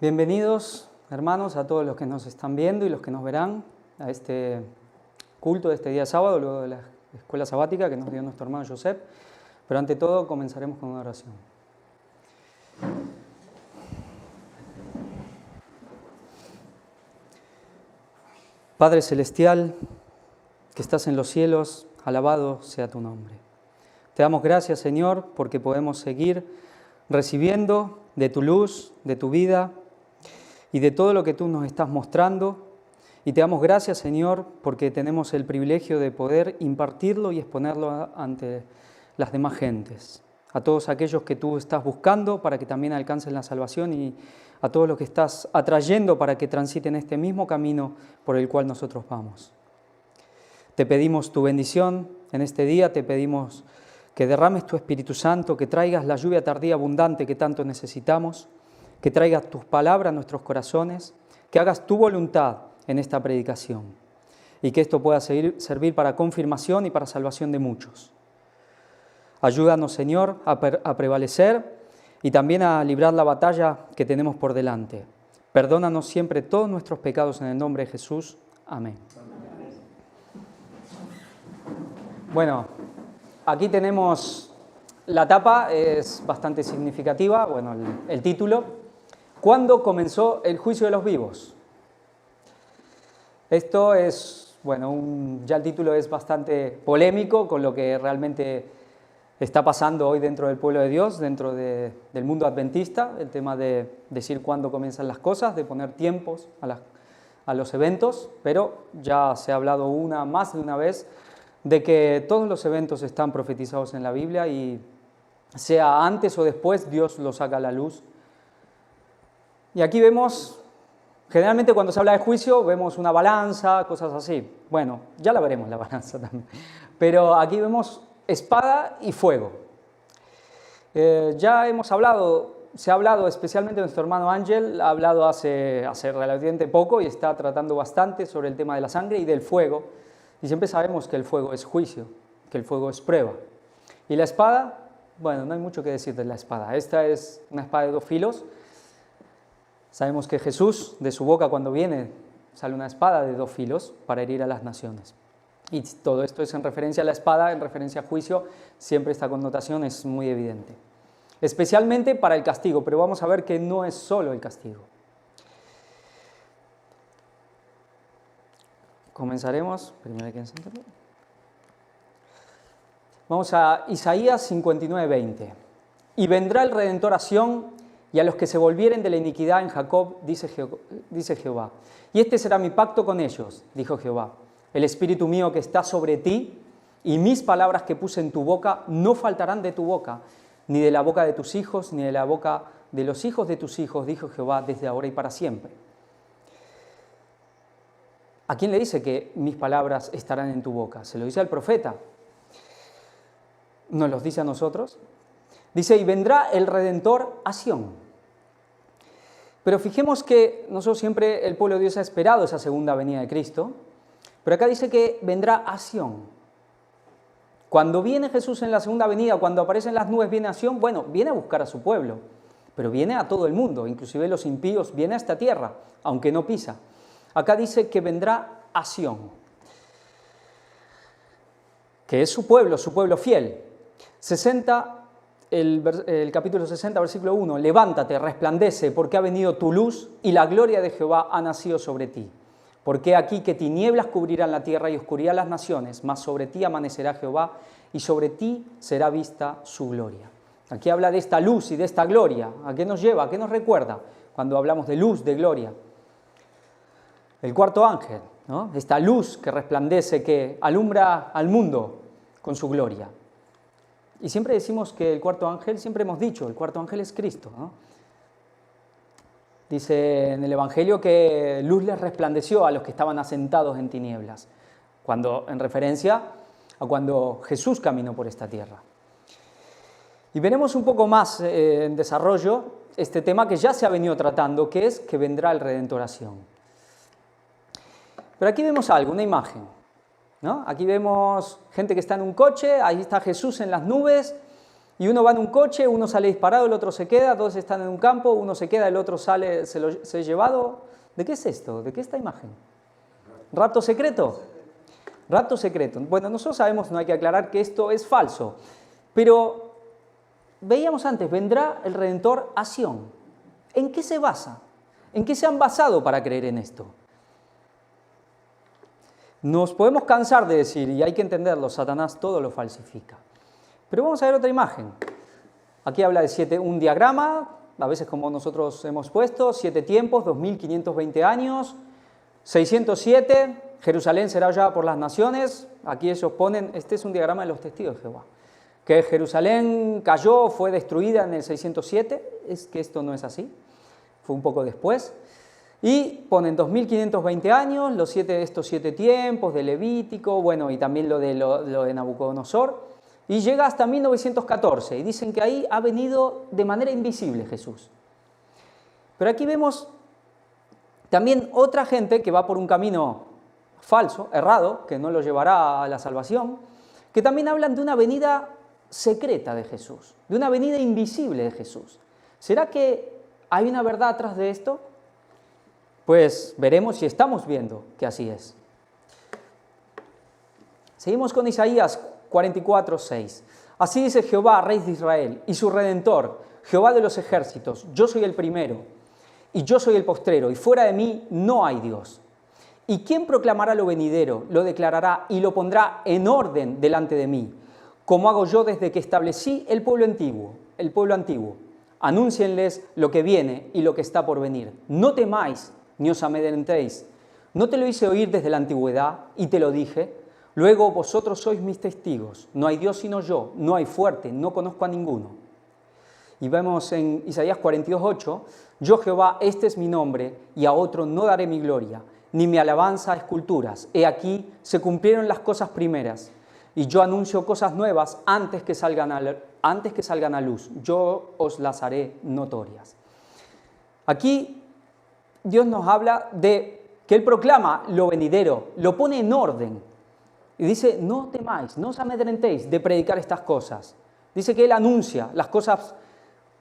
Bienvenidos, hermanos, a todos los que nos están viendo y los que nos verán a este culto de este día sábado, luego de la escuela sabática que nos dio nuestro hermano Josep. Pero ante todo comenzaremos con una oración. Padre Celestial, que estás en los cielos, alabado sea tu nombre. Te damos gracias, Señor, porque podemos seguir recibiendo de tu luz, de tu vida y de todo lo que tú nos estás mostrando. Y te damos gracias, Señor, porque tenemos el privilegio de poder impartirlo y exponerlo ante las demás gentes. A todos aquellos que tú estás buscando para que también alcancen la salvación y a todos los que estás atrayendo para que transiten este mismo camino por el cual nosotros vamos. Te pedimos tu bendición en este día, te pedimos que derrames tu Espíritu Santo, que traigas la lluvia tardía abundante que tanto necesitamos, que traigas tus palabras a nuestros corazones, que hagas tu voluntad en esta predicación y que esto pueda servir para confirmación y para salvación de muchos. Ayúdanos, Señor, a prevalecer y también a librar la batalla que tenemos por delante. Perdónanos siempre todos nuestros pecados en el nombre de Jesús. Amén. Bueno, aquí tenemos la tapa, es bastante significativa, bueno, el título. ¿Cuándo comenzó el juicio de los vivos? Esto es, bueno, ya el título es bastante polémico con lo que realmente está pasando hoy dentro del pueblo de Dios, dentro del mundo adventista, el tema de decir cuándo comienzan las cosas, de poner tiempos a los eventos, pero ya se ha hablado más de una vez de que todos los eventos están profetizados en la Biblia y sea antes o después, Dios los saca a la luz. Y aquí vemos, generalmente cuando se habla de juicio, vemos una balanza, cosas así. Bueno, ya la veremos la balanza también. Pero aquí vemos espada y fuego. Ya hemos hablado, se ha hablado especialmente nuestro hermano Ángel, ha hablado hace relativamente poco y está tratando bastante sobre el tema de la sangre y del fuego. Y siempre sabemos que el fuego es juicio, que el fuego es prueba. Y la espada, bueno, no hay mucho que decir de la espada. Esta es una espada de 2 filos. Sabemos que Jesús, de su boca cuando viene, sale una espada de 2 filos para herir a las naciones. Y todo esto es en referencia a la espada, en referencia a juicio, siempre esta connotación es muy evidente. Especialmente para el castigo, pero vamos a ver que no es solo el castigo. Comenzaremos. Vamos a Isaías 59:20. Y vendrá el Redentor a Sión, y a los que se volvieren de la iniquidad en Jacob, dice Jehová. Y este será mi pacto con ellos, dijo Jehová. El Espíritu mío que está sobre ti, y mis palabras que puse en tu boca, no faltarán de tu boca, ni de la boca de tus hijos, ni de la boca de los hijos de tus hijos, dijo Jehová, desde ahora y para siempre. ¿A quién le dice que mis palabras estarán en tu boca? Se lo dice al profeta. ¿Nos los dice a nosotros? Dice, y vendrá el Redentor a Sión. Pero fijemos que nosotros siempre, el pueblo de Dios ha esperado esa segunda venida de Cristo, pero acá dice que vendrá a Sión. Cuando viene Jesús en la segunda venida, cuando aparecen las nubes, viene a Sión, bueno, viene a buscar a su pueblo, pero viene a todo el mundo, inclusive los impíos, viene a esta tierra, aunque no pisa. Acá dice que vendrá a Sión, que es su pueblo fiel. El capítulo 60, versículo 1, levántate, resplandece, porque ha venido tu luz y la gloria de Jehová ha nacido sobre ti. Porque aquí que tinieblas cubrirán la tierra y oscuridad las naciones, mas sobre ti amanecerá Jehová y sobre ti será vista su gloria. Aquí habla de esta luz y de esta gloria. ¿A qué nos lleva? ¿A qué nos recuerda cuando hablamos de luz, de gloria? El cuarto ángel, ¿no? Esta luz que resplandece, que alumbra al mundo con su gloria. Y siempre decimos que el cuarto ángel, siempre hemos dicho, el cuarto ángel es Cristo, ¿no? Dice en el Evangelio que luz les resplandeció a los que estaban asentados en tinieblas, en referencia a cuando Jesús caminó por esta tierra. Y veremos un poco más en desarrollo este tema que ya se ha venido tratando, que es que vendrá el Redentor a Sión. Pero aquí vemos algo, una imagen, ¿no? Aquí vemos gente que está en un coche, ahí está Jesús en las nubes y uno va en un coche, uno sale disparado, el otro se queda, todos están en un campo, uno se queda, el otro sale, se es llevado. ¿De qué es esto? ¿De qué es esta imagen? ¿Rapto secreto? Rapto secreto. Bueno, nosotros sabemos, no hay que aclarar que esto es falso, pero veíamos antes, vendrá el Redentor a Sión. ¿En qué se basa? ¿En qué se han basado para creer en esto? Nos podemos cansar de decir, y hay que entenderlo, Satanás todo lo falsifica. Pero vamos a ver otra imagen. Aquí habla de un diagrama, a veces como nosotros hemos puesto, 7 tiempos, 2520 años, 607, Jerusalén será hollada por las naciones. Aquí ellos ponen, este es un diagrama de los testigos de Jehová, que Jerusalén cayó, fue destruida en el 607, es que esto no es así, fue un poco después. Y ponen 2520 años, estos 7 tiempos de Levítico, bueno, y también lo de Nabucodonosor, y llega hasta 1914, y dicen que ahí ha venido de manera invisible Jesús. Pero aquí vemos también otra gente que va por un camino falso, errado, que no lo llevará a la salvación, que también hablan de una venida secreta de Jesús, de una venida invisible de Jesús. ¿Será que hay una verdad atrás de esto? Pues veremos y estamos viendo que así es. Seguimos con Isaías 44:6. Así dice Jehová, Rey de Israel, y su Redentor, Jehová de los ejércitos: yo soy el primero, y yo soy el postrero, y fuera de mí no hay Dios. ¿Y quién proclamará lo venidero, lo declarará y lo pondrá en orden delante de mí, como hago yo desde que establecí el pueblo antiguo? Anúncienles lo que viene y lo que está por venir. No temáis, ni os amedrentéis. ¿No te lo hice oír desde la antigüedad y te lo dije? Luego vosotros sois mis testigos. No hay Dios sino yo, no hay fuerte, no conozco a ninguno. Y vemos en Isaías 42:8, yo Jehová, este es mi nombre, y a otro no daré mi gloria, ni mi alabanza a esculturas. He aquí, se cumplieron las cosas primeras, y yo anuncio cosas nuevas antes que salgan a luz. Yo os las haré notorias. Aquí Dios nos habla de que Él proclama lo venidero, lo pone en orden. Y dice, no temáis, no os amedrentéis de predicar estas cosas. Dice que Él anuncia las cosas,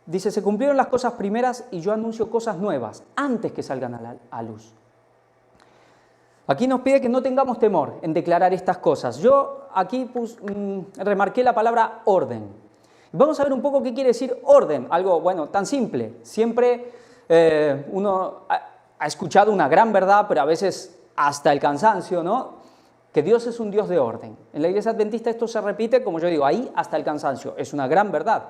dice, se cumplieron las cosas primeras y yo anuncio cosas nuevas antes que salgan a luz. Aquí nos pide que no tengamos temor en declarar estas cosas. Yo aquí remarqué la palabra orden. Vamos a ver un poco qué quiere decir orden, algo, bueno, tan simple. Siempre uno ha escuchado una gran verdad, pero a veces hasta el cansancio, ¿no? Que Dios es un Dios de orden. En la Iglesia Adventista esto se repite, como yo digo, ahí hasta el cansancio. Es una gran verdad.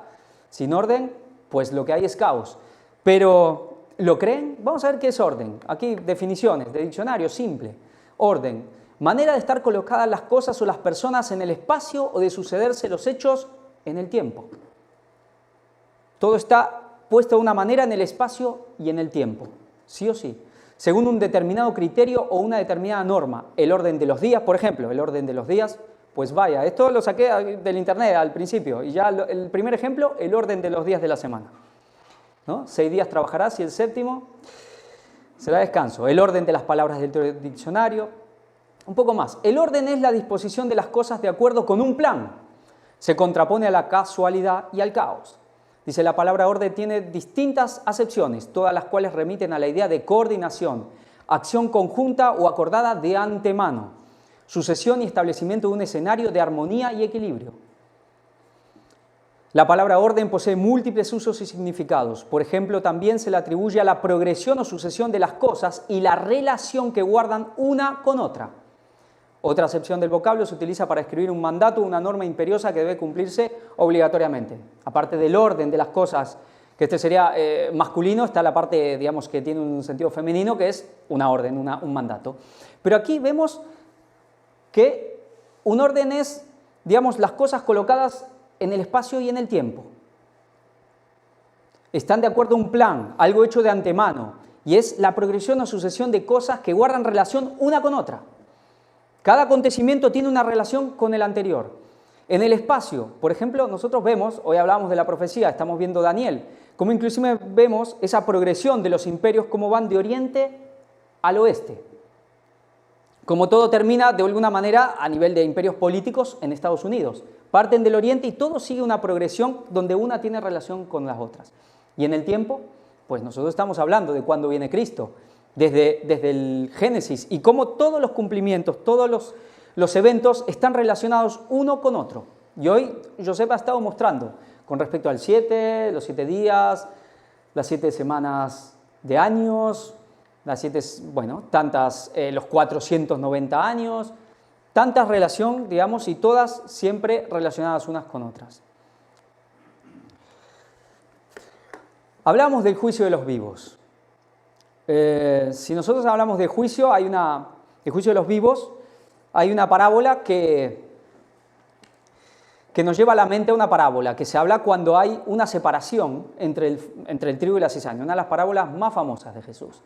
Sin orden, pues lo que hay es caos. Pero, ¿lo creen? Vamos a ver qué es orden. Aquí definiciones de diccionario, simple. Orden, manera de estar colocadas las cosas o las personas en el espacio o de sucederse los hechos en el tiempo. Todo está puesto de una manera en el espacio y en el tiempo, sí o sí, según un determinado criterio o una determinada norma. El orden de los días, por ejemplo, el orden de los días, pues vaya, esto lo saqué del internet al principio, y ya el primer ejemplo, el orden de los días de la semana, ¿no? 6 días trabajarás y el séptimo será descanso. El orden de las palabras del diccionario, un poco más. El orden es la disposición de las cosas de acuerdo con un plan. Se contrapone a la casualidad y al caos. Dice, la palabra orden tiene distintas acepciones, todas las cuales remiten a la idea de coordinación, acción conjunta o acordada de antemano, sucesión y establecimiento de un escenario de armonía y equilibrio. La palabra orden posee múltiples usos y significados. Por ejemplo, también se le atribuye a la progresión o sucesión de las cosas y la relación que guardan una con otra. Otra acepción del vocablo se utiliza para escribir un mandato o una norma imperiosa que debe cumplirse obligatoriamente. Aparte del orden de las cosas, que este sería masculino, está la parte, digamos, que tiene un sentido femenino, que es una orden, un mandato. Pero aquí vemos que un orden es, digamos, las cosas colocadas en el espacio y en el tiempo. Están de acuerdo a un plan, algo hecho de antemano, y es la progresión o sucesión de cosas que guardan relación una con otra. Cada acontecimiento tiene una relación con el anterior. En el espacio, por ejemplo, nosotros vemos, hoy hablamos de la profecía, estamos viendo Daniel, como inclusive vemos esa progresión de los imperios, cómo van de oriente al oeste. Como todo termina de alguna manera a nivel de imperios políticos en Estados Unidos. Parten del oriente y todo sigue una progresión donde una tiene relación con las otras. Y en el tiempo, pues nosotros estamos hablando de cuándo viene Cristo, desde el Génesis, y cómo todos los cumplimientos, todos los eventos están relacionados uno con otro. Y hoy Josep ha estado mostrando con respecto al 7, los 7 días, las 7 semanas de años, las 7, bueno, tantas, los 490 años, tanta relación, digamos, y todas siempre relacionadas unas con otras. Hablamos del juicio de los vivos. Si nosotros hablamos de juicio, el juicio de los vivos, hay una parábola que nos lleva a la mente una parábola, que se habla cuando hay una separación entre el trigo y la cizaña, una de las parábolas más famosas de Jesús.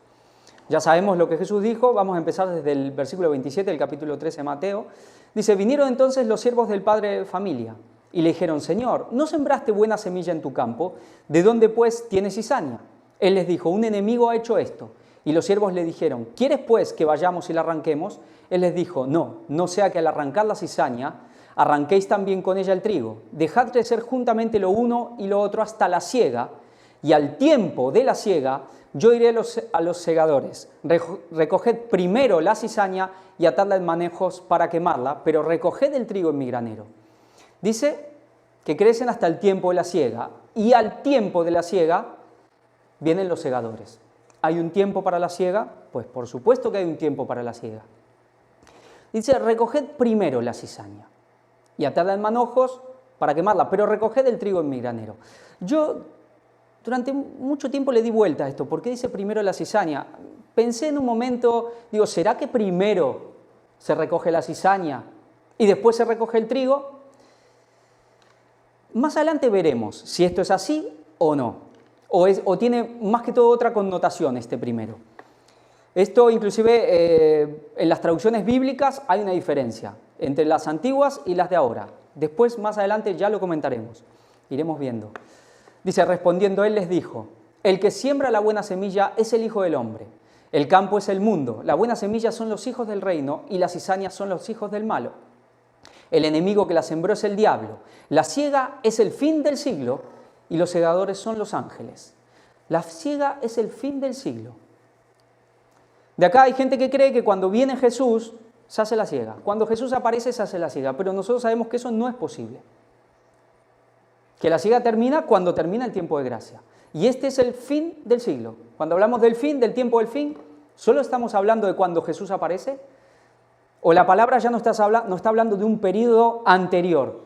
Ya sabemos lo que Jesús dijo, vamos a empezar desde el versículo 27 del capítulo 13 de Mateo. Dice, vinieron entonces los siervos del padre de familia y le dijeron, Señor, ¿no sembraste buena semilla en tu campo? ¿De dónde pues tienes cizaña? Él les dijo, un enemigo ha hecho esto. Y los siervos le dijeron, ¿quieres pues que vayamos y la arranquemos? Él les dijo, no sea que al arrancar la cizaña, arranquéis también con ella el trigo. Dejad crecer juntamente lo uno y lo otro hasta la siega, y al tiempo de la siega yo iré a los segadores. Recoged primero la cizaña y atadla en manejos para quemarla, pero recoged el trigo en mi granero. Dice que crecen hasta el tiempo de la siega, y al tiempo de la siega vienen los segadores. ¿Hay un tiempo para la siega? Pues por supuesto que hay un tiempo para la siega. Dice, recoged primero la cizaña y atadla en manojos para quemarla, pero recoged el trigo en mi granero. Yo durante mucho tiempo le di vuelta a esto. ¿Por qué dice primero la cizaña? Pensé en un momento, digo, ¿será que primero se recoge la cizaña y después se recoge el trigo? Más adelante veremos si esto es así o no, o tiene más que todo otra connotación este primero. Esto inclusive en las traducciones bíblicas hay una diferencia entre las antiguas y las de ahora. Después, más adelante, ya lo comentaremos, iremos viendo. Dice, respondiendo él les dijo, el que siembra la buena semilla es el Hijo del Hombre. El campo es el mundo, la buena semilla son los hijos del reino y las cizañas son los hijos del malo. El enemigo que la sembró es el diablo. La siega es el fin del siglo y los segadores son los ángeles. La siega es el fin del siglo. De acá hay gente que cree que cuando viene Jesús se hace la siega. Cuando Jesús aparece se hace la siega, pero nosotros sabemos que eso no es posible. Que la siega termina cuando termina el tiempo de gracia. Y este es el fin del siglo. Cuando hablamos del fin, del tiempo del fin, ¿solo estamos hablando de cuando Jesús aparece? ¿O la palabra ya no está hablando de un periodo anterior?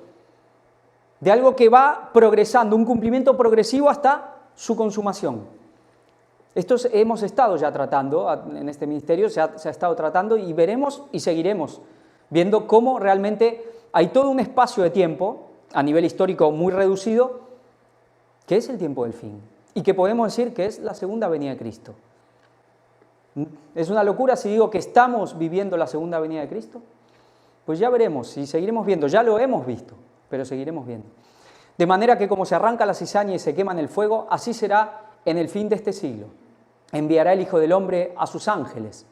De algo que va progresando, un cumplimiento progresivo hasta su consumación. Esto hemos estado ya tratando en este ministerio, se ha estado tratando y veremos y seguiremos viendo cómo realmente hay todo un espacio de tiempo a nivel histórico muy reducido, que es el tiempo del fin, y que podemos decir que es la segunda venida de Cristo. ¿Es una locura si digo que estamos viviendo la segunda venida de Cristo? Pues ya veremos y seguiremos viendo, ya lo hemos visto, pero seguiremos viendo. De manera que como se arranca la cizaña y se quema en el fuego, así será en el fin de este siglo. Enviará el Hijo del Hombre a sus ángeles,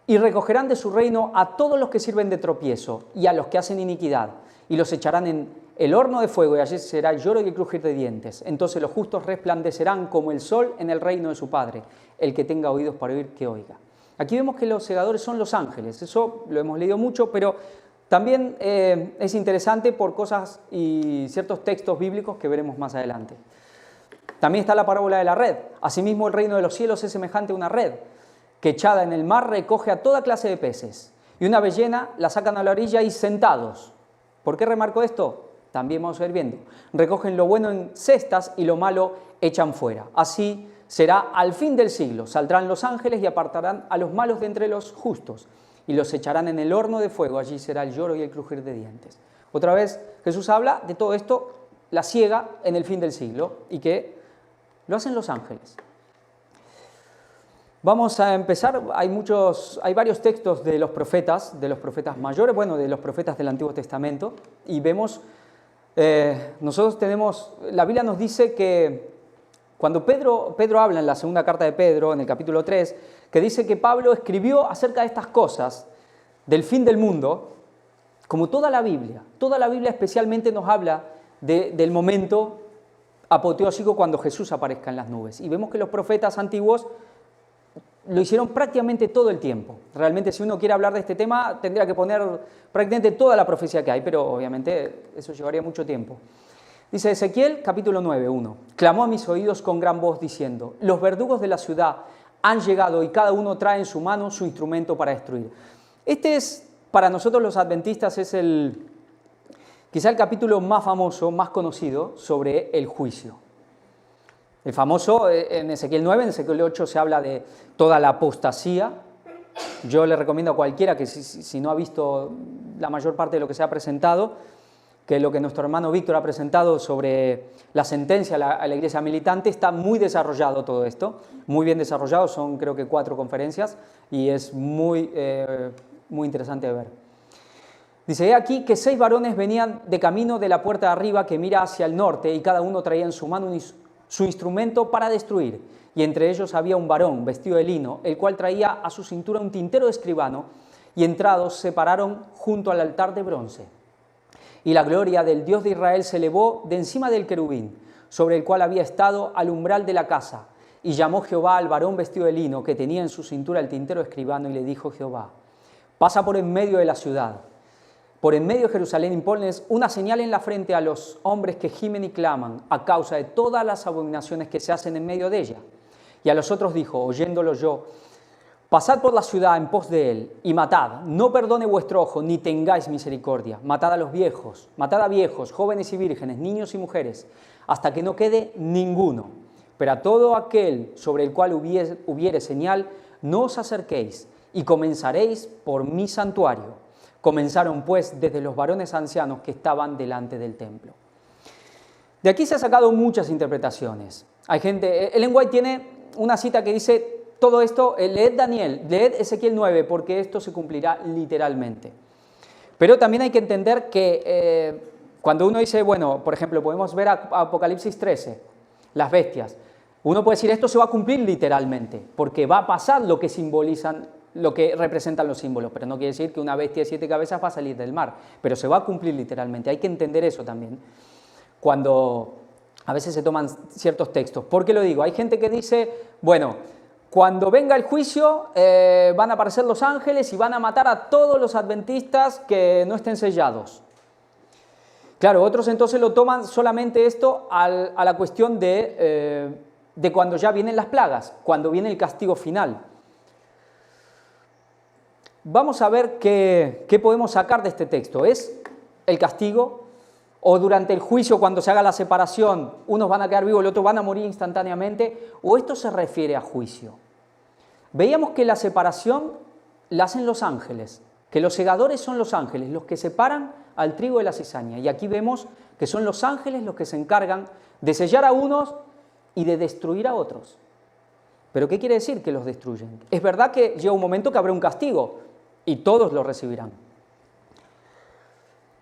y recogerán de su reino a todos los que sirven de tropiezo y a los que hacen iniquidad, y los echarán en el horno de fuego, y allí será el lloro y el crujir de dientes. Entonces los justos resplandecerán como el sol en el reino de su Padre. El que tenga oídos para oír, que oiga. Aquí vemos que los segadores son los ángeles. Eso lo hemos leído mucho, pero también es interesante por cosas y ciertos textos bíblicos que veremos más adelante. También está la parábola de la red. Asimismo, el reino de los cielos es semejante a una red que echada en el mar recoge a toda clase de peces. Y una vez llena, la sacan a la orilla y sentados. ¿Por qué remarco esto? También vamos a ir viendo. Recogen lo bueno en cestas y lo malo echan fuera. Así será al fin del siglo. Saldrán los ángeles y apartarán a los malos de entre los justos y los echarán en el horno de fuego. Allí será el lloro y el crujir de dientes. Otra vez Jesús habla de todo esto, la siega en el fin del siglo, y que lo hacen los ángeles. Vamos a empezar, hay varios textos de los profetas mayores, bueno, de los profetas del Antiguo Testamento, y vemos, nosotros tenemos, la Biblia nos dice que cuando Pedro habla en la segunda carta de Pedro, en el capítulo 3, que dice que Pablo escribió acerca de estas cosas, del fin del mundo, como toda la Biblia especialmente nos habla del momento apoteósico cuando Jesús aparezca en las nubes. Y vemos que los profetas antiguos lo hicieron prácticamente todo el tiempo. Realmente, si uno quiere hablar de este tema, tendría que poner prácticamente toda la profecía que hay, pero obviamente eso llevaría mucho tiempo. Dice Ezequiel, capítulo 9, 1. Clamó a mis oídos con gran voz diciendo: los verdugos de la ciudad han llegado y cada uno trae en su mano su instrumento para destruir. Este es, para nosotros los adventistas, es quizá el capítulo más famoso, más conocido sobre el juicio. El famoso, en Ezequiel 9, en Ezequiel 8 se habla de toda la apostasía. Yo le recomiendo a cualquiera que si no ha visto la mayor parte de lo que se ha presentado, que lo que nuestro hermano Víctor ha presentado sobre la sentencia a la iglesia militante, está muy desarrollado todo esto, muy bien desarrollado, son creo que 4 conferencias y es muy interesante de ver. Dice, he aquí que 6 varones venían de camino de la puerta de arriba que mira hacia el norte y cada uno traía en su mano su instrumento para destruir. Y entre ellos había un varón vestido de lino, el cual traía a su cintura un tintero de escribano, y entrados se pararon junto al altar de bronce. Y la gloria del Dios de Israel se elevó de encima del querubín, sobre el cual había estado al umbral de la casa. Y llamó Jehová al varón vestido de lino, que tenía en su cintura el tintero de escribano, y le dijo Jehová: pasa por en medio de la ciudad, por en medio de Jerusalén, y ponles una señal en la frente a los hombres que gimen y claman a causa de todas las abominaciones que se hacen en medio de ella. Y a los otros dijo, oyéndolo yo: pasad por la ciudad en pos de él y matad, no perdone vuestro ojo, ni tengáis misericordia. Matad a viejos, jóvenes y vírgenes, niños y mujeres, hasta que no quede ninguno. Pero a todo aquel sobre el cual hubiere señal, no os acerquéis, y comenzaréis por mi santuario. Comenzaron pues desde los varones ancianos que estaban delante del templo. De aquí se han sacado muchas interpretaciones. Hay gente, Ellen White tiene una cita que dice todo esto, leed Ezequiel 9, porque esto se cumplirá literalmente. Pero también hay que entender que cuando uno dice, bueno, por ejemplo, podemos ver Apocalipsis 13, las bestias. Uno puede decir, esto se va a cumplir literalmente, porque va a pasar lo que simbolizan, lo que representan los símbolos, pero no quiere decir que una bestia de 7 cabezas va a salir del mar, pero se va a cumplir literalmente. Hay que entender eso también, cuando a veces se toman ciertos textos. ¿Por qué lo digo? Hay gente que dice, bueno, cuando venga el juicio van a aparecer los ángeles y van a matar a todos los adventistas que no estén sellados. Claro, otros entonces lo toman solamente esto a la cuestión de cuando ya vienen las plagas, cuando viene el castigo final. Vamos a ver qué podemos sacar de este texto. ¿Es el castigo? ¿O durante el juicio, cuando se haga la separación, unos van a quedar vivos y los otros van a morir instantáneamente? ¿O esto se refiere a juicio? Veíamos que la separación la hacen los ángeles, que los segadores son los ángeles, los que separan al trigo de la cizaña. Y aquí vemos que son los ángeles los que se encargan de sellar a unos y de destruir a otros. ¿Pero qué quiere decir que los destruyen? Es verdad que llega un momento que habrá un castigo, y todos lo recibirán.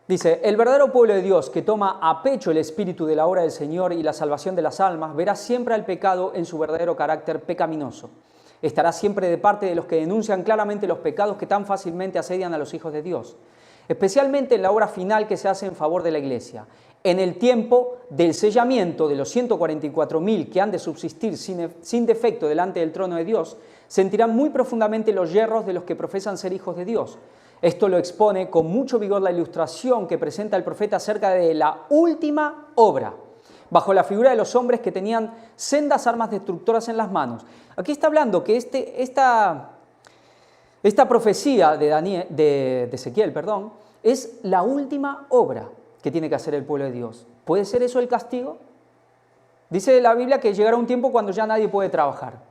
Dice, el verdadero pueblo de Dios que toma a pecho el espíritu de la obra del Señor y la salvación de las almas, verá siempre al pecado en su verdadero carácter pecaminoso. Estará siempre de parte de los que denuncian claramente los pecados que tan fácilmente asedian a los hijos de Dios, especialmente en la obra final que se hace en favor de la Iglesia. En el tiempo del sellamiento de los 144.000 que han de subsistir sin defecto delante del trono de Dios, sentirán muy profundamente los yerros de los que profesan ser hijos de Dios. Esto lo expone con mucho vigor la ilustración que presenta el profeta acerca de la última obra, bajo la figura de los hombres que tenían sendas armas destructoras en las manos. Aquí está hablando que esta profecía de Ezequiel, es la última obra que tiene que hacer el pueblo de Dios. ¿Puede ser eso el castigo? Dice la Biblia que llegará un tiempo cuando ya nadie puede trabajar.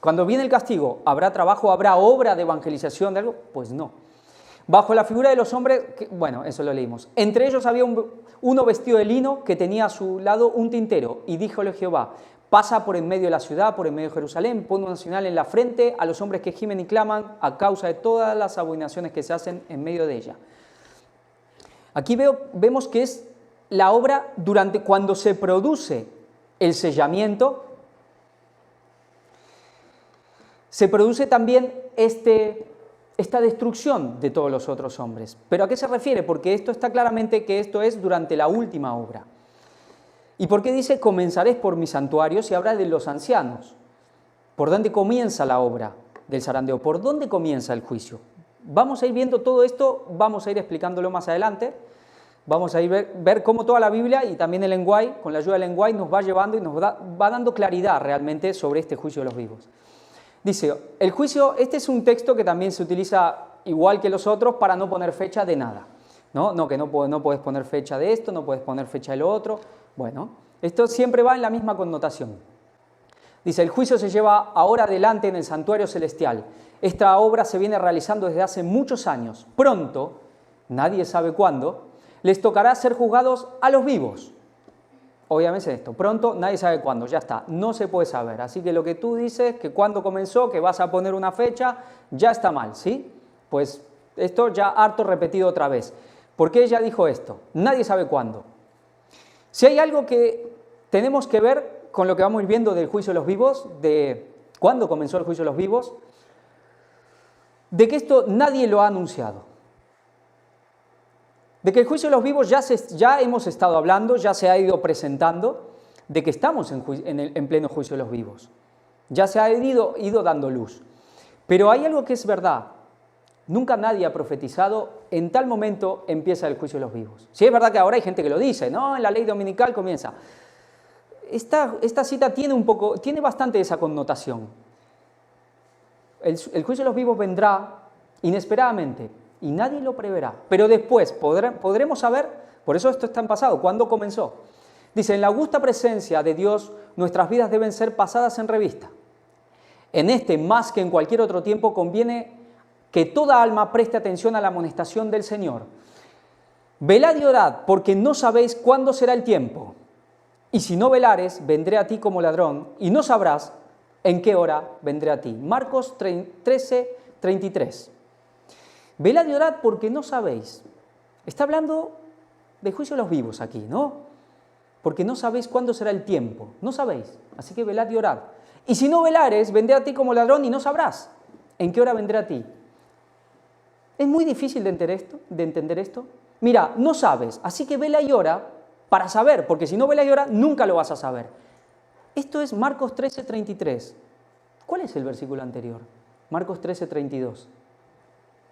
Cuando viene el castigo, ¿habrá trabajo, habrá obra de evangelización de algo? Pues no. Bajo la figura de los hombres, bueno, eso lo leímos. Entre ellos había uno vestido de lino que tenía a su lado un tintero, y díjole Jehová, pasa por en medio de la ciudad, por en medio de Jerusalén, pon una señal en la frente a los hombres que gimen y claman a causa de todas las abominaciones que se hacen en medio de ella. Aquí vemos que es la obra cuando se produce el sellamiento, se produce también este esta destrucción de todos los otros hombres. ¿Pero a qué se refiere? Porque esto está claramente que esto es durante la última obra. ¿Y por qué dice comenzaréis por mis santuarios y habla de los ancianos? ¿Por dónde comienza la obra del zarandeo? ¿Por dónde comienza el juicio? Vamos a ir viendo todo esto, vamos a ir explicándolo más adelante. Vamos a ir ver cómo toda la Biblia y también el lenguaje, con la ayuda del lenguaje, nos va llevando y nos va dando claridad realmente sobre este juicio de los vivos. Dice, el juicio, este es un texto que también se utiliza igual que los otros para no poner fecha de nada. No, que no puedes poner fecha de esto, no puedes poner fecha de lo otro. Bueno, esto siempre va en la misma connotación. Dice, el juicio se lleva ahora adelante en el santuario celestial. Esta obra se viene realizando desde hace muchos años. Pronto, nadie sabe cuándo, les tocará ser juzgados a los vivos. Obviamente esto, pronto, nadie sabe cuándo, ya está, no se puede saber. Así que lo que tú dices, que cuándo comenzó, que vas a poner una fecha, ya está mal, ¿sí? Pues esto ya harto repetido otra vez. ¿Por qué ella dijo esto? Nadie sabe cuándo. Si hay algo que tenemos que ver con lo que vamos a ir viendo del juicio de los vivos, de cuándo comenzó el juicio de los vivos, de que esto nadie lo ha anunciado. De que el juicio de los vivos ya hemos estado hablando, ya se ha ido presentando, de que estamos en pleno juicio de los vivos. Ya se ha ido dando luz. Pero hay algo que es verdad. Nunca nadie ha profetizado, en tal momento empieza el juicio de los vivos. Sí es verdad que ahora hay gente que lo dice, ¿no? En la ley dominical comienza. Esta cita tiene bastante esa connotación. El juicio de los vivos vendrá inesperadamente y nadie lo preverá. Pero después podremos saber, por eso esto está en pasado, ¿cuándo comenzó? Dice, en la augusta presencia de Dios, nuestras vidas deben ser pasadas en revista. En este, más que en cualquier otro tiempo, conviene que toda alma preste atención a la amonestación del Señor. Velad y orad, porque no sabéis cuándo será el tiempo. Y si no velares, vendré a ti como ladrón, y no sabrás en qué hora vendré a ti. Marcos 13, 33. Velad y orad porque no sabéis. Está hablando del juicio de los vivos aquí, ¿no? Porque no sabéis cuándo será el tiempo. No sabéis. Así que velad y orad. Y si no velares, vendré a ti como ladrón y no sabrás en qué hora vendré a ti. Es muy difícil de entender esto. Mira, no sabes, así que vela y ora para saber, porque si no vela y ora, nunca lo vas a saber. Esto es Marcos 13, 33. ¿Cuál es el versículo anterior? Marcos 13, 32.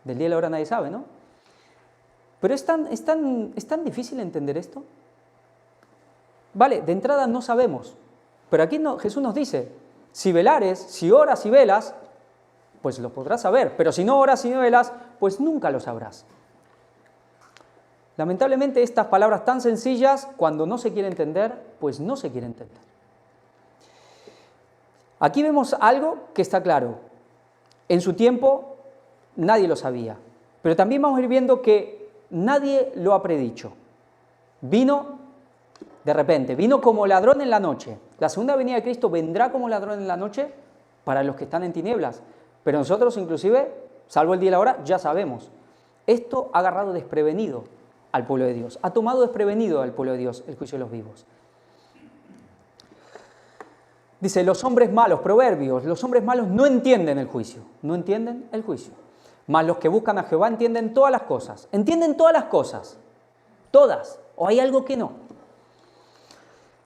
Del día y la hora nadie sabe, ¿no? Pero es tan difícil entender esto. Vale, de entrada no sabemos. Pero aquí Jesús nos dice, si velares, si oras y velas, pues lo podrás saber. Pero si no oras y no velas, pues nunca lo sabrás. Lamentablemente estas palabras tan sencillas, cuando no se quiere entender, pues no se quiere entender. Aquí vemos algo que está claro. En su tiempo nadie lo sabía. Pero también vamos a ir viendo que nadie lo ha predicho. Vino de repente, vino como ladrón en la noche. La segunda venida de Cristo vendrá como ladrón en la noche para los que están en tinieblas. Pero nosotros inclusive, salvo el día y la hora, ya sabemos. Esto ha agarrado desprevenido al pueblo de Dios. Ha tomado desprevenido al pueblo de Dios el juicio de los vivos. Dice, los hombres malos, Proverbios, los hombres malos no entienden el juicio. No entienden el juicio. Mas los que buscan a Jehová entienden todas las cosas. Entienden todas las cosas. Todas. ¿O hay algo que no?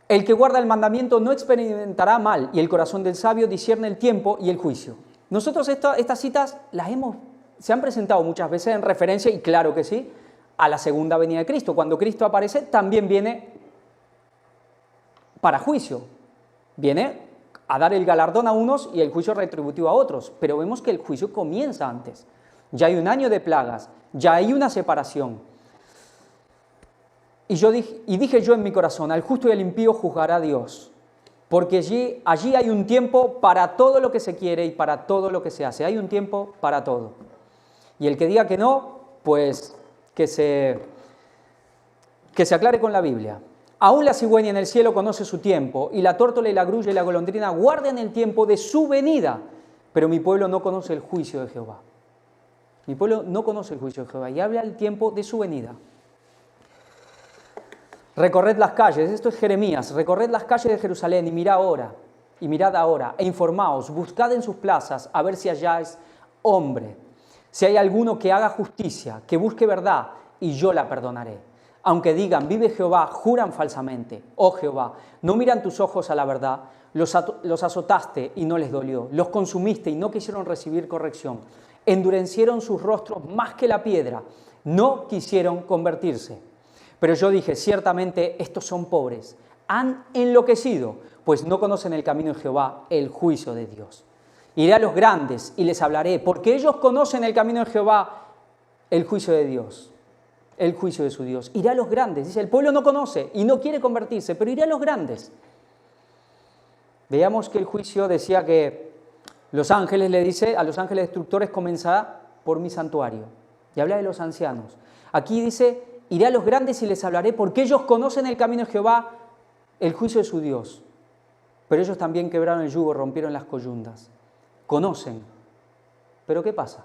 El que guarda el mandamiento no experimentará mal, y el corazón del sabio discierne el tiempo y el juicio. Nosotros estas citas se han presentado muchas veces en referencia, y claro que sí, a la segunda venida de Cristo. Cuando Cristo aparece, también viene para juicio. Viene a dar el galardón a unos y el juicio retributivo a otros. Pero vemos que el juicio comienza antes. Ya hay un año de plagas, ya hay una separación. Y dije yo en mi corazón, al justo y al impío juzgará Dios, porque allí hay un tiempo para todo lo que se quiere y para todo lo que se hace. Hay un tiempo para todo. Y el que diga que no, pues que se aclare con la Biblia. Aún la cigüeña en el cielo conoce su tiempo, y la tórtola y la grulla y la golondrina guardan el tiempo de su venida, pero mi pueblo no conoce el juicio de Jehová. Mi pueblo no conoce el juicio de Jehová y habla el tiempo de su venida. Recorred las calles, esto es Jeremías, recorred las calles de Jerusalén y mirad ahora, e informaos, buscad en sus plazas a ver si halláis hombre. Si hay alguno que haga justicia, que busque verdad, y yo la perdonaré. Aunque digan, vive Jehová, juran falsamente. Oh Jehová, no miran tus ojos a la verdad. Los azotaste y no les dolió. Los consumiste y no quisieron recibir corrección. Endurecieron sus rostros más que la piedra. No quisieron convertirse. Pero yo dije, ciertamente estos son pobres. Han enloquecido, pues no conocen el camino de Jehová, el juicio de Dios. Iré a los grandes y les hablaré, porque ellos conocen el camino de Jehová, el juicio de Dios, el juicio de su Dios. Iré a los grandes, dice, el pueblo no conoce y no quiere convertirse, pero iré a los grandes. Veamos que el juicio decía que los ángeles, le dice, a los ángeles destructores comenzará por mi santuario. Y habla de los ancianos. Aquí dice, iré a los grandes y les hablaré, porque ellos conocen el camino de Jehová, el juicio de su Dios. Pero ellos también quebraron el yugo, rompieron las coyundas. Conocen. Pero ¿qué pasa?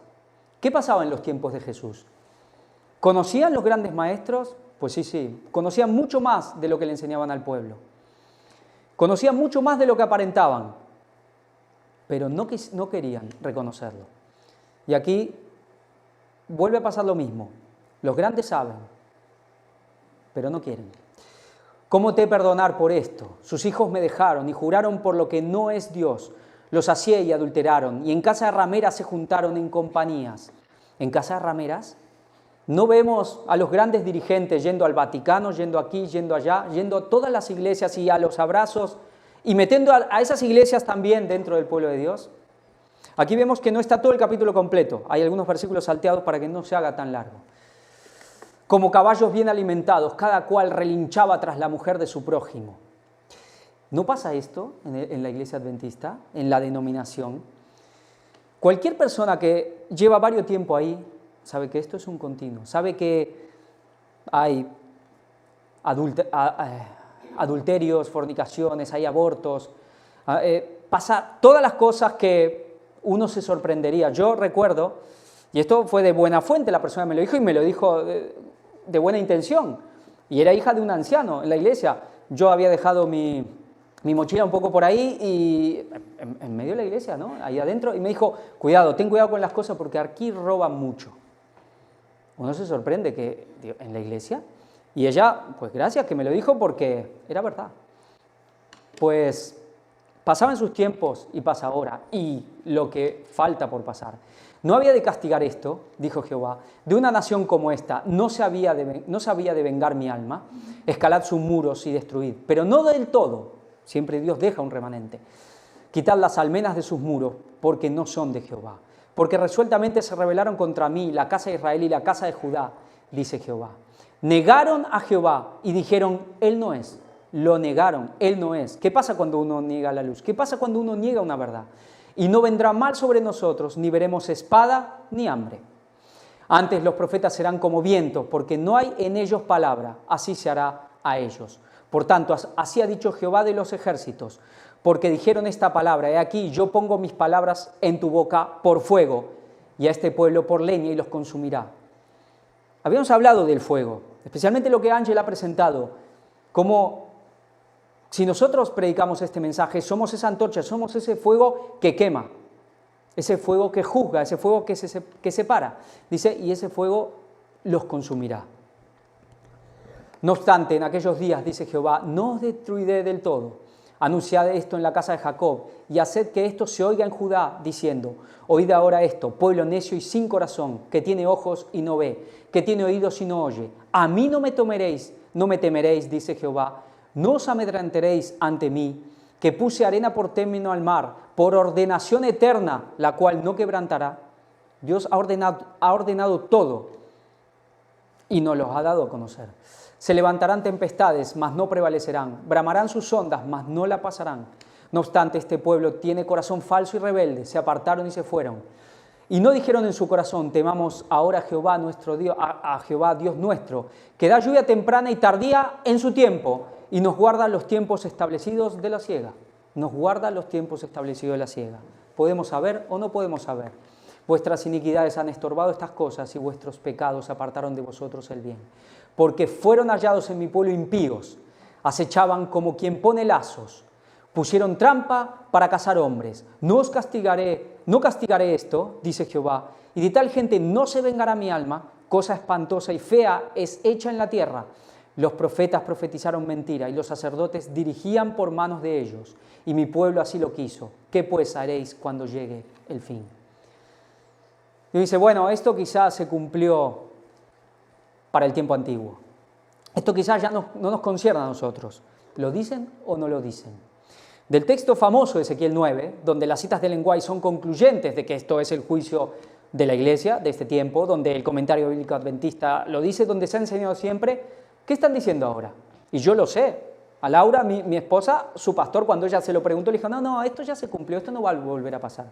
¿Qué pasaba en los tiempos de Jesús? ¿Conocían los grandes maestros? Pues sí. Conocían mucho más de lo que le enseñaban al pueblo. Conocían mucho más de lo que aparentaban. Pero no querían reconocerlo. Y aquí vuelve a pasar lo mismo. Los grandes saben, pero no quieren. ¿Cómo te perdonar por esto? Sus hijos me dejaron y juraron por lo que no es Dios. Los sacié y adulteraron, y en casa de rameras se juntaron en compañías. ¿En casa de rameras? No vemos a los grandes dirigentes yendo al Vaticano, yendo aquí, yendo allá, yendo a todas las iglesias y a los abrazos, y metiendo a esas iglesias también dentro del pueblo de Dios. Aquí vemos que no está todo el capítulo completo. Hay algunos versículos salteados para que no se haga tan largo. Como caballos bien alimentados, cada cual relinchaba tras la mujer de su prójimo. ¿No pasa esto en la iglesia adventista, en la denominación? Cualquier persona que lleva varios tiempo ahí sabe que esto es un continuo, sabe que hay adulterios, fornicaciones, hay abortos, pasa todas las cosas que uno se sorprendería. Yo recuerdo, y esto fue de buena fuente, la persona me lo dijo y me lo dijo de buena intención, y era hija de un anciano en la iglesia. Yo había dejado mi mochila un poco por ahí y en medio de la iglesia, ¿no? Ahí adentro, y me dijo, cuidado, ten cuidado con las cosas porque aquí roban mucho. Uno se sorprende que en la iglesia, y ella, pues gracias que me lo dijo porque era verdad. Pues pasaba en sus tiempos y pasa ahora, y lo que falta por pasar. No había de castigar esto, dijo Jehová, de una nación como esta, no sabía de vengar mi alma, escalad sus muros y destruid, pero no del todo, siempre Dios deja un remanente. Quitad las almenas de sus muros, porque no son de Jehová, porque resueltamente se rebelaron contra mí, la casa de Israel y la casa de Judá, dice Jehová. Negaron a Jehová y dijeron, Él no es. Lo negaron, Él no es. ¿Qué pasa cuando uno niega la luz? ¿Qué pasa cuando uno niega una verdad? Y no vendrá mal sobre nosotros, ni veremos espada ni hambre. Antes los profetas serán como viento, porque no hay en ellos palabra, así se hará a ellos. Por tanto, así ha dicho Jehová de los ejércitos, porque dijeron esta palabra, he aquí, yo pongo mis palabras en tu boca por fuego, y a este pueblo por leña y los consumirá. Habíamos hablado del fuego, especialmente lo que Ángel ha presentado, como si nosotros predicamos este mensaje, somos esa antorcha, somos ese fuego que quema, ese fuego que juzga, ese fuego que separa. Dice, y ese fuego los consumirá. No obstante, en aquellos días, dice Jehová, no os destruiré del todo. Anunciad esto en la casa de Jacob y haced que esto se oiga en Judá, diciendo, oíd ahora esto, pueblo necio y sin corazón, que tiene ojos y no ve, que tiene oídos y no oye. A mí no me temeréis, dice Jehová, no os amedrentaréis ante mí, que puse arena por término al mar, por ordenación eterna, la cual no quebrantará. Dios ha ordenado todo y nos los ha dado a conocer. Se levantarán tempestades, mas no prevalecerán. Bramarán sus ondas, mas no la pasarán. No obstante, este pueblo tiene corazón falso y rebelde. Se apartaron y se fueron. Y no dijeron en su corazón, temamos ahora a Jehová nuestro Dios, a Jehová Dios nuestro, que da lluvia temprana y tardía en su tiempo, y nos guarda los tiempos establecidos de la siega. Nos guarda los tiempos establecidos de la siega. ¿Podemos saber o no podemos saber? Vuestras iniquidades han estorbado estas cosas y vuestros pecados apartaron de vosotros el bien. Porque fueron hallados en mi pueblo impíos, acechaban como quien pone lazos, pusieron trampa para cazar hombres. No castigaré esto, dice Jehová, y de tal gente no se vengará mi alma, cosa espantosa y fea es hecha en la tierra. Los profetas profetizaron mentira y los sacerdotes dirigían por manos de ellos, y mi pueblo así lo quiso. ¿Qué pues haréis cuando llegue el fin? Y dice, bueno, esto quizás se cumplió para el tiempo antiguo. Esto quizás ya no nos concierne a nosotros. ¿Lo dicen o no lo dicen? Del texto famoso de Ezequiel 9, donde las citas de lenguaje son concluyentes de que esto es el juicio de la iglesia de este tiempo, donde el comentario bíblico adventista lo dice, donde se ha enseñado siempre, ¿qué están diciendo ahora? Y yo lo sé. A Laura, mi esposa, su pastor, cuando ella se lo preguntó, le dijo, no, esto ya se cumplió, esto no va a volver a pasar.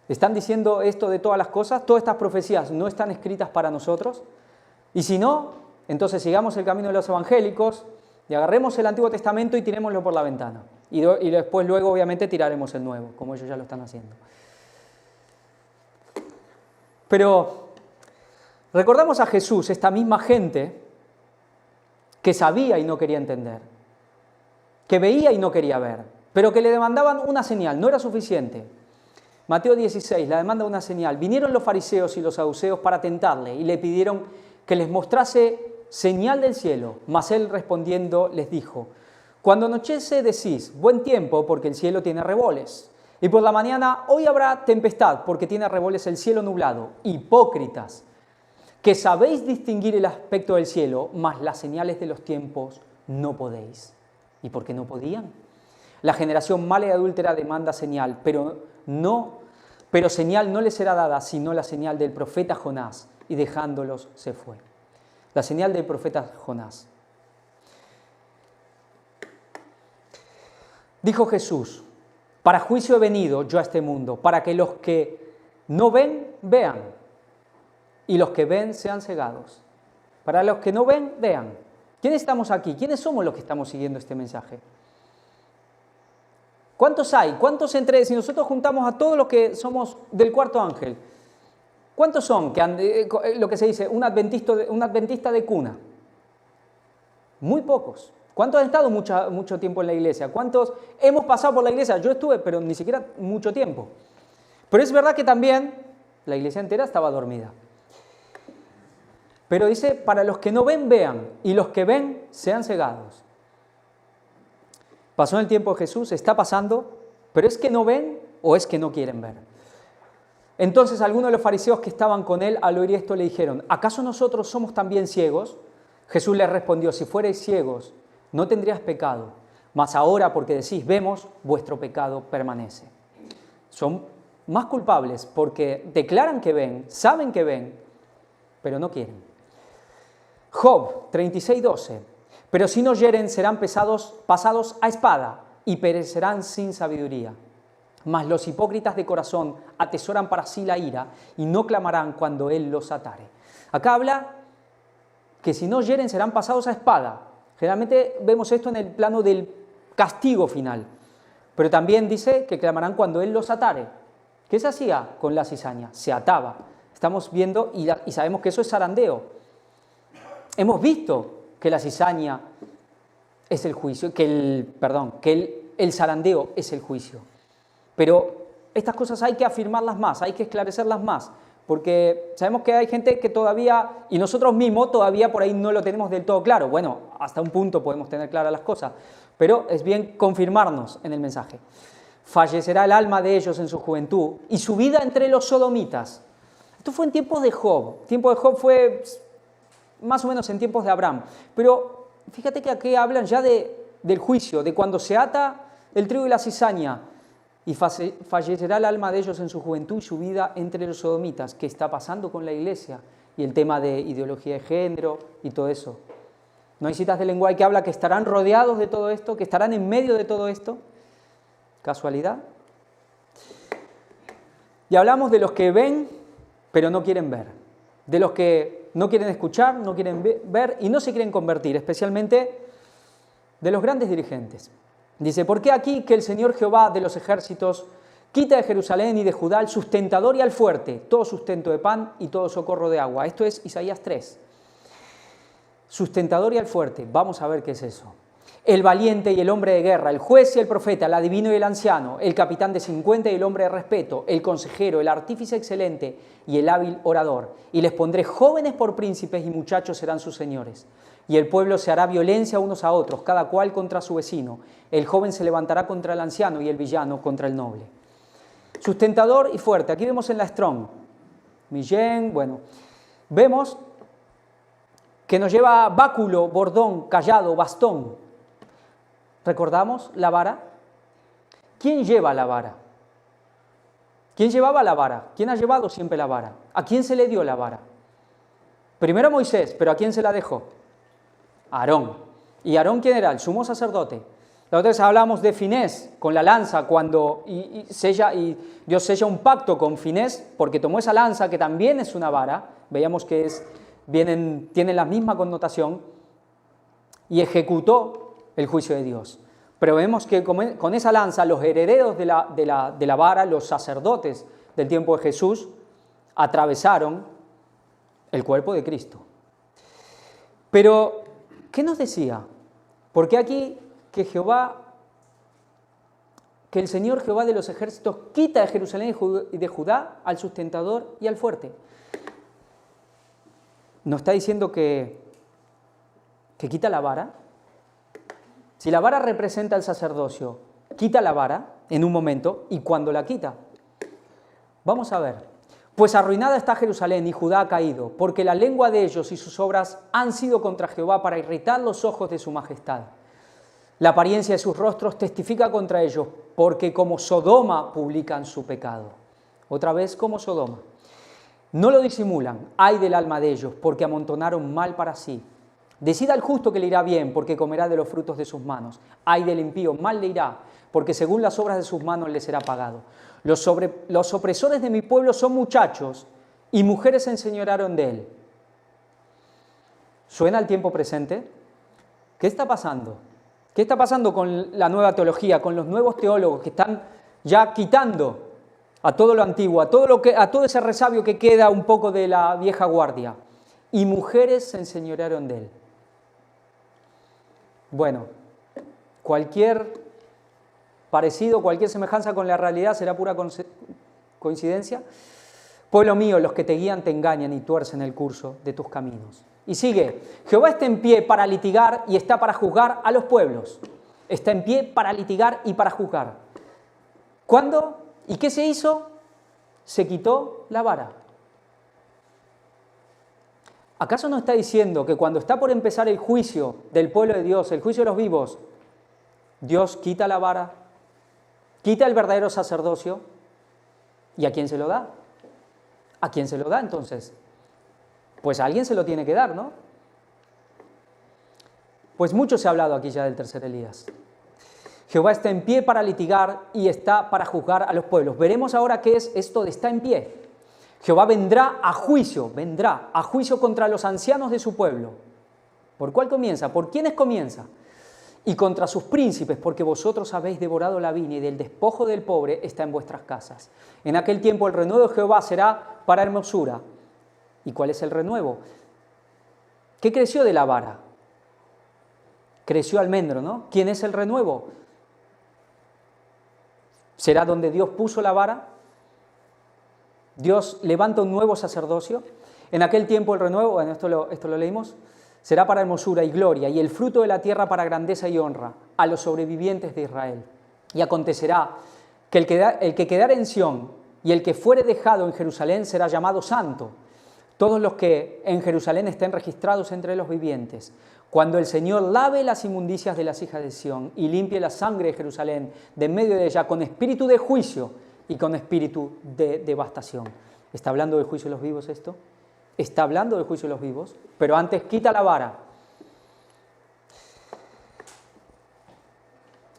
¿Están diciendo esto de todas las cosas? ¿Todas estas profecías no están escritas para nosotros? Y si no, entonces sigamos el camino de los evangélicos y agarremos el Antiguo Testamento y tirémoslo por la ventana. Y después luego obviamente tiraremos el Nuevo, como ellos ya lo están haciendo. Pero recordamos a Jesús, esta misma gente que sabía y no quería entender, que veía y no quería ver, pero que le demandaban una señal, no era suficiente. Mateo 16, la demanda de una señal. Vinieron los fariseos y los saduceos para tentarle y le pidieron que les mostrase señal del cielo, mas él respondiendo les dijo, cuando anochece decís, buen tiempo porque el cielo tiene arreboles, y por la mañana hoy habrá tempestad porque tiene arreboles el cielo nublado. Hipócritas, que sabéis distinguir el aspecto del cielo, mas las señales de los tiempos no podéis. ¿Y por qué no podían? La generación mala y adúltera demanda señal, pero señal no le será dada sino la señal del profeta Jonás, y dejándolos se fue. La señal del profeta Jonás. Dijo Jesús, para juicio he venido yo a este mundo, para que los que no ven, vean, y los que ven sean cegados. Para los que no ven, vean. ¿Quiénes estamos aquí? ¿Quiénes somos los que estamos siguiendo este mensaje? ¿Cuántos hay? ¿Cuántos si nosotros juntamos a todos los que somos del cuarto ángel? ¿Cuántos son lo que se dice un adventista de cuna? Muy pocos. ¿Cuántos han estado mucho tiempo en la iglesia? ¿Cuántos hemos pasado por la iglesia? Yo estuve, pero ni siquiera mucho tiempo. Pero es verdad que también la iglesia entera estaba dormida. Pero dice, para los que no ven, vean, y los que ven, sean cegados. Pasó en el tiempo de Jesús, está pasando, pero ¿es que no ven o es que no quieren ver? Entonces algunos de los fariseos que estaban con él al oír esto le dijeron, ¿acaso nosotros somos también ciegos? Jesús les respondió, si fuerais ciegos, no tendrías pecado, mas ahora porque decís, vemos, vuestro pecado permanece. Son más culpables porque declaran que ven, saben que ven, pero no quieren. Job 36:12. Pero si no oyeren, serán pasados a espada y perecerán sin sabiduría. Mas los hipócritas de corazón atesoran para sí la ira y no clamarán cuando él los atare. Acá habla que si no oyeren, serán pasados a espada. Generalmente vemos esto en el plano del castigo final. Pero también dice que clamarán cuando él los atare. ¿Qué se hacía con la cizaña? Se ataba. Estamos viendo y sabemos que eso es zarandeo. Hemos visto que la cizaña es el juicio, que el zarandeo es el juicio. Pero estas cosas hay que afirmarlas más, hay que esclarecerlas más, porque sabemos que hay gente que todavía, y nosotros mismos todavía por ahí no lo tenemos del todo claro. Bueno, hasta un punto podemos tener claras las cosas, pero es bien confirmarnos en el mensaje. Fallecerá el alma de ellos en su juventud y su vida entre los sodomitas. Esto fue en tiempos de Job. Tiempo de Job fue más o menos en tiempos de Abraham. Pero fíjate que aquí hablan ya del juicio, de cuando se ata el trigo y la cizaña. Y fallecerá el alma de ellos en su juventud y su vida entre los sodomitas. ¿Qué está pasando con la iglesia? Y el tema de ideología de género y todo eso. ¿No hay citas de lenguaje que habla que estarán rodeados de todo esto? ¿Que estarán en medio de todo esto? ¿Casualidad? Y hablamos de los que ven, pero no quieren ver. De los que no quieren escuchar, no quieren ver y no se quieren convertir, especialmente de los grandes dirigentes. Dice, ¿por qué aquí que el Señor Jehová de los ejércitos quita de Jerusalén y de Judá al sustentador y al fuerte, todo sustento de pan y todo socorro de agua? Esto es Isaías 3. Sustentador y al fuerte, vamos a ver qué es eso. el valiente y el hombre de guerra, el juez y el profeta, el adivino y el anciano, el capitán de 50 y el hombre de respeto, el consejero, el artífice excelente y el hábil orador. Y les pondré jóvenes por príncipes y muchachos serán sus señores. Y el pueblo se hará violencia unos a otros, cada cual contra su vecino. El joven se levantará contra el anciano y el villano contra el noble. Sustentador y fuerte. Aquí vemos en la Strong. Millén, bueno. Vemos que nos lleva báculo, bordón, cayado, bastón. ¿Recordamos la vara? ¿Quién lleva la vara? ¿Quién llevaba la vara? ¿Quién ha llevado siempre la vara? ¿A quién se le dio la vara? Primero a Moisés, pero ¿a quién se la dejó? A Aarón. ¿Y Aarón quién era? El sumo sacerdote. La otra vez hablamos de Finés con la lanza cuando y Dios sella un pacto con Finés porque tomó esa lanza que también es una vara, veíamos que tienen la misma connotación, y ejecutó el juicio de Dios. Pero vemos que con esa lanza los herederos de la vara, los sacerdotes del tiempo de Jesús, atravesaron el cuerpo de Cristo. Pero, ¿qué nos decía? Porque aquí que el Señor Jehová de los ejércitos quita de Jerusalén y de Judá al sustentador y al fuerte. ¿No está diciendo que quita la vara? Si la vara representa el sacerdocio, quita la vara en un momento, y cuando la quita. Vamos a ver. Pues arruinada está Jerusalén y Judá ha caído, porque la lengua de ellos y sus obras han sido contra Jehová para irritar los ojos de su majestad. La apariencia de sus rostros testifica contra ellos, porque como Sodoma publican su pecado. Otra vez como Sodoma. No lo disimulan, ay del alma de ellos, porque amontonaron mal para sí. Decida al justo que le irá bien, porque comerá de los frutos de sus manos. Ay del impío, mal le irá, porque según las obras de sus manos le será pagado. Los opresores de mi pueblo son muchachos, y mujeres se enseñorearon de él. ¿Suena el tiempo presente? ¿Qué está pasando? ¿Qué está pasando con la nueva teología, con los nuevos teólogos que están ya quitando a todo lo antiguo, a todo ese resabio que queda un poco de la vieja guardia? Y mujeres se enseñorearon de él. Bueno, cualquier parecido, cualquier semejanza con la realidad será pura coincidencia. Pueblo mío, los que te guían te engañan y tuercen el curso de tus caminos. Y sigue, Jehová está en pie para litigar y está para juzgar a los pueblos. Está en pie para litigar y para juzgar. ¿Cuándo? ¿Y qué se hizo? Se quitó la vara. ¿Acaso no está diciendo que cuando está por empezar el juicio del pueblo de Dios, el juicio de los vivos, Dios quita la vara, quita el verdadero sacerdocio? ¿Y a quién se lo da? ¿A quién se lo da entonces? Pues a alguien se lo tiene que dar, ¿no? Pues mucho se ha hablado aquí ya del tercer Elías. Jehová está en pie para litigar y está para juzgar a los pueblos. Veremos ahora qué es esto de está en pie. Jehová vendrá a juicio contra los ancianos de su pueblo. ¿Por cuál comienza? ¿Por quiénes comienza? Y contra sus príncipes, porque vosotros habéis devorado la viña y del despojo del pobre está en vuestras casas. En aquel tiempo el renuevo de Jehová será para hermosura. ¿Y cuál es el renuevo? ¿Qué creció de la vara? Creció almendro, ¿no? ¿Quién es el renuevo? ¿Será donde Dios puso la vara? Dios levanta un nuevo sacerdocio. En aquel tiempo el renuevo, bueno, esto lo leímos, será para hermosura y gloria, y el fruto de la tierra para grandeza y honra a los sobrevivientes de Israel. Y acontecerá que el que quedare en Sión y el que fuere dejado en Jerusalén será llamado santo, todos los que en Jerusalén estén registrados entre los vivientes. Cuando el Señor lave las inmundicias de las hijas de Sión y limpie la sangre de Jerusalén de en medio de ella con espíritu de juicio y con espíritu de devastación. ¿Está hablando del juicio de los vivos esto? Está hablando del juicio de los vivos, pero antes quita la vara.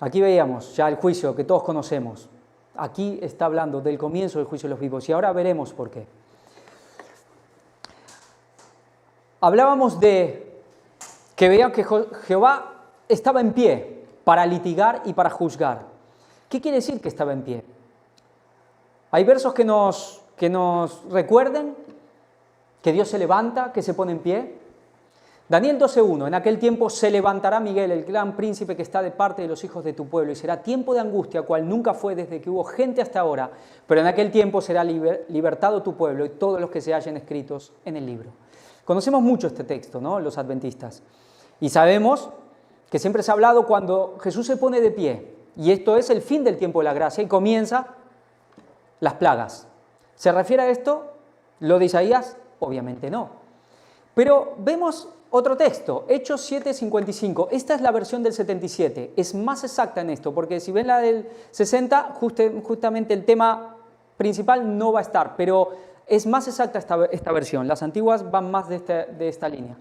Aquí veíamos ya el juicio que todos conocemos. Aquí está hablando del comienzo del juicio de los vivos y ahora veremos por qué. Hablábamos de que veían que Jehová estaba en pie para litigar y para juzgar. ¿Qué quiere decir que estaba en pie? Hay versos que nos recuerden que Dios se levanta, que se pone en pie. Daniel 12:1, en aquel tiempo se levantará Miguel, el gran príncipe que está de parte de los hijos de tu pueblo, y será tiempo de angustia, cual nunca fue desde que hubo gente hasta ahora, pero en aquel tiempo será libertado tu pueblo y todos los que se hallen escritos en el libro. Conocemos mucho este texto, ¿no?, los adventistas, y sabemos que siempre se ha hablado cuando Jesús se pone de pie, y esto es el fin del tiempo de la gracia, y comienza las plagas. ¿Se refiere a esto lo de Isaías? Obviamente no. Pero vemos otro texto, Hechos 7:55. Esta es la versión del 77. Es más exacta en esto, porque si ven la del 60, justamente el tema principal no va a estar, pero es más exacta esta versión. Las antiguas van más de esta línea.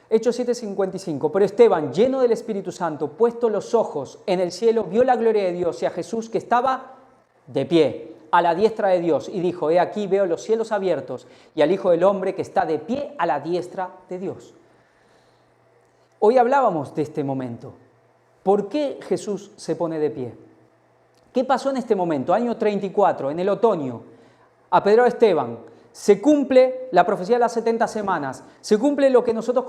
Hechos 7:55. Pero Esteban, lleno del Espíritu Santo, puesto los ojos en el cielo, vio la gloria de Dios y a Jesús que estaba de pie a la diestra de Dios, y dijo: he aquí veo los cielos abiertos y al Hijo del Hombre que está de pie a la diestra de Dios. Hoy hablábamos de este momento. ¿Por qué Jesús se pone de pie? ¿Qué pasó en este momento? Año 34, en el otoño, apedreó a Esteban. Se cumple la profecía de las 70 semanas. Se cumple lo que nosotros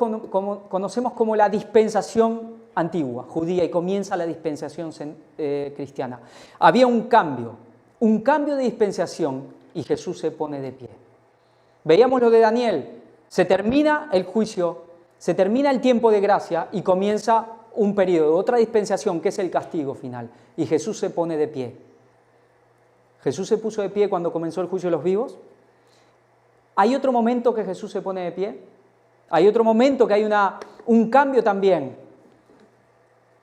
conocemos como la dispensación antigua, judía, y comienza la dispensación cristiana. Había un cambio de dispensación, y Jesús se pone de pie. Veíamos lo de Daniel. Se termina el juicio, se termina el tiempo de gracia y comienza un periodo, otra dispensación, que es el castigo final. Y Jesús se pone de pie. Jesús se puso de pie cuando comenzó el juicio de los vivos. ¿Hay otro momento que Jesús se pone de pie? ¿Hay otro momento que hay un cambio también?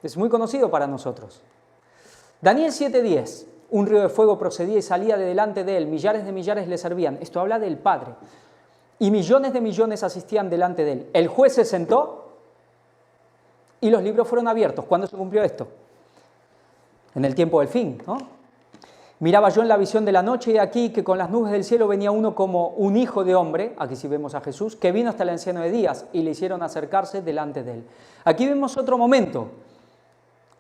Es muy conocido para nosotros. Daniel 7:10. Un río de fuego procedía y salía de delante de él. Millares de millares le servían. Esto habla del Padre. Y millones de millones asistían delante de él. El juez se sentó y los libros fueron abiertos. ¿Cuándo se cumplió esto? En el tiempo del fin, ¿no? Miraba yo en la visión de la noche, y aquí que con las nubes del cielo venía uno como un hijo de hombre, aquí sí vemos a Jesús, que vino hasta el anciano de días y le hicieron acercarse delante de él. Aquí vemos otro momento,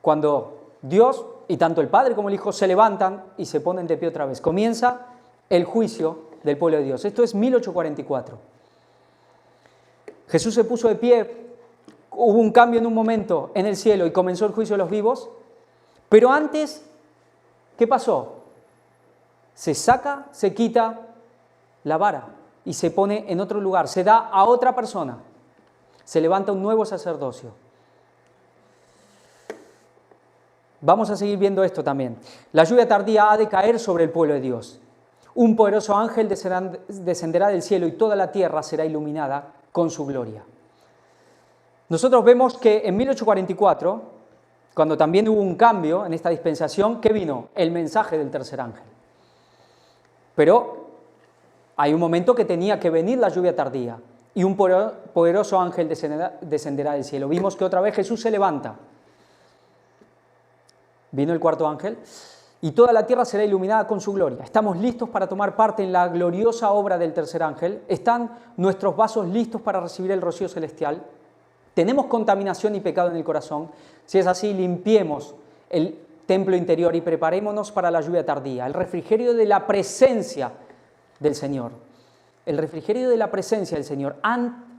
cuando Dios y tanto el Padre como el Hijo se levantan y se ponen de pie otra vez. Comienza el juicio del pueblo de Dios. Esto es 1844. Jesús se puso de pie, hubo un cambio en un momento en el cielo y comenzó el juicio de los vivos, pero antes, ¿qué pasó? Se quita la vara y se pone en otro lugar, se da a otra persona, se levanta un nuevo sacerdocio. Vamos a seguir viendo esto también. La lluvia tardía ha de caer sobre el pueblo de Dios. Un poderoso ángel descenderá del cielo y toda la tierra será iluminada con su gloria. Nosotros vemos que en 1844, cuando también hubo un cambio en esta dispensación, ¿qué vino? El mensaje del tercer ángel. Pero hay un momento que tenía que venir la lluvia tardía y un poderoso ángel descenderá del cielo. Vimos que otra vez Jesús se levanta. Vino el cuarto ángel y toda la tierra será iluminada con su gloria. Estamos listos para tomar parte en la gloriosa obra del tercer ángel. ¿Están nuestros vasos listos para recibir el rocío celestial? ¿Tenemos contaminación y pecado en el corazón? Si es así, limpiemos el templo interior y preparémonos para la lluvia tardía, el refrigerio de la presencia del Señor. El refrigerio de la presencia del Señor.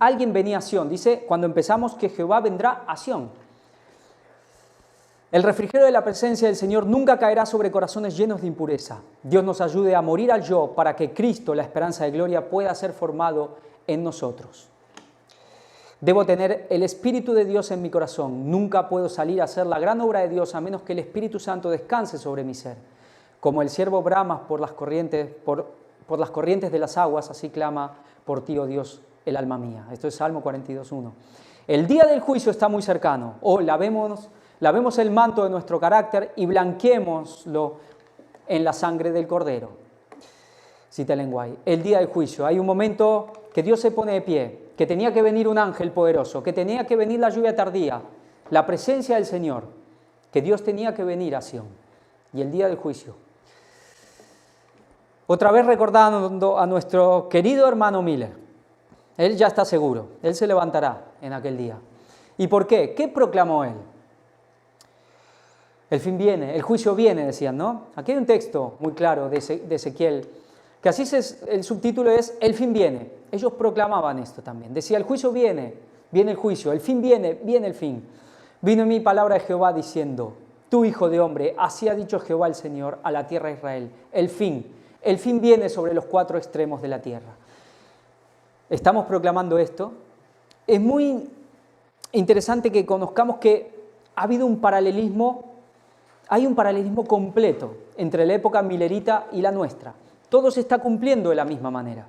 Alguien venía a Sión. Dice, cuando empezamos, que Jehová vendrá a Sión. El refrigerio de la presencia del Señor nunca caerá sobre corazones llenos de impureza. Dios nos ayude a morir al yo para que Cristo, la esperanza de gloria, pueda ser formado en nosotros. Debo tener el Espíritu de Dios en mi corazón. Nunca puedo salir a hacer la gran obra de Dios a menos que el Espíritu Santo descanse sobre mi ser. Como el ciervo brama por las corrientes de las aguas, así clama por ti, oh Dios, el alma mía. Esto es Salmo 42:1. El día del juicio está muy cercano. Lavemos el manto de nuestro carácter y blanquémoslo en la sangre del Cordero. Cita Ellen White. El día del juicio. Hay un momento que Dios se pone de pie, que tenía que venir un ángel poderoso, que tenía que venir la lluvia tardía, la presencia del Señor, que Dios tenía que venir a Sión. Y el día del juicio. Otra vez recordando a nuestro querido hermano Miller. Él ya está seguro, él se levantará en aquel día. ¿Y por qué? ¿Qué proclamó él? El fin viene, el juicio viene, decían, ¿no? Aquí hay un texto muy claro de Ezequiel, que el subtítulo es El fin viene. Ellos proclamaban esto también. Decía, el juicio viene, viene el juicio, el fin viene, viene el fin. Vino en mí palabra de Jehová diciendo, tú hijo de hombre, así ha dicho Jehová el Señor a la tierra de Israel, el fin viene sobre los cuatro extremos de la tierra. Estamos proclamando esto. Es muy interesante que conozcamos que ha habido un paralelismo, hay un paralelismo completo entre la época milerita y la nuestra. Todo se está cumpliendo de la misma manera.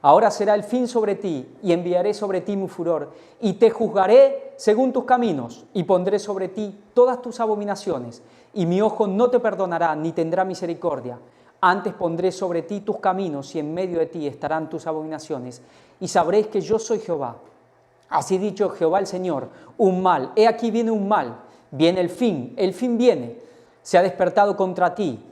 Ahora será el fin sobre ti, y enviaré sobre ti mi furor, y te juzgaré según tus caminos, y pondré sobre ti todas tus abominaciones, y mi ojo no te perdonará, ni tendrá misericordia. Antes pondré sobre ti tus caminos, y en medio de ti estarán tus abominaciones, y sabréis que yo soy Jehová. Así dicho Jehová el Señor, un mal, he aquí viene un mal, viene el fin viene, se ha despertado contra ti.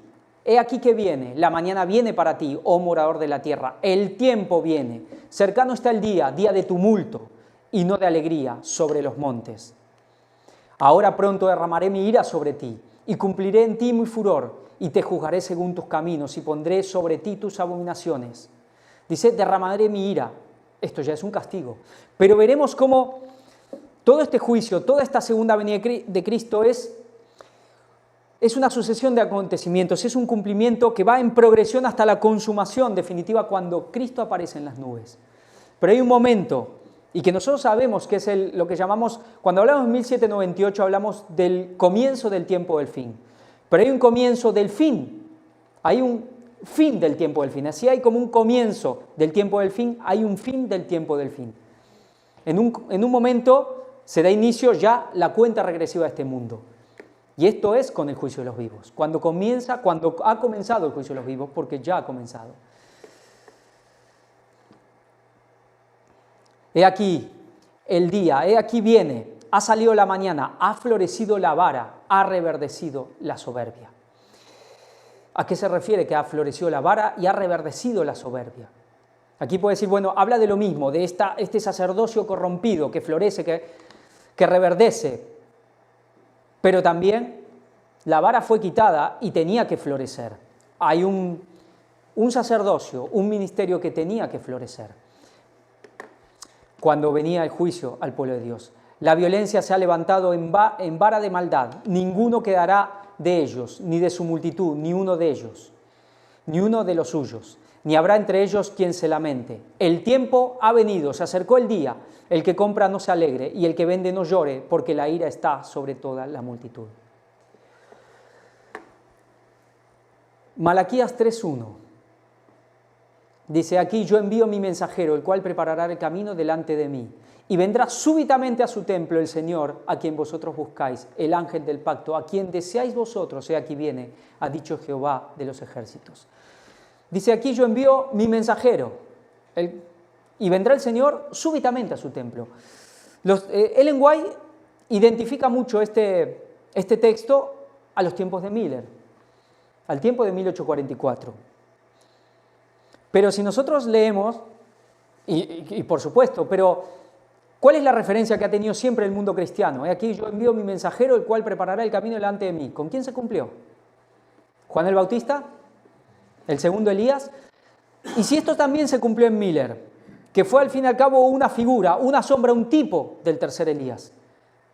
He aquí que viene, la mañana viene para ti, oh morador de la tierra, el tiempo viene, cercano está el día de tumulto y no de alegría sobre los montes. Ahora pronto derramaré mi ira sobre ti y cumpliré en ti mi furor y te juzgaré según tus caminos y pondré sobre ti tus abominaciones. Dice, derramaré mi ira, esto ya es un castigo, pero veremos cómo todo este juicio, toda esta segunda venida de Cristo es una sucesión de acontecimientos, es un cumplimiento que va en progresión hasta la consumación definitiva cuando Cristo aparece en las nubes. Pero hay un momento, y que nosotros sabemos que es lo que llamamos, cuando hablamos de 1798 hablamos del comienzo del tiempo del fin, pero hay un comienzo del fin, hay un fin del tiempo del fin, así hay como un comienzo del tiempo del fin, hay un fin del tiempo del fin. En un momento se da inicio ya la cuenta regresiva de este mundo. Y esto es con el juicio de los vivos. Cuando ha comenzado el juicio de los vivos, porque ya ha comenzado. He aquí el día, he aquí viene, ha salido la mañana, ha florecido la vara, ha reverdecido la soberbia. ¿A qué se refiere que ha florecido la vara y ha reverdecido la soberbia? Aquí puede decir, bueno, habla de lo mismo, de este sacerdocio corrompido que florece, que reverdece. Pero también la vara fue quitada y tenía que florecer. Hay un sacerdocio, un ministerio que tenía que florecer cuando venía el juicio al pueblo de Dios. La violencia se ha levantado en vara de maldad. Ninguno quedará de ellos, ni de su multitud, ni uno de ellos, ni uno de los suyos. Ni habrá entre ellos quien se lamente. El tiempo ha venido, se acercó el día. El que compra no se alegre y el que vende no llore, porque la ira está sobre toda la multitud. Malaquías 3:1 dice, aquí yo envío mi mensajero, el cual preparará el camino delante de mí. Y vendrá súbitamente a su templo el Señor, a quien vosotros buscáis, el ángel del pacto, a quien deseáis vosotros, he aquí viene, ha dicho Jehová de los ejércitos. Dice, aquí yo envío mi mensajero, y vendrá el Señor súbitamente a su templo. Ellen White identifica mucho este texto a los tiempos de Miller, al tiempo de 1844. Pero si nosotros leemos, y por supuesto, pero ¿cuál es la referencia que ha tenido siempre el mundo cristiano? Aquí yo envío mi mensajero, el cual preparará el camino delante de mí. ¿Con quién se cumplió? ¿Juan el Bautista? ¿El segundo Elías? Y si esto también se cumplió en Miller, que fue al fin y al cabo una figura, una sombra, un tipo del tercer Elías,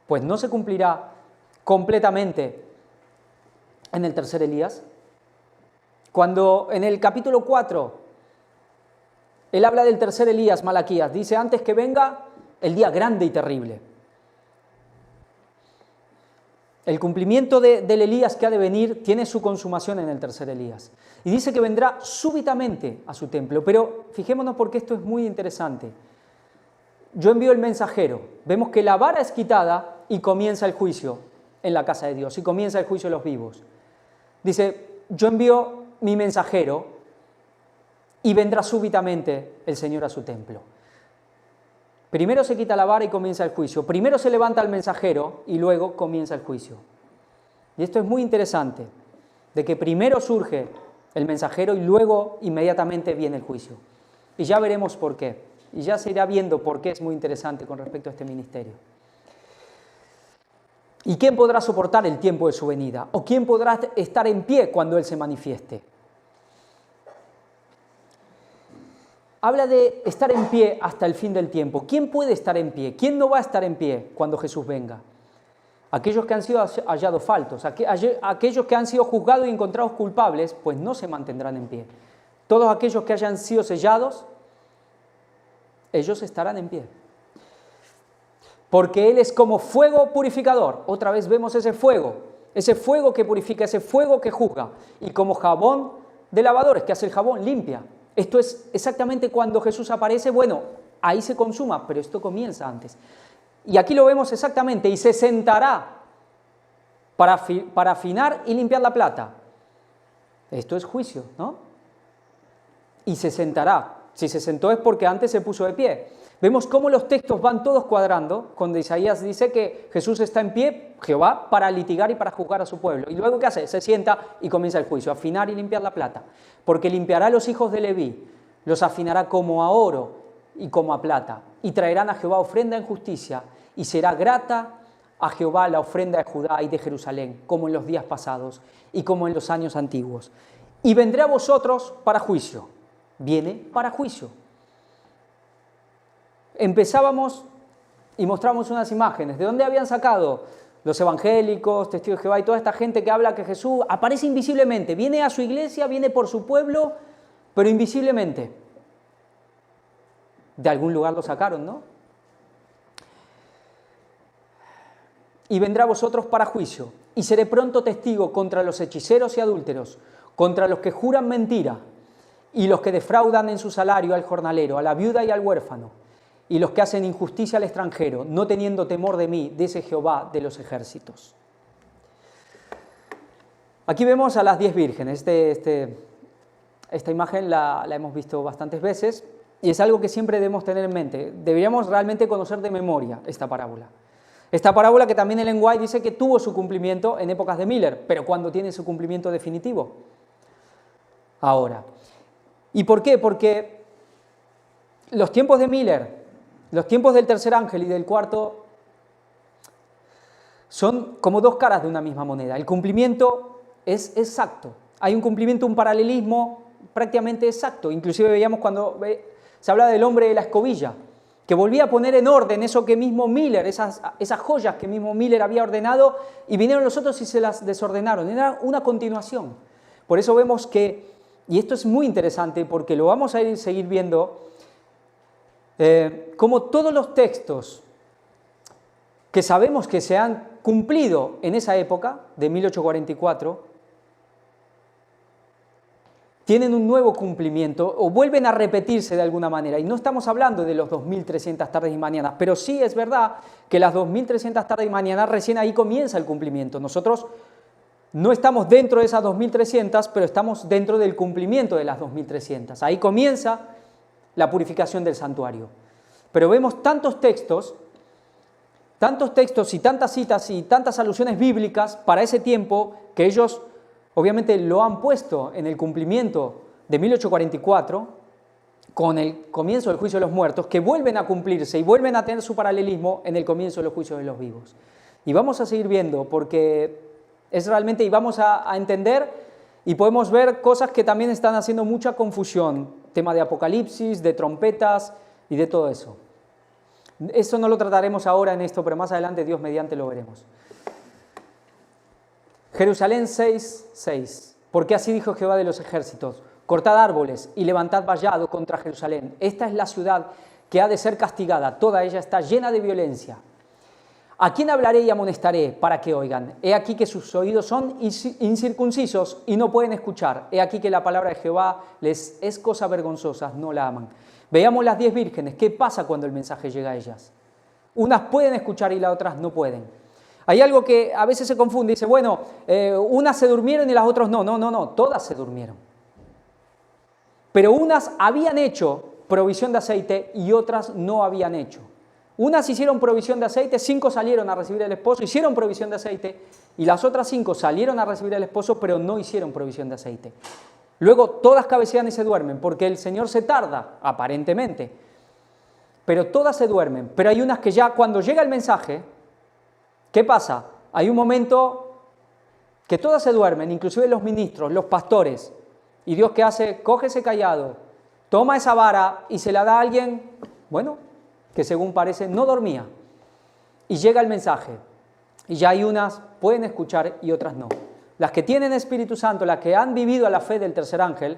pues no se cumplirá completamente en el tercer Elías. Cuando en el capítulo 4 él habla del tercer Elías, Malaquías, dice antes que venga el día grande y terrible. El cumplimiento del Elías que ha de venir tiene su consumación en el tercer Elías. Y dice que vendrá súbitamente a su templo. Pero fijémonos porque esto es muy interesante. Yo envío el mensajero. Vemos que la vara es quitada y comienza el juicio en la casa de Dios. Y comienza el juicio de los vivos. Dice, yo envío mi mensajero y vendrá súbitamente el Señor a su templo. Primero se quita la vara y comienza el juicio. Primero se levanta el mensajero y luego comienza el juicio. Y esto es muy interesante, de que primero surge el mensajero y luego inmediatamente viene el juicio. Y ya veremos por qué. Y ya se irá viendo por qué es muy interesante con respecto a este ministerio. ¿Y quién podrá soportar el tiempo de su venida? ¿O quién podrá estar en pie cuando Él se manifieste? habla de estar en pie hasta el fin del tiempo. ¿Quién puede estar en pie? ¿Quién no va a estar en pie cuando Jesús venga? Aquellos que han sido hallados faltos, aquellos que han sido juzgados y encontrados culpables, pues no se mantendrán en pie. Todos aquellos que hayan sido sellados, ellos estarán en pie. Porque Él es como fuego purificador. Otra vez vemos ese fuego que purifica, ese fuego que juzga. Y como jabón de lavadores, que hace el jabón, limpia. Esto es exactamente cuando Jesús aparece, bueno, ahí se consuma, pero esto comienza antes. Y aquí lo vemos exactamente, y se sentará para afinar y limpiar la plata. Esto es juicio, ¿no? Y se sentará. Si se sentó es porque antes se puso de pie. Vemos cómo los textos van todos cuadrando, cuando Isaías dice que Jesús está en pie, Jehová, para litigar y para juzgar a su pueblo. Y luego, ¿qué hace? Se sienta y comienza el juicio, afinar y limpiar la plata. Porque limpiará a los hijos de Leví, los afinará como a oro y como a plata, y traerán a Jehová ofrenda en justicia, y será grata a Jehová la ofrenda de Judá y de Jerusalén, como en los días pasados y como en los años antiguos. Y vendré a vosotros para juicio. Viene para juicio. Empezábamos y mostramos unas imágenes. ¿De dónde habían sacado los evangélicos, testigos de Jehová y toda esta gente que habla que Jesús aparece invisiblemente? Viene a su iglesia, viene por su pueblo, pero invisiblemente. De algún lugar lo sacaron, ¿no? Y vendrá a vosotros para juicio, y seré pronto testigo contra los hechiceros y adúlteros, contra los que juran mentira, y los que defraudan en su salario al jornalero, a la viuda y al huérfano, y los que hacen injusticia al extranjero, no teniendo temor de mí, dice Jehová de los ejércitos. Aquí vemos a las 10 vírgenes. Esta imagen la hemos visto bastantes veces, y es algo que siempre debemos tener en mente. Deberíamos realmente conocer de memoria esta parábola. Esta parábola que también Ellen White dice que tuvo su cumplimiento en épocas de Miller, pero ¿cuándo tiene su cumplimiento definitivo? Ahora. ¿Y por qué? Porque los tiempos de Miller, los tiempos del tercer ángel y del cuarto, son como dos caras de una misma moneda. El cumplimiento es exacto. Hay un cumplimiento, un paralelismo prácticamente exacto. Inclusive veíamos cuando se habla del hombre de la escobilla, que volvía a poner en orden eso que mismo Miller, esas joyas que mismo Miller había ordenado, y vinieron los otros y se las desordenaron. Era una continuación. Por eso vemos que, y esto es muy interesante porque lo vamos a seguir viendo, como todos los textos que sabemos que se han cumplido en esa época, de 1844, tienen un nuevo cumplimiento o vuelven a repetirse de alguna manera. Y no estamos hablando de los 2300 tardes y mañanas, pero sí es verdad que las 2300 tardes y mañanas recién ahí comienza el cumplimiento. Nosotros no estamos dentro de esas 2300, pero estamos dentro del cumplimiento de las 2300. Ahí comienza la purificación del santuario. Pero vemos tantos textos y tantas citas y tantas alusiones bíblicas para ese tiempo que ellos obviamente lo han puesto en el cumplimiento de 1844, con el comienzo del juicio de los muertos, que vuelven a cumplirse y vuelven a tener su paralelismo en el comienzo de los juicios de los vivos. Y vamos a seguir viendo, porque es realmente, y vamos a entender, y podemos ver cosas que también están haciendo mucha confusión, tema de Apocalipsis, de trompetas y de todo eso. Eso no lo trataremos ahora en esto, pero más adelante, Dios mediante, lo veremos. Jerusalén 6:6. Porque así dijo Jehová de los ejércitos: cortad árboles y levantad vallado contra Jerusalén. Esta es la ciudad que ha de ser castigada, toda ella está llena de violencia. ¿A quién hablaré y amonestaré para que oigan? He aquí que sus oídos son incircuncisos y no pueden escuchar. He aquí que la palabra de Jehová les es cosa vergonzosa, no la aman. Veamos las 10 vírgenes. ¿Qué pasa cuando el mensaje llega a ellas? Unas pueden escuchar y las otras no pueden. Hay algo que a veces se confunde y dice, bueno, unas se durmieron y las otras no. No, todas se durmieron. Pero unas habían hecho provisión de aceite y otras no habían hecho. Unas hicieron provisión de aceite, 5 salieron a recibir al esposo, hicieron provisión de aceite, y las otras 5 salieron a recibir al esposo, pero no hicieron provisión de aceite. Luego todas cabecean y se duermen, porque el Señor se tarda, aparentemente. Pero todas se duermen. Pero hay unas que ya cuando llega el mensaje, ¿qué pasa? Hay un momento que todas se duermen, inclusive los ministros, los pastores. Y Dios, ¿qué hace? Coge ese cayado toma esa vara y se la da a alguien, bueno, que según parece no dormía. Y llega el mensaje. Y ya hay unas pueden escuchar y otras no. Las que tienen Espíritu Santo, las que han vivido a la fe del tercer ángel,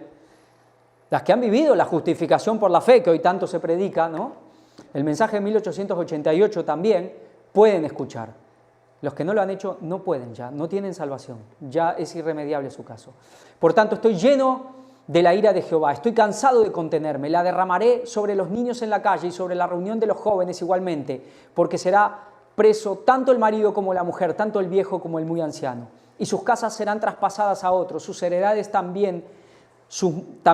las que han vivido la justificación por la fe, que hoy tanto se predica, ¿no? El mensaje de 1888 también, pueden escuchar. Los que no lo han hecho no pueden ya, no tienen salvación, ya es irremediable su caso. Por tanto, estoy lleno de la ira de Jehová, estoy cansado de contenerme, la derramaré sobre los niños en la calle y sobre la reunión de los jóvenes igualmente, porque será preso tanto el marido como la mujer, tanto el viejo como el muy anciano, y sus casas serán traspasadas a otros, sus heredades también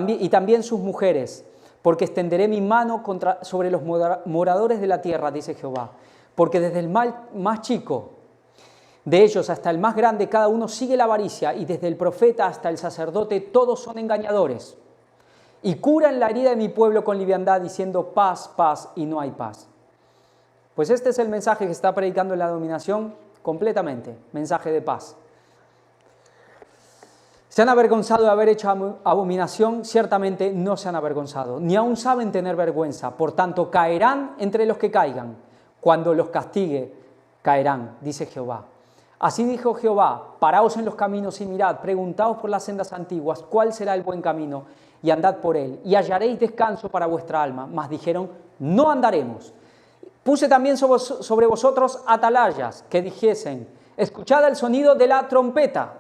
y también sus mujeres, porque extenderé mi mano sobre los moradores de la tierra, dice Jehová, porque desde el más chico de ellos hasta el más grande, cada uno sigue la avaricia, y desde el profeta hasta el sacerdote, todos son engañadores. Y curan la herida de mi pueblo con liviandad, diciendo paz, paz, y no hay paz. Pues este es el mensaje que está predicando en la dominación completamente, mensaje de paz. ¿Se han avergonzado de haber hecho abominación? Ciertamente no se han avergonzado, ni aún saben tener vergüenza. Por tanto, caerán entre los que caigan. Cuando los castigue, caerán, dice Jehová. Así dijo Jehová, paraos en los caminos y mirad, preguntaos por las sendas antiguas, cuál será el buen camino, y andad por él, y hallaréis descanso para vuestra alma. Mas dijeron, no andaremos. Puse también sobre vosotros atalayas, que dijesen, escuchad el sonido de la trompeta.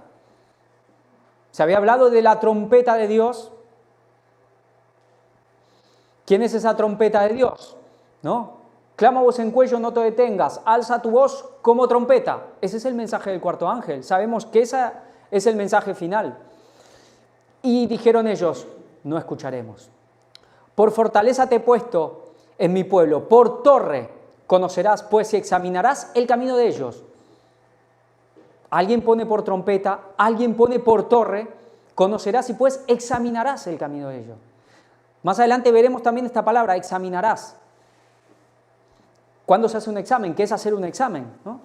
Se había hablado de la trompeta de Dios. ¿Quién es esa trompeta de Dios? ¿No? Clama voz en cuello, no te detengas, alza tu voz como trompeta. Ese es el mensaje del cuarto ángel. Sabemos que ese es el mensaje final. Y dijeron ellos, no escucharemos. Por fortaleza te he puesto en mi pueblo, por torre conocerás, pues, y examinarás el camino de ellos. Alguien pone por trompeta, alguien pone por torre, conocerás y pues examinarás el camino de ellos. Más adelante veremos también esta palabra, examinarás. ¿Cuándo se hace un examen? ¿Qué es hacer un examen? ¿No?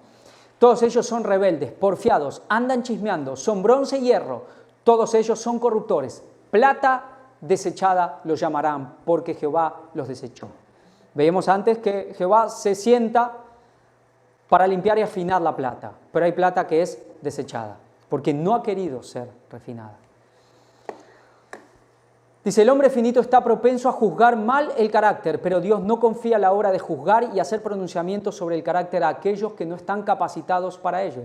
Todos ellos son rebeldes, porfiados, andan chismeando, son bronce y hierro, todos ellos son corruptores. Plata desechada los llamarán, porque Jehová los desechó. Veíamos antes que Jehová se sienta para limpiar y afinar la plata, pero hay plata que es desechada, porque no ha querido ser refinada. Dice, el hombre finito está propenso a juzgar mal el carácter, pero Dios no confía a la hora de juzgar y hacer pronunciamientos sobre el carácter a aquellos que no están capacitados para ello.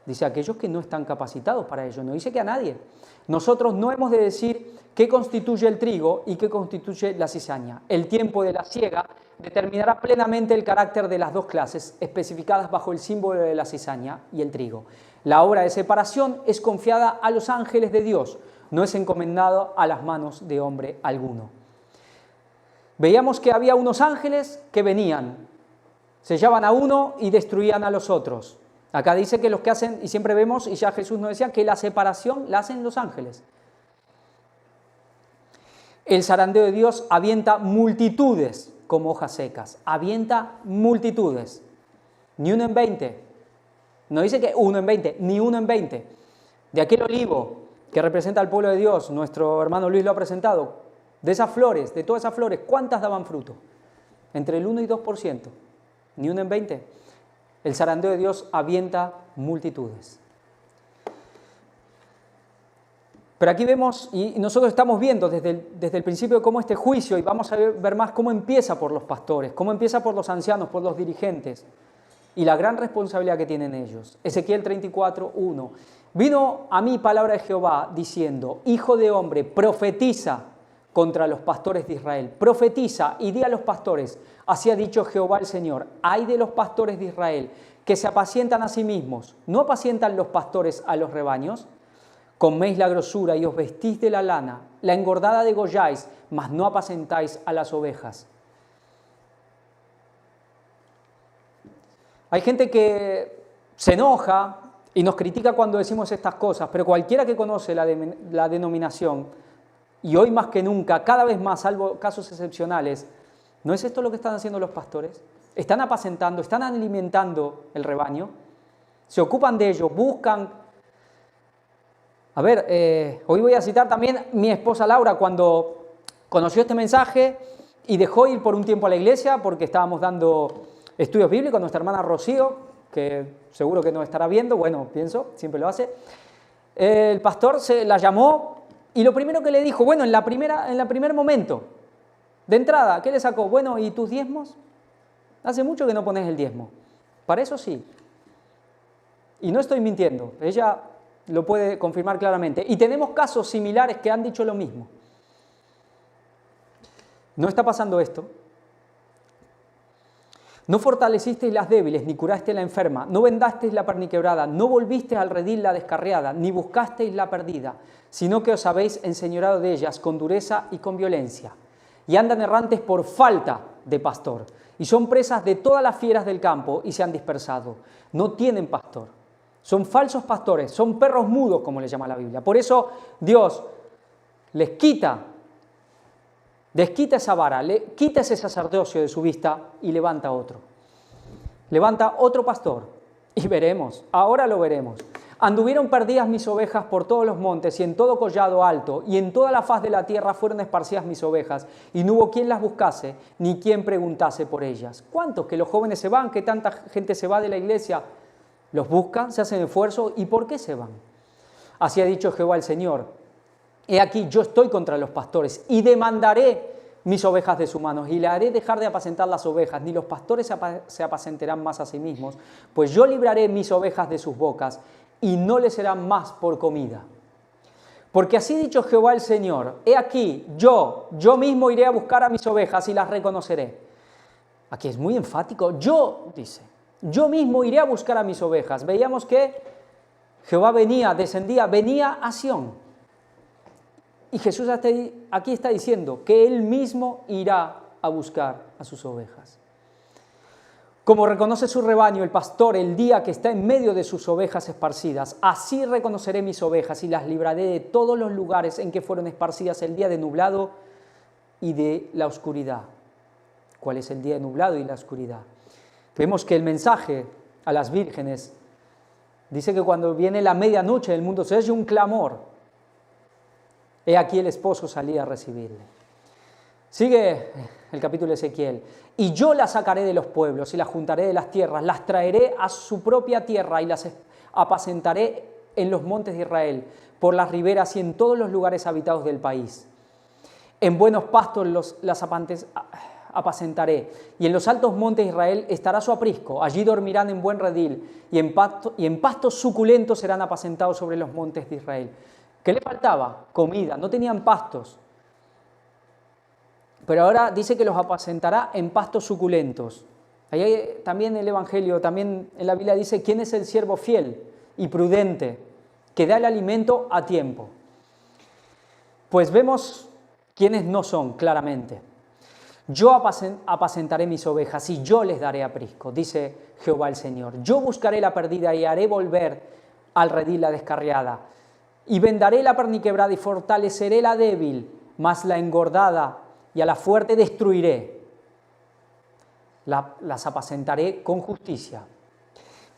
Dice, aquellos que no están capacitados para ello, no dice que a nadie. Nosotros no hemos de decir qué constituye el trigo y qué constituye la cizaña. El tiempo de la siega determinará plenamente el carácter de las dos clases, especificadas bajo el símbolo de la cizaña y el trigo. La obra de separación es confiada a los ángeles de Dios, no es encomendado a las manos de hombre alguno. Veíamos que había unos ángeles que venían, sellaban a uno y destruían a los otros. Acá dice que los que hacen, y siempre vemos, y ya Jesús nos decía, que la separación la hacen los ángeles. El zarandeo de Dios avienta multitudes como hojas secas, avienta multitudes, ni uno en 20. No dice que uno en 20, ni uno en 20. De aquel olivo que representa al pueblo de Dios, nuestro hermano Luis lo ha presentado, de esas flores, de todas esas flores, ¿cuántas daban fruto? Entre el 1 y 2%, ni uno en 20. El zarandeo de Dios avienta multitudes. Pero aquí vemos, y nosotros estamos viendo desde el principio cómo este juicio, y vamos a ver más cómo empieza por los pastores, cómo empieza por los ancianos, por los dirigentes, y la gran responsabilidad que tienen ellos. Ezequiel 34, 1. Vino a mí palabra de Jehová diciendo, hijo de hombre, profetiza contra los pastores de Israel. Profetiza y di a los pastores, así ha dicho Jehová el Señor, ay de los pastores de Israel, que se apacientan a sí mismos. ¿No apacientan los pastores a los rebaños? Coméis la grosura y os vestís de la lana, la engordada degolláis, mas no apacentáis a las ovejas. Hay gente que se enoja y nos critica cuando decimos estas cosas, pero cualquiera que conoce la denominación, y hoy más que nunca, cada vez más, salvo casos excepcionales, ¿no es esto lo que están haciendo los pastores? Están apacentando, están alimentando el rebaño, se ocupan de ello, buscan. A ver, hoy voy a citar también mi esposa Laura, cuando conoció este mensaje y dejó ir por un tiempo a la iglesia porque estábamos dando estudios bíblicos. Nuestra hermana Rocío, que seguro que nos estará viendo, bueno, pienso, siempre lo hace, el pastor la llamó y lo primero que le dijo, bueno, en el primer momento, de entrada, ¿qué le sacó? Bueno, ¿y tus diezmos? Hace mucho que no pones el diezmo. Para eso sí. Y no estoy mintiendo, ella lo puede confirmar claramente. Y tenemos casos similares que han dicho lo mismo. ¿No está pasando esto? No fortalecisteis las débiles, ni curasteis la enferma, no vendasteis la perniquebrada, no volvisteis al redil la descarriada, ni buscasteis la perdida, sino que os habéis enseñorado de ellas con dureza y con violencia. Y andan errantes por falta de pastor, y son presas de todas las fieras del campo y se han dispersado. No tienen pastor. Son falsos pastores, son perros mudos, como le llama la Biblia. Por eso Dios desquita esa vara, quita ese sacerdocio de su vista y levanta otro. Levanta otro pastor y veremos, ahora lo veremos. Anduvieron perdidas mis ovejas por todos los montes y en todo collado alto y en toda la faz de la tierra fueron esparcidas mis ovejas y no hubo quien las buscase ni quien preguntase por ellas. ¿Cuántos que los jóvenes se van, que tanta gente se va de la iglesia? Los buscan, se hacen esfuerzo, ¿y por qué se van? Así ha dicho Jehová el Señor: he aquí, yo estoy contra los pastores y demandaré mis ovejas de sus manos y le haré dejar de apacentar las ovejas, ni los pastores se apacentarán más a sí mismos, pues yo libraré mis ovejas de sus bocas y no les serán más por comida. Porque así ha dicho Jehová el Señor: he aquí, yo mismo iré a buscar a mis ovejas y las reconoceré. Aquí es muy enfático, yo, dice, yo mismo iré a buscar a mis ovejas. Veíamos que Jehová venía a Sión. Y Jesús aquí está diciendo que Él mismo irá a buscar a sus ovejas. Como reconoce su rebaño el pastor el día que está en medio de sus ovejas esparcidas, así reconoceré mis ovejas y las libraré de todos los lugares en que fueron esparcidas el día de nublado y de la oscuridad. ¿Cuál es el día de nublado y la oscuridad? Vemos que el mensaje a las vírgenes dice que cuando viene la medianoche del mundo se oye un clamor. He aquí el esposo salía a recibirle. Sigue el capítulo de Ezequiel. Y yo las sacaré de los pueblos y las juntaré de las tierras, las traeré a su propia tierra y las apacentaré en los montes de Israel, por las riberas y en todos los lugares habitados del país. En buenos pastos las apacentaré, y en los altos montes de Israel estará su aprisco. Allí dormirán en buen redil, y en pastos suculentos serán apacentados sobre los montes de Israel. ¿Qué le faltaba? Comida, no tenían pastos. Pero ahora dice que los apacentará en pastos suculentos. Ahí también el Evangelio, también en la Biblia dice: ¿quién es el siervo fiel y prudente que da el alimento a tiempo? Pues vemos quiénes no son claramente. Yo apacentaré mis ovejas y yo les daré aprisco, dice Jehová el Señor. Yo buscaré la perdida y haré volver al redil la descarriada. Y vendaré la perniquebrada y fortaleceré la débil, mas la engordada y a la fuerte destruiré. Las apacentaré con justicia.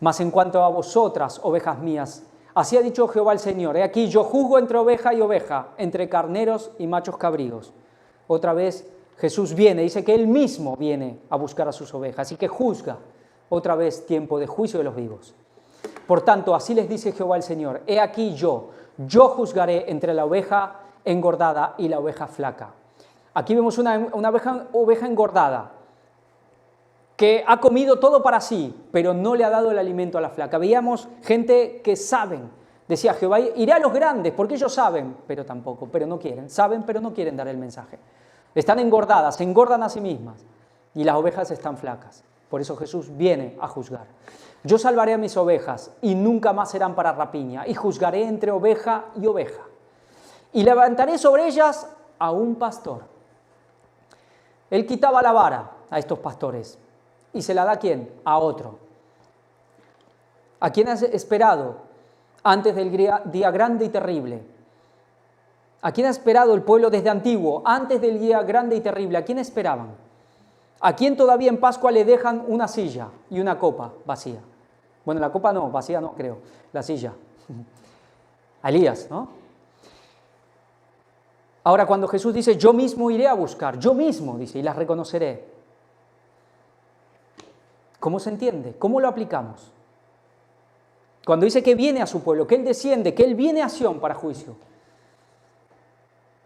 Mas en cuanto a vosotras, ovejas mías, así ha dicho Jehová el Señor: he aquí yo juzgo entre oveja y oveja, entre carneros y machos cabríos. Otra vez Jesús viene, dice que Él mismo viene a buscar a sus ovejas y que juzga. Otra vez tiempo de juicio de los vivos. Por tanto, así les dice Jehová el Señor: he aquí yo juzgaré entre la oveja engordada y la oveja flaca. Aquí vemos una oveja engordada que ha comido todo para sí, pero no le ha dado el alimento a la flaca. Veíamos gente que saben, decía Jehová: iré a los grandes porque ellos saben, pero no quieren. Saben, pero no quieren dar el mensaje. Están engordadas, se engordan a sí mismas y las ovejas están flacas. Por eso Jesús viene a juzgar. Yo salvaré a mis ovejas y nunca más serán para rapiña, y juzgaré entre oveja y oveja. Y levantaré sobre ellas a un pastor. Él quitaba la vara a estos pastores y se la da ¿a quién? A otro. ¿A quién has esperado antes del día grande y terrible? ¿A quién ha esperado el pueblo desde antiguo antes del día grande y terrible? ¿A quién esperaban? ¿A quién todavía en Pascua le dejan una silla y una copa vacía? Bueno, la copa no, vacía no creo, la silla. A Elías, ¿no? Ahora, cuando Jesús dice, yo mismo iré a buscar, yo mismo, dice, y las reconoceré. ¿Cómo se entiende? ¿Cómo lo aplicamos? Cuando dice que viene a su pueblo, que Él desciende, que Él viene a Sión para juicio.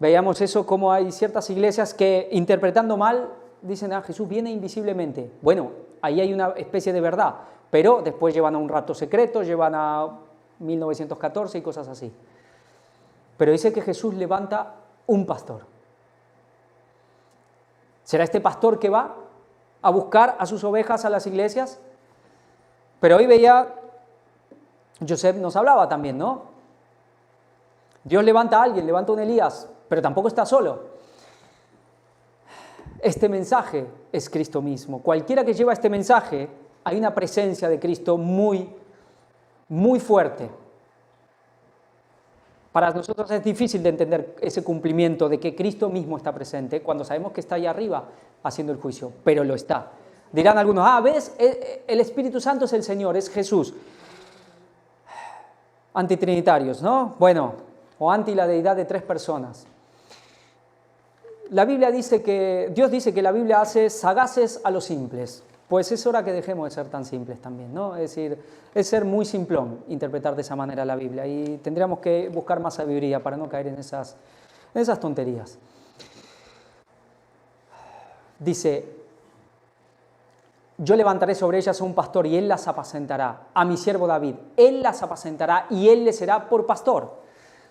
Veíamos eso, como hay ciertas iglesias que, interpretando mal, dicen, Jesús viene invisiblemente. Bueno, ahí hay una especie de verdad, pero después llevan a un rato secreto, llevan a 1914 y cosas así. Pero dice que Jesús levanta un pastor. ¿Será este pastor que va a buscar a sus ovejas a las iglesias? Pero hoy veía, Joseph nos hablaba también, ¿no? Dios levanta a alguien, levanta a un Elías, pero tampoco está solo. Este mensaje es Cristo mismo. Cualquiera que lleva este mensaje, hay una presencia de Cristo muy, muy fuerte. Para nosotros es difícil de entender ese cumplimiento de que Cristo mismo está presente cuando sabemos que está allá arriba haciendo el juicio, pero lo está. Dirán algunos, ¿ves? El Espíritu Santo es el Señor, es Jesús. Antitrinitarios, ¿no? Bueno, o anti la deidad de tres personas. La Biblia dice que, Dios dice que la Biblia hace sagaces a los simples. Pues es hora que dejemos de ser tan simples también, ¿no? Es decir, es ser muy simplón interpretar de esa manera la Biblia y tendríamos que buscar más sabiduría para no caer en esas tonterías. Dice, yo levantaré sobre ellas a un pastor y él las apacentará, a mi siervo David, él las apacentará y él le será por pastor.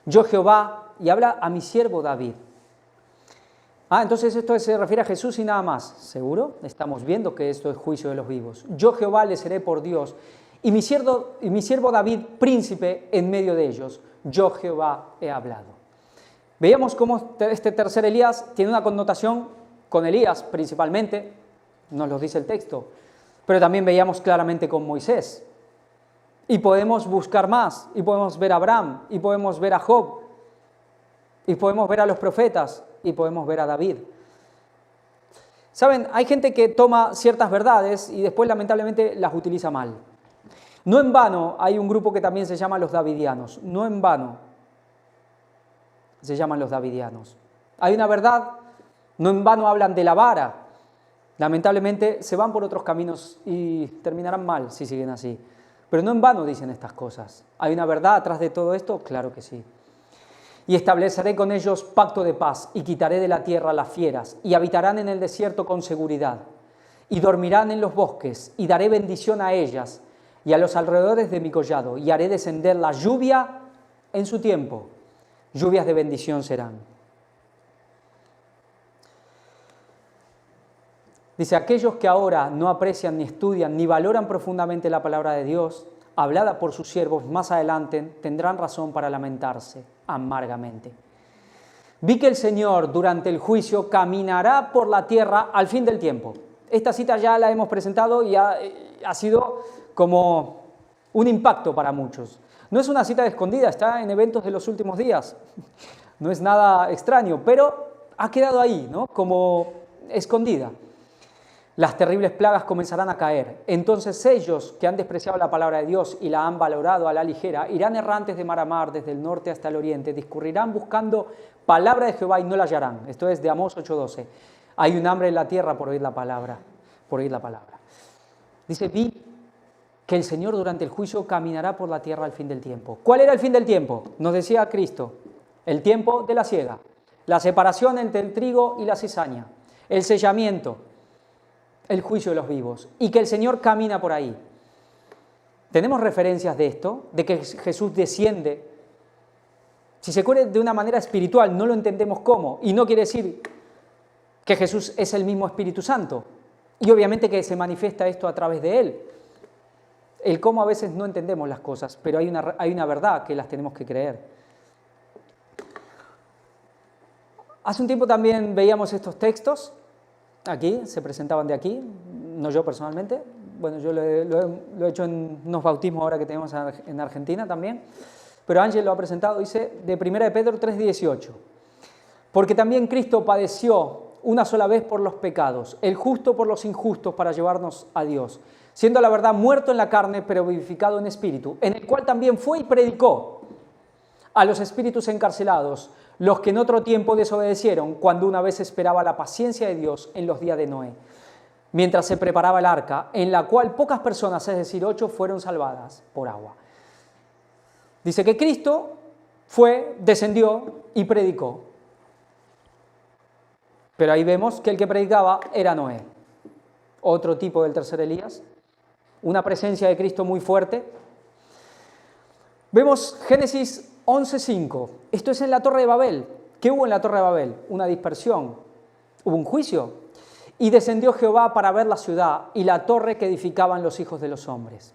Yo Jehová, y habla a mi siervo David. Entonces esto se refiere a Jesús y nada más. ¿Seguro? Estamos viendo que esto es juicio de los vivos. Yo Jehová le seré por Dios y mi siervo David príncipe en medio de ellos. Yo Jehová he hablado. Veíamos cómo este tercer Elías tiene una connotación con Elías principalmente, nos lo dice el texto, pero también veíamos claramente con Moisés. Y podemos buscar más, y podemos ver a Abraham, y podemos ver a Job, y podemos ver a los profetas, y podemos ver a David. ¿Saben? Hay gente que toma ciertas verdades y después lamentablemente las utiliza mal. No en vano hay un grupo que también se llama los davidianos. No en vano se llaman los davidianos. Hay una verdad, no en vano hablan de la vara. Lamentablemente se van por otros caminos y terminarán mal si siguen así. Pero no en vano dicen estas cosas. ¿Hay una verdad atrás de todo esto? Claro que sí. Y estableceré con ellos pacto de paz, y quitaré de la tierra las fieras, y habitarán en el desierto con seguridad, y dormirán en los bosques, y daré bendición a ellas, y a los alrededores de mi collado, y haré descender la lluvia en su tiempo. Lluvias de bendición serán. Dice, aquellos que ahora no aprecian, ni estudian, ni valoran profundamente la palabra de Dios, hablada por sus siervos, más adelante tendrán razón para lamentarse amargamente. Vi que el Señor durante el juicio caminará por la tierra al fin del tiempo. Esta cita ya la hemos presentado y ha sido como un impacto para muchos. No es una cita escondida, está en Eventos de los Últimos Días. No es nada extraño, pero ha quedado ahí, ¿no? Como escondida. Las terribles plagas comenzarán a caer. Entonces ellos que han despreciado la palabra de Dios y la han valorado a la ligera, irán errantes de mar a mar, desde el norte hasta el oriente, discurrirán buscando palabra de Jehová y no la hallarán. Esto es de Amós 8:12. Hay un hambre en la tierra por oír la palabra, Dice, vi que el Señor durante el juicio caminará por la tierra al fin del tiempo. ¿Cuál era el fin del tiempo? Nos decía Cristo, el tiempo de la siega, la separación entre el trigo y la cizaña, el sellamiento, el juicio de los vivos, y que el Señor camina por ahí. ¿Tenemos referencias de esto? De que Jesús desciende. Si se ocurre de una manera espiritual, no lo entendemos cómo, y no quiere decir que Jesús es el mismo Espíritu Santo, y obviamente que se manifiesta esto a través de Él. El cómo a veces no entendemos las cosas, pero hay una verdad que las tenemos que creer. Hace un tiempo también veíamos estos textos. Aquí, se presentaban de aquí, no yo personalmente, bueno, yo lo he hecho en unos bautismos ahora que tenemos en Argentina también, pero Ángel lo ha presentado, dice, de 1 de Pedro 3:18, porque también Cristo padeció una sola vez por los pecados, el justo por los injustos para llevarnos a Dios, siendo la verdad muerto en la carne, pero vivificado en espíritu, en el cual también fue y predicó a los espíritus encarcelados, los que en otro tiempo desobedecieron, cuando una vez esperaba la paciencia de Dios en los días de Noé, mientras se preparaba el arca, en la cual pocas personas, es decir, 8, fueron salvadas por agua. Dice que Cristo descendió y predicó. Pero ahí vemos que el que predicaba era Noé, otro tipo del tercer Elías, una presencia de Cristo muy fuerte. Vemos Génesis 11:5. Esto es en la Torre de Babel. ¿Qué hubo en la Torre de Babel? Una dispersión. Hubo un juicio. Y descendió Jehová para ver la ciudad y la torre que edificaban los hijos de los hombres.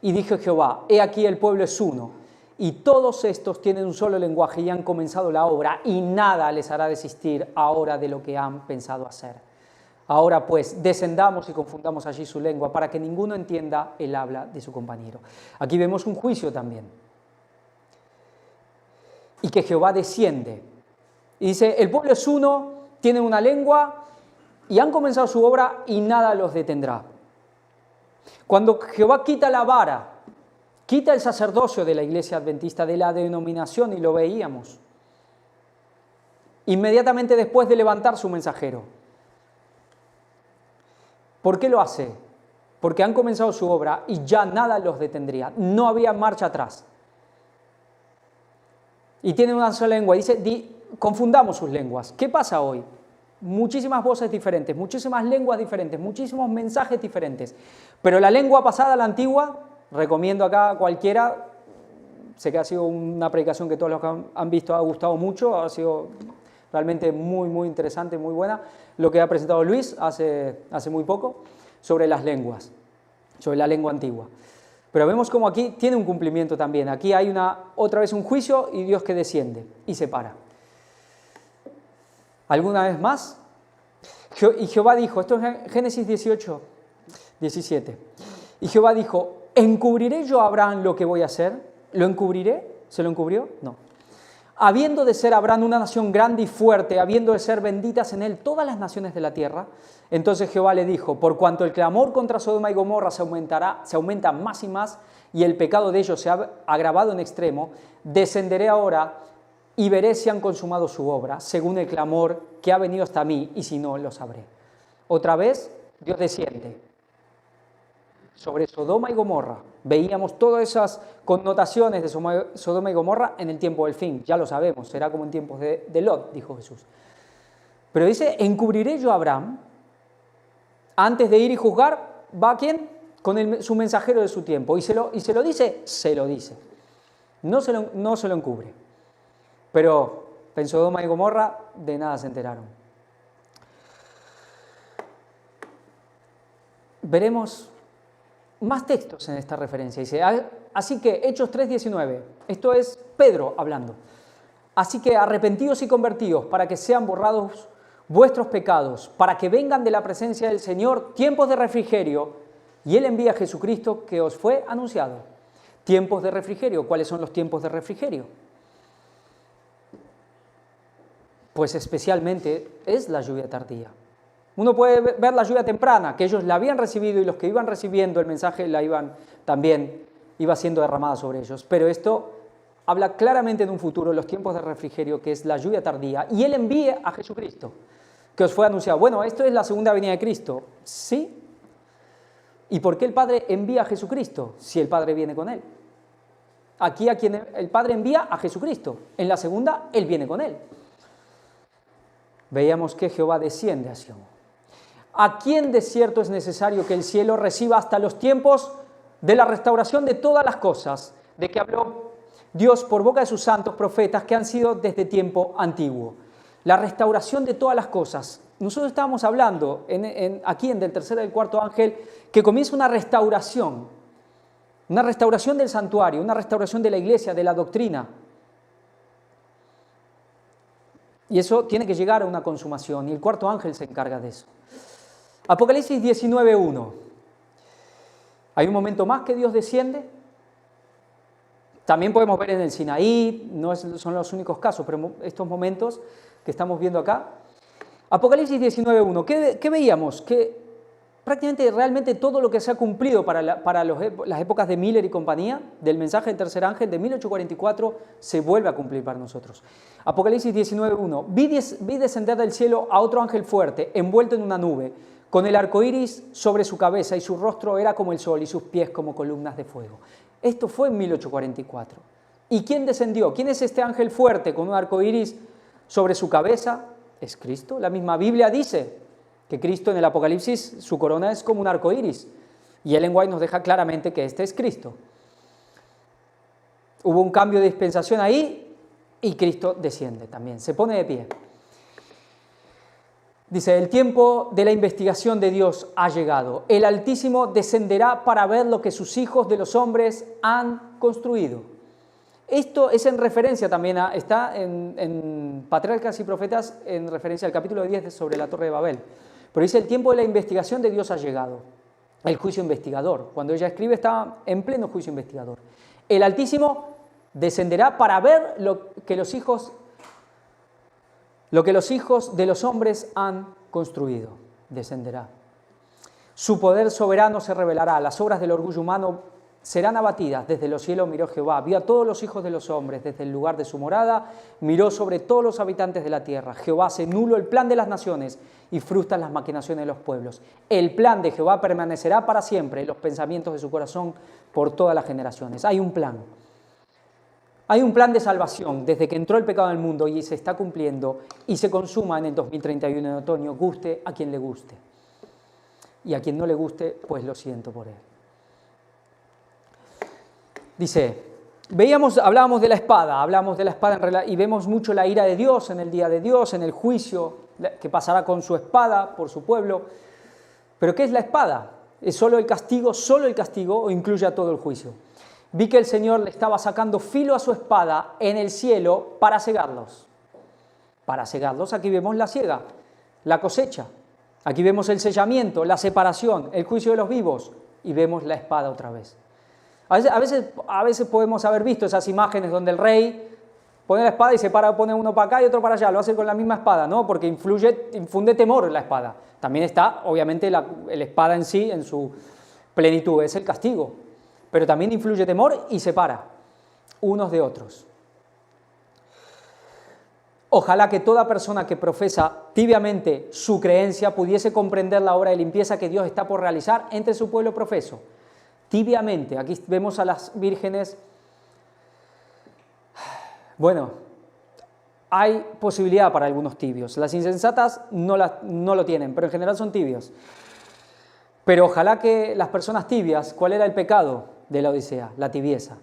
Y dijo Jehová: he aquí el pueblo es uno, y todos estos tienen un solo lenguaje y han comenzado la obra, y nada les hará desistir ahora de lo que han pensado hacer. Ahora pues, descendamos y confundamos allí su lengua, para que ninguno entienda el habla de su compañero. Aquí vemos un juicio también. Y que Jehová desciende. Y dice, el pueblo es uno, tienen una lengua, y han comenzado su obra, y nada los detendrá. Cuando Jehová quita la vara, quita el sacerdocio de la iglesia adventista, de la denominación, y lo veíamos, inmediatamente después de levantar su mensajero. ¿Por qué lo hace? Porque han comenzado su obra y ya nada los detendría. No había marcha atrás. Y tienen una sola lengua. Dice, confundamos sus lenguas. ¿Qué pasa hoy? Muchísimas voces diferentes, muchísimas lenguas diferentes, muchísimos mensajes diferentes. Pero la lengua pasada, la antigua, recomiendo acá a cualquiera, sé que ha sido una predicación que todos los que han visto ha gustado mucho, ha sido realmente muy, muy interesante, muy buena, lo que ha presentado Luis hace muy poco, sobre las lenguas, sobre la lengua antigua. Pero vemos como aquí tiene un cumplimiento también. Aquí hay otra vez un juicio y Dios que desciende y se para. ¿Alguna vez más? Y Jehová dijo, esto es Génesis 18, 17. Y Jehová dijo, ¿encubriré yo a Abraham lo que voy a hacer? ¿Lo encubriré? ¿Se lo encubrió? No. Habiendo de ser Abraham una nación grande y fuerte, habiendo de ser benditas en él todas las naciones de la tierra, entonces Jehová le dijo, por cuanto el clamor contra Sodoma y Gomorra se aumenta más y más, y el pecado de ellos se ha agravado en extremo, descenderé ahora y veré si han consumado su obra, según el clamor que ha venido hasta mí, y si no, lo sabré. Otra vez, Dios desciende sobre Sodoma y Gomorra. Veíamos todas esas connotaciones de Sodoma y Gomorra en el tiempo del fin, ya lo sabemos, será como en tiempos de Lot, dijo Jesús. Pero dice, encubriré yo a Abraham, antes de ir y juzgar, ¿va quién? Con su mensajero de su tiempo, y se lo dice, se lo dice. No se lo encubre. Pero en Sodoma y Gomorra de nada se enteraron. Veremos más textos en esta referencia. Dice, así que Hechos 3:19, esto es Pedro hablando. Así que arrepentidos y convertidos para que sean borrados vuestros pecados, para que vengan de la presencia del Señor tiempos de refrigerio, y Él envía a Jesucristo que os fue anunciado. Tiempos de refrigerio. ¿Cuáles son los tiempos de refrigerio? Pues especialmente es la lluvia tardía. Uno puede ver la lluvia temprana, que ellos la habían recibido y los que iban recibiendo el mensaje iba siendo derramada sobre ellos. Pero esto habla claramente de un futuro, los tiempos de refrigerio, que es la lluvia tardía, y Él envía a Jesucristo, que os fue anunciado. Bueno, esto es la segunda venida de Cristo, ¿sí? ¿Y por qué el Padre envía a Jesucristo si el Padre viene con Él? Aquí a quien el Padre envía a Jesucristo, en la segunda Él viene con Él. Veíamos que Jehová desciende a Sion. ¿A quién de cierto es necesario que el cielo reciba hasta los tiempos de la restauración de todas las cosas, de que habló Dios por boca de sus santos profetas que han sido desde tiempo antiguo? La restauración de todas las cosas. Nosotros estábamos hablando aquí en del tercer y del cuarto ángel que comienza una restauración del santuario, una restauración de la iglesia, de la doctrina. Y eso tiene que llegar a una consumación, y el cuarto ángel se encarga de eso. Apocalipsis 19:1. Hay un momento más que Dios desciende. También podemos ver en el Sinaí, no son los únicos casos, pero estos momentos que estamos viendo acá. Apocalipsis 19:1. ¿Qué veíamos? Que prácticamente realmente todo lo que se ha cumplido para las épocas de Miller y compañía, del mensaje del tercer ángel de 1844, se vuelve a cumplir para nosotros. Apocalipsis 19:1. Vi descender del cielo a otro ángel fuerte, envuelto en una nube, con el arco iris sobre su cabeza, y su rostro era como el sol y sus pies como columnas de fuego. Esto fue en 1844. ¿Y quién descendió? ¿Quién es este ángel fuerte con un arco iris sobre su cabeza? Es Cristo. La misma Biblia dice que Cristo en el Apocalipsis, su corona es como un arco iris. Y Ellen White nos deja claramente que este es Cristo. Hubo un cambio de dispensación ahí y Cristo desciende también, se pone de pie. Dice, el tiempo de la investigación de Dios ha llegado. El Altísimo descenderá para ver lo que sus hijos de los hombres han construido. Esto es en referencia también, está en Patriarcas y Profetas, en referencia al capítulo 10 sobre la Torre de Babel. Pero dice, el tiempo de la investigación de Dios ha llegado. El juicio investigador. Cuando ella escribe está en pleno juicio investigador. El Altísimo descenderá para ver lo que los hijos de los hombres han construido. Descenderá. Su poder soberano se revelará. Las obras del orgullo humano serán abatidas. Desde los cielos miró Jehová, vio a todos los hijos de los hombres, desde el lugar de su morada, miró sobre todos los habitantes de la tierra. Jehová hace nulo el plan de las naciones y frustra las maquinaciones de los pueblos. El plan de Jehová permanecerá para siempre, los pensamientos de su corazón por todas las generaciones. Hay un plan. Hay un plan de salvación desde que entró el pecado en el mundo y se está cumpliendo y se consuma en el 2031 en otoño, guste a quien le guste. Y a quien no le guste, pues lo siento por él. Dice, hablábamos de la espada y vemos mucho la ira de Dios en el día de Dios, en el juicio que pasará con su espada por su pueblo. ¿Pero qué es la espada? ¿Es solo el castigo o incluye a todo el juicio? Vi que el Señor le estaba sacando filo a su espada en el cielo para cegarlos. Para cegarlos, aquí vemos la siega, la cosecha. Aquí vemos el sellamiento, la separación, el juicio de los vivos y vemos la espada otra vez. A veces podemos haber visto esas imágenes donde el rey pone la espada y pone uno para acá y otro para allá, lo hace con la misma espada, ¿no? Porque infunde temor en la espada. También está, obviamente, la espada en sí, en su plenitud, es el castigo, pero también influye temor y separa unos de otros. Ojalá que toda persona que profesa tibiamente su creencia pudiese comprender la obra de limpieza que Dios está por realizar entre su pueblo profeso. Tibiamente, aquí vemos a las vírgenes. Bueno, hay posibilidad para algunos tibios. Las insensatas no lo tienen, pero en general son tibios. Pero ojalá que las personas tibias, ¿cuál era el pecado de la Odisea? La tibieza,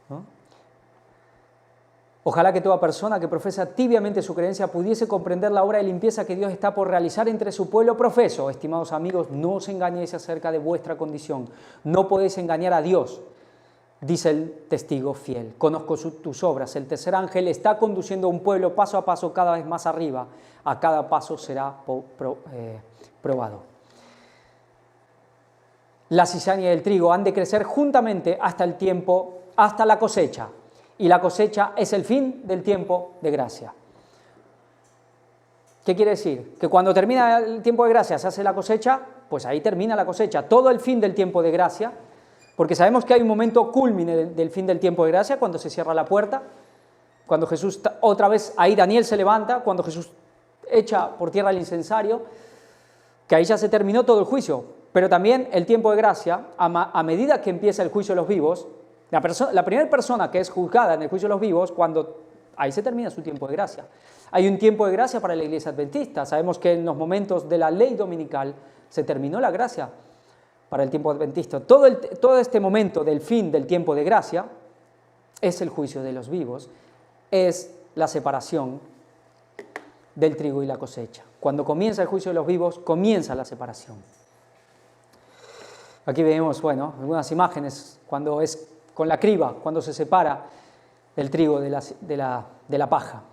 ¿no? Ojalá que toda persona que profesa tibiamente su creencia pudiese comprender la obra de limpieza que Dios está por realizar entre su pueblo profeso. Estimados amigos, no os engañéis acerca de vuestra condición. No podéis engañar a Dios, dice el testigo fiel. Conozco tus obras. El tercer ángel está conduciendo a un pueblo paso a paso cada vez más arriba. A cada paso será probado. La cizaña y el trigo han de crecer juntamente hasta la cosecha. Y la cosecha es el fin del tiempo de gracia. ¿Qué quiere decir? Que cuando termina el tiempo de gracia se hace la cosecha, pues ahí termina la cosecha. Todo el fin del tiempo de gracia, porque sabemos que hay un momento cúlmine del fin del tiempo de gracia, cuando se cierra la puerta, cuando Jesús, otra vez ahí Daniel se levanta, cuando Jesús echa por tierra el incensario, que ahí ya se terminó todo el juicio. Pero también el tiempo de gracia, a medida que empieza el juicio de los vivos, la primera persona que es juzgada en el juicio de los vivos, ahí se termina su tiempo de gracia. Hay un tiempo de gracia para la iglesia adventista. Sabemos que en los momentos de la ley dominical se terminó la gracia para el tiempo adventista. Todo este momento del fin del tiempo de gracia es el juicio de los vivos, es la separación del trigo y la cosecha. Cuando comienza el juicio de los vivos, comienza la separación. Aquí vemos, algunas imágenes cuando es con la criba, cuando se separa el trigo de la paja.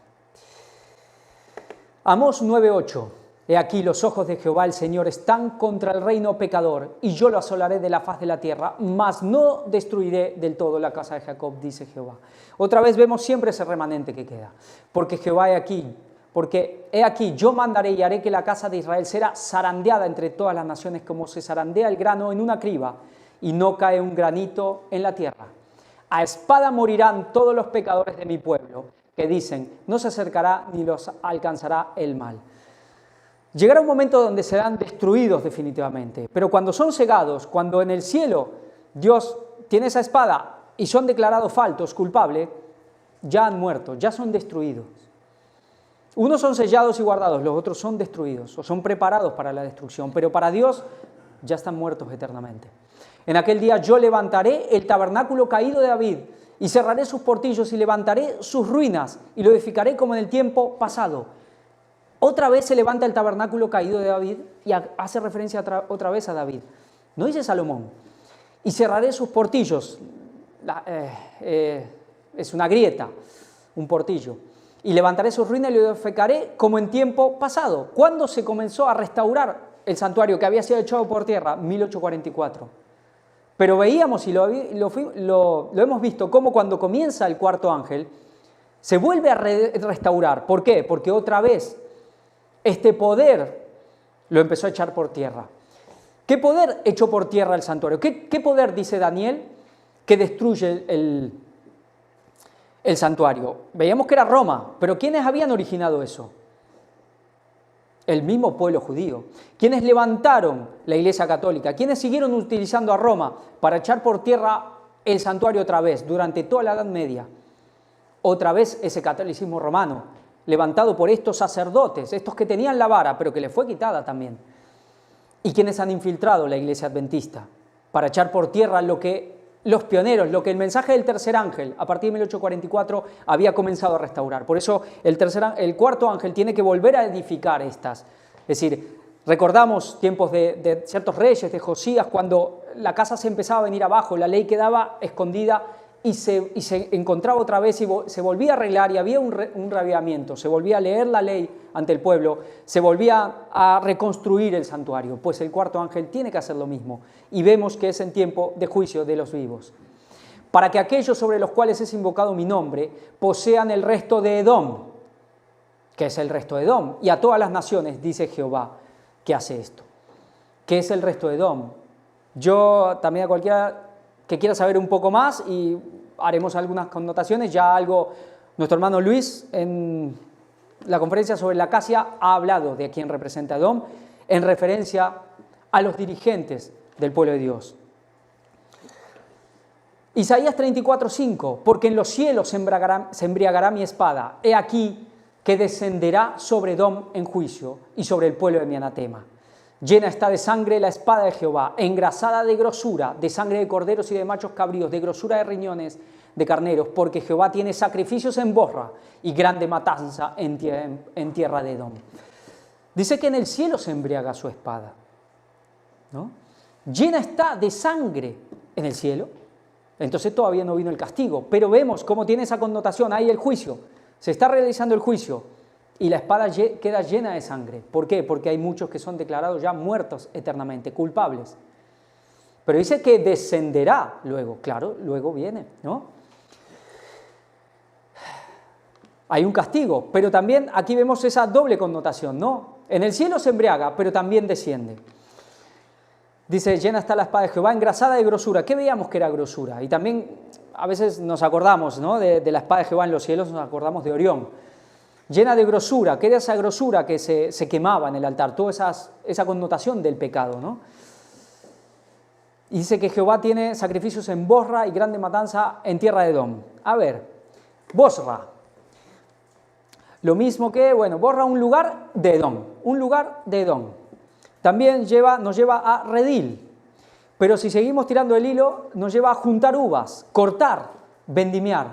Amós 9:8. He aquí los ojos de Jehová el Señor están contra el reino pecador, y yo lo asolaré de la faz de la tierra, mas no destruiré del todo la casa de Jacob, dice Jehová. Otra vez vemos siempre ese remanente que queda, porque Jehová he aquí Porque he aquí, yo mandaré y haré que la casa de Israel será zarandeada entre todas las naciones como se zarandea el grano en una criba y no cae un granito en la tierra. A espada morirán todos los pecadores de mi pueblo, que dicen, no se acercará ni los alcanzará el mal. Llegará un momento donde serán destruidos definitivamente, pero cuando son cegados, cuando en el cielo Dios tiene esa espada y son declarados faltos, culpables, ya han muerto, ya son destruidos. Unos son sellados y guardados, los otros son destruidos o son preparados para la destrucción, pero para Dios ya están muertos eternamente. En aquel día yo levantaré el tabernáculo caído de David y cerraré sus portillos y levantaré sus ruinas y lo edificaré como en el tiempo pasado. Otra vez se levanta el tabernáculo caído de David y hace referencia otra vez a David. No dice Salomón. Y cerraré sus portillos. Es una grieta, un portillo. Y levantaré sus ruinas y lo edificaré como en tiempo pasado. ¿Cuándo se comenzó a restaurar el santuario que había sido echado por tierra? 1844. Pero veíamos y lo hemos visto como cuando comienza el cuarto ángel, se vuelve a restaurar. ¿Por qué? Porque otra vez este poder lo empezó a echar por tierra. ¿Qué poder echó por tierra el santuario? ¿Qué poder, dice Daniel, que destruye el santuario? Veíamos que era Roma, pero ¿quiénes habían originado eso? El mismo pueblo judío. ¿Quiénes levantaron la Iglesia Católica? ¿Quiénes siguieron utilizando a Roma para echar por tierra el santuario otra vez durante toda la Edad Media? Otra vez ese catolicismo romano, levantado por estos sacerdotes, estos que tenían la vara, pero que les fue quitada también. Y quienes han infiltrado la Iglesia Adventista para echar por tierra lo que los pioneros, lo que el mensaje del tercer ángel, a partir de 1844, había comenzado a restaurar. Por eso el cuarto ángel tiene que volver a edificar estas. Es decir, recordamos tiempos de ciertos reyes, de Josías, cuando la casa se empezaba a venir abajo, la ley quedaba escondida y se encontraba otra vez y se volvía a arreglar y había un reavivamiento, se volvía a leer la ley ante el pueblo, se volvía a reconstruir el santuario. Pues el cuarto ángel tiene que hacer lo mismo y vemos que es en tiempo de juicio de los vivos. Para que aquellos sobre los cuales es invocado mi nombre posean el resto de Edom, que es el resto de Edom, y a todas las naciones, dice Jehová, que hace esto. ¿Qué es el resto de Edom? Yo también a cualquiera que quiera saber un poco más y haremos algunas connotaciones, ya algo, nuestro hermano Luis en la conferencia sobre la acacia ha hablado de quién representa a Edom en referencia a los dirigentes del pueblo de Dios. Isaías 34:5, porque en los cielos se embriagará mi espada, he aquí que descenderá sobre Edom en juicio y sobre el pueblo de mi anatema. Llena está de sangre la espada de Jehová, engrasada de grosura, de sangre de corderos y de machos cabríos, de grosura de riñones de carneros, porque Jehová tiene sacrificios en Bosra y grande matanza en tierra de Edom. Dice que en el cielo se embriaga su espada, ¿no? Llena está de sangre en el cielo. Entonces todavía no vino el castigo, pero vemos cómo tiene esa connotación, ahí el juicio. Se está realizando el juicio y la espada queda llena de sangre. ¿Por qué? Porque hay muchos que son declarados ya muertos eternamente, culpables. Pero dice que descenderá luego, claro, luego viene, ¿no? Hay un castigo, pero también aquí vemos esa doble connotación, ¿no? En el cielo se embriaga, pero también desciende. Dice, llena está la espada de Jehová, engrasada de grosura. ¿Qué veíamos que era grosura? Y también a veces nos acordamos, ¿no?, de la espada de Jehová en los cielos, nos acordamos de Orión. Llena de grosura. ¿Qué era esa grosura que se quemaba en el altar? Toda esa connotación del pecado, ¿no? Y dice que Jehová tiene sacrificios en Bosra y grande matanza en tierra de Edom. A ver, Bosra. Lo mismo que, bueno, Bosra, un lugar de Edom. Un lugar de Edom. También nos lleva a redil, pero si seguimos tirando el hilo, nos lleva a juntar uvas, cortar, vendimiar.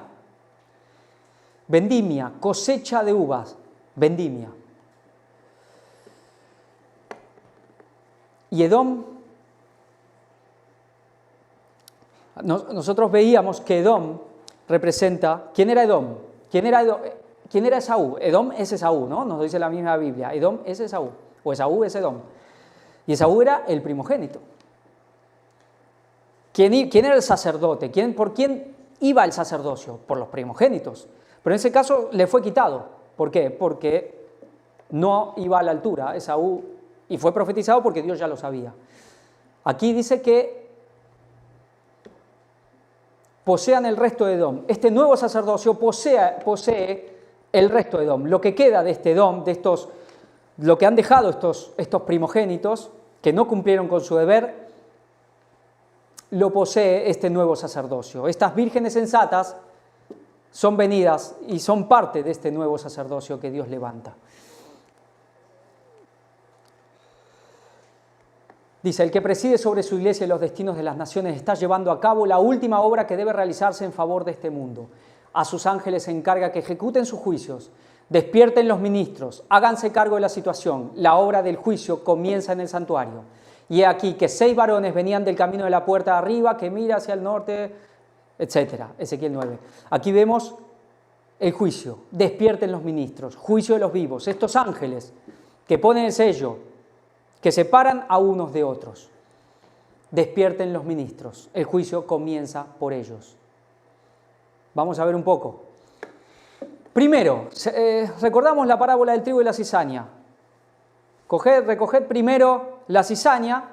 Vendimia, cosecha de uvas, vendimia. Y Edom, nosotros veíamos que Edom representa, ¿quién era Edom? ¿Quién era Esaú? Edom es Esaú, ¿no? Nos dice la misma Biblia, Edom es Esaú, o Esaú es Edom. Y Esaú era el primogénito. ¿Quién era el sacerdote? ¿Por quién iba el sacerdocio? Por los primogénitos. Pero en ese caso le fue quitado. ¿Por qué? Porque no iba a la altura, Esaú, y fue profetizado porque Dios ya lo sabía. Aquí dice que posean el resto de Edom. Este nuevo sacerdocio posee el resto de Edom. Lo que queda de este Edom, lo que han dejado estos primogénitos, que no cumplieron con su deber, lo posee este nuevo sacerdocio. Estas vírgenes sensatas son venidas y son parte de este nuevo sacerdocio que Dios levanta. Dice, el que preside sobre su iglesia y los destinos de las naciones está llevando a cabo la última obra que debe realizarse en favor de este mundo. A sus ángeles se encarga que ejecuten sus juicios, despierten los ministros, háganse cargo de la situación. La obra del juicio comienza en el santuario. Y he aquí que 6 varones venían del camino de la puerta de arriba, que mira hacia el norte, etc. Ezequiel 9. Aquí vemos el juicio, despierten los ministros, juicio de los vivos. Estos ángeles que ponen el sello, que separan a unos de otros. Despierten los ministros. El juicio comienza por ellos. Vamos a ver un poco. Primero, recordamos la parábola del trigo y la cizaña. Recoged primero la cizaña,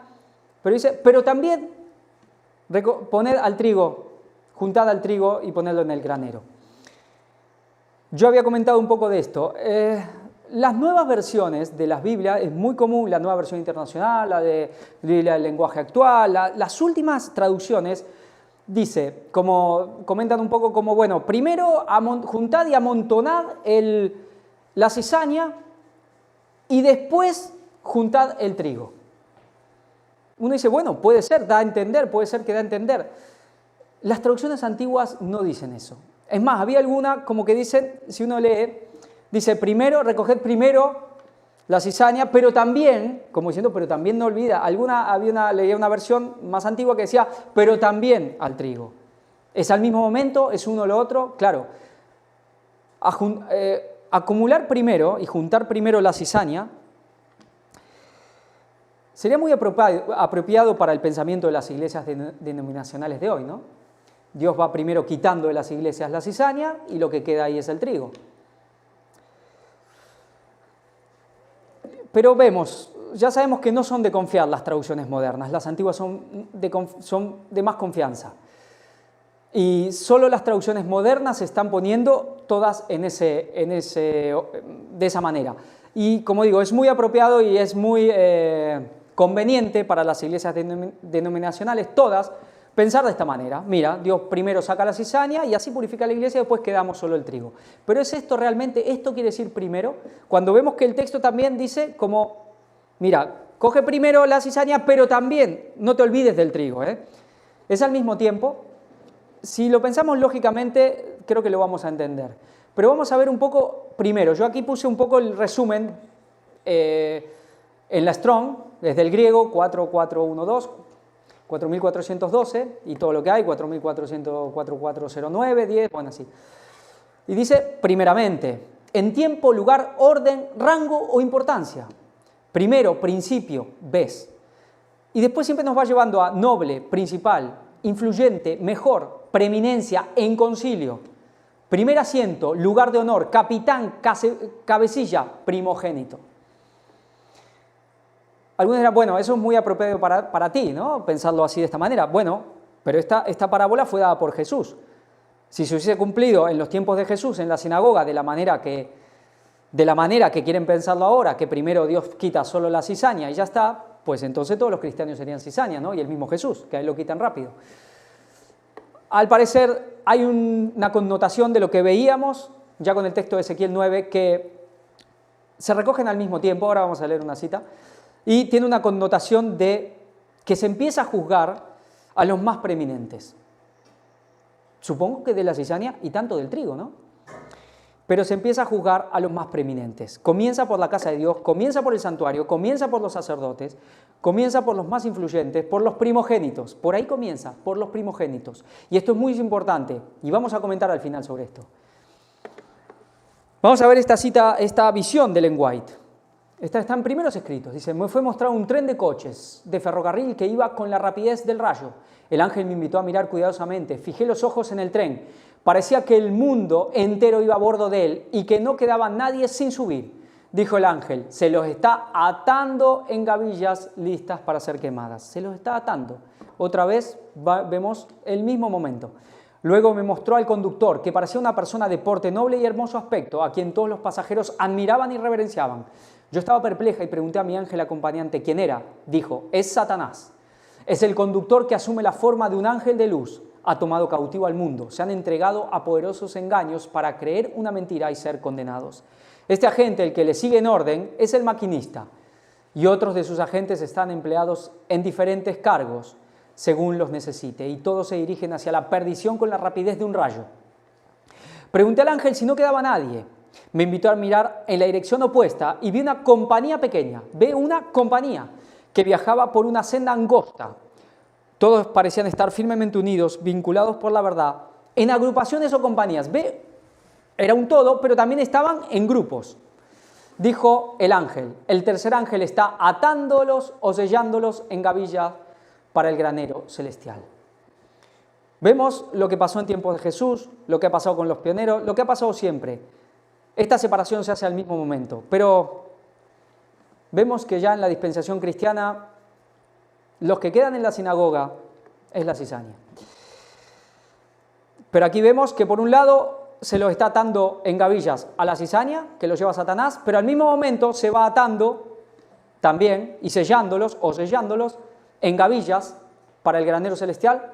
pero dice, pero también poned al trigo, juntad al trigo y ponedlo en el granero. Yo había comentado un poco de esto. Las nuevas versiones de las Biblias, es muy común, la nueva versión internacional, la de Biblia del lenguaje actual, las últimas traducciones, dice, como comentan un poco como, bueno, primero juntad y amontonad la cizaña y después juntad el trigo. Uno dice, bueno, puede ser, da a entender, puede ser que da a entender. Las traducciones antiguas no dicen eso. Es más, había alguna como que dicen, si uno lee, dice primero, recoged primero la cizaña, pero también, como diciendo, pero también no olvida, leía una versión más antigua que decía, pero también al trigo. Es al mismo momento, es uno lo otro, claro. Acumular primero y juntar primero la cizaña sería muy apropiado para el pensamiento de las iglesias denominacionales de hoy, ¿no? Dios va primero quitando de las iglesias la cizaña y lo que queda ahí es el trigo. Pero vemos, ya sabemos que no son de confiar las traducciones modernas, las antiguas son de más confianza. Y solo las traducciones modernas se están poniendo todas de esa manera. Y como digo, es muy apropiado y es muy conveniente para las iglesias denominacionales, todas, pensar de esta manera. Mira, Dios primero saca la cizaña y así purifica la iglesia y después quedamos solo el trigo. Pero ¿es esto realmente? ¿Esto quiere decir primero? Cuando vemos que el texto también dice como, mira, coge primero la cizaña, pero también no te olvides del trigo. Es al mismo tiempo. Si lo pensamos lógicamente, creo que lo vamos a entender. Pero vamos a ver un poco primero. Yo aquí puse un poco el resumen en la Strong, desde el griego 4412, 4412 y todo lo que hay, 4400, 4409, 10, bueno, así. Y dice, primeramente, en tiempo, lugar, orden, rango o importancia. Primero, principio, ves. Y después siempre nos va llevando a noble, principal, influyente, mejor, preeminencia, en concilio. Primer asiento, lugar de honor, capitán, cabecilla, primogénito. Algunos dirán, bueno, eso es muy apropiado para ti, ¿no? Pensarlo así de esta manera. Bueno, pero esta parábola fue dada por Jesús. Si se hubiese cumplido en los tiempos de Jesús, en la sinagoga, de la manera que quieren pensarlo ahora, que primero Dios quita solo la cizaña y ya está, pues entonces todos los cristianos serían cizaña, ¿no? Y el mismo Jesús, que a él lo quitan rápido. Al parecer hay una connotación de lo que veíamos ya con el texto de Ezequiel 9, que se recogen al mismo tiempo. Ahora vamos a leer una cita. Y tiene una connotación de que se empieza a juzgar a los más preeminentes. Supongo que de la cizaña y tanto del trigo, ¿no? Pero se empieza a juzgar a los más preeminentes. Comienza por la casa de Dios, comienza por el santuario, comienza por los sacerdotes, comienza por los más influyentes, por los primogénitos. Por ahí comienza, por los primogénitos. Y esto es muy importante y vamos a comentar al final sobre esto. Vamos a ver esta cita, esta visión de Ellen White. Está en primeros escritos. Dice, me fue mostrado un tren de coches de ferrocarril que iba con la rapidez del rayo. El ángel me invitó a mirar cuidadosamente. Fijé los ojos en el tren. Parecía que el mundo entero iba a bordo de él y que no quedaba nadie sin subir. dijo el ángel, se los está atando en gavillas listas para ser quemadas. Se los está atando. Otra vez vemos el mismo momento. Luego me mostró al conductor, que parecía una persona de porte noble y hermoso aspecto, a quien todos los pasajeros admiraban y reverenciaban. Yo estaba perpleja y pregunté a mi ángel acompañante quién era. Dijo, es Satanás. Es el conductor que asume la forma de un ángel de luz. Ha tomado cautivo al mundo. Se han entregado a poderosos engaños para creer una mentira y ser condenados. Este agente, el que le sigue en orden, es el maquinista. Y otros de sus agentes están empleados en diferentes cargos, según los necesite, y todos se dirigen hacia la perdición con la rapidez de un rayo. Pregunté al ángel si no quedaba nadie. Me invitó a mirar en la dirección opuesta y vi una compañía pequeña. Ve una compañía que viajaba por una senda angosta. Todos parecían estar firmemente unidos, vinculados por la verdad, en agrupaciones o compañías. Ve, era un todo, pero también estaban en grupos. Dijo el ángel, el tercer ángel está atándolos o sellándolos en gavilla para el granero celestial. Vemos lo que pasó en tiempos de Jesús, lo que ha pasado con los pioneros, lo que ha pasado siempre. Esta separación se hace al mismo momento, pero vemos que ya en la dispensación cristiana, los que quedan en la sinagoga es la cizaña. Pero aquí vemos que por un lado se los está atando en gavillas a la cizaña, que los lleva Satanás, pero al mismo momento se va atando también y sellándolos en gavillas para el granero celestial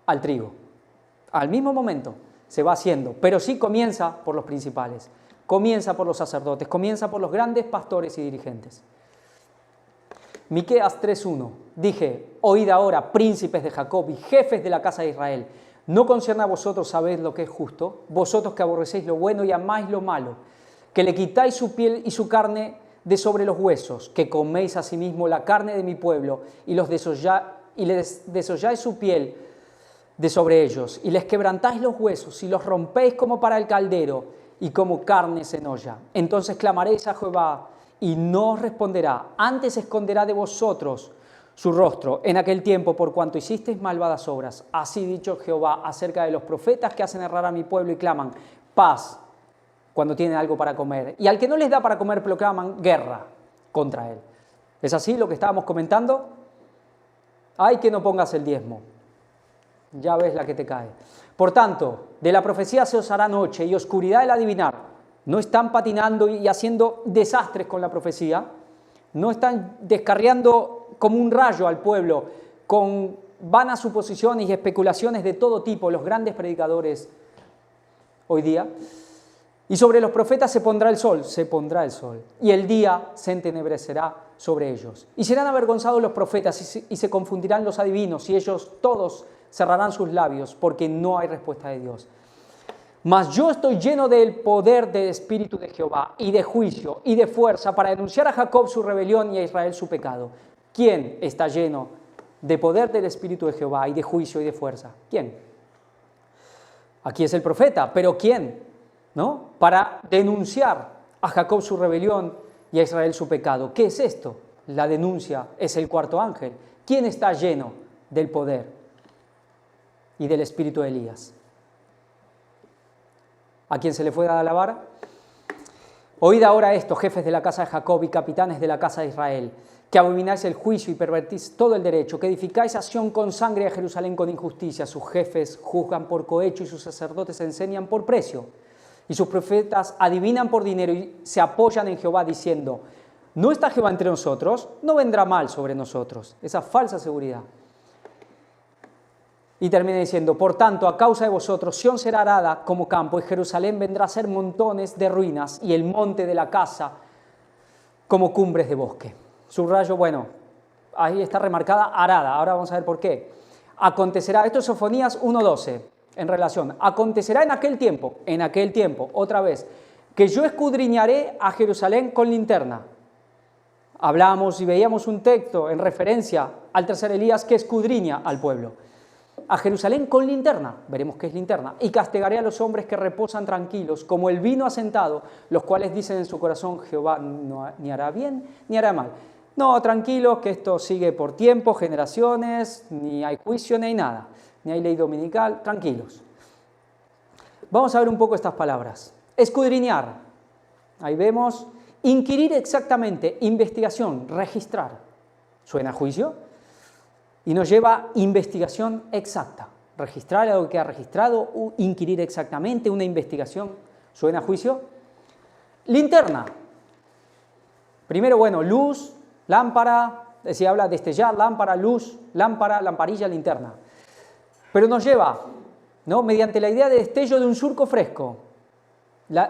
al trigo. Al mismo momento se va haciendo, pero sí comienza por los principales, comienza por los sacerdotes, comienza por los grandes pastores y dirigentes. Miqueas 3:1, dije, oíd ahora, príncipes de Jacob y jefes de la casa de Israel, ¿no concierne a vosotros saber lo que es justo? Vosotros que aborrecéis lo bueno y amáis lo malo, que le quitáis su piel y su carne de sobre los huesos, que coméis asimismo la carne de mi pueblo y les desolláis su piel de sobre ellos, y les quebrantáis los huesos y los rompéis como para el caldero y como carne en olla. Entonces clamaréis a Jehová y no os responderá, antes esconderá de vosotros su rostro en aquel tiempo por cuanto hicisteis malvadas obras. Así dicho Jehová acerca de los profetas que hacen errar a mi pueblo y claman paz cuando tienen algo para comer, y al que no les da para comer proclaman guerra contra él. ¿Es así lo que estábamos comentando? Ay, que no pongas el diezmo. Ya ves la que te cae. Por tanto, de la profecía se os hará noche y oscuridad el adivinar. No están patinando y haciendo desastres con la profecía. No están descarriando como un rayo al pueblo con vanas suposiciones y especulaciones de todo tipo los grandes predicadores hoy día. Y sobre los profetas se pondrá el sol, y el día se entenebrecerá sobre ellos. Y serán avergonzados los profetas y se confundirán los adivinos, y ellos todos cerrarán sus labios, porque no hay respuesta de Dios. Mas yo estoy lleno del poder del Espíritu de Jehová, y de juicio, y de fuerza, para denunciar a Jacob su rebelión y a Israel su pecado. ¿Quién está lleno de poder del Espíritu de Jehová, y de juicio, y de fuerza? ¿Quién? Aquí es el profeta, pero ¿quién? ¿No? Para denunciar a Jacob su rebelión y a Israel su pecado. ¿Qué es esto? La denuncia es el cuarto ángel. ¿Quién está lleno del poder y del espíritu de Elías? ¿A quién se le fue dada la vara? Oíd ahora esto, jefes de la casa de Jacob y capitanes de la casa de Israel, que abomináis el juicio y pervertís todo el derecho, que edificáis a Sión con sangre y a Jerusalén con injusticia. Sus jefes juzgan por cohecho y sus sacerdotes enseñan por precio. Y sus profetas adivinan por dinero y se apoyan en Jehová diciendo, ¿no está Jehová entre nosotros? No vendrá mal sobre nosotros. Esa falsa seguridad. Y termina diciendo, por tanto, a causa de vosotros, Sión será arada como campo y Jerusalén vendrá a ser montones de ruinas y el monte de la casa como cumbres de bosque. Subrayo, bueno, ahí está remarcada arada. Ahora vamos a ver por qué. Acontecerá, esto es Sofonías 1:12. En relación, acontecerá en aquel tiempo, otra vez, que yo escudriñaré a Jerusalén con linterna. Hablábamos y veíamos un texto en referencia al tercer Elías que escudriña al pueblo. A Jerusalén con linterna, veremos qué es linterna, y castigaré a los hombres que reposan tranquilos, como el vino asentado, los cuales dicen en su corazón, Jehová no, ni hará bien ni hará mal. No, tranquilos, que esto sigue por tiempo, generaciones, ni hay juicio ni hay nada. Ni hay ley dominical, tranquilos. Vamos a ver un poco estas palabras. Escudriñar. Ahí vemos, Inquirir exactamente, investigación, registrar. ¿Suena a juicio? Y nos lleva a investigación exacta. Registrar algo que ha registrado, inquirir exactamente, una investigación. ¿Suena a juicio? Linterna. Primero, bueno, luz, lámpara, se habla de destellar, lámpara, luz, lámpara, lamparilla, linterna. Pero nos lleva, ¿no?, mediante la idea de destello de un surco fresco.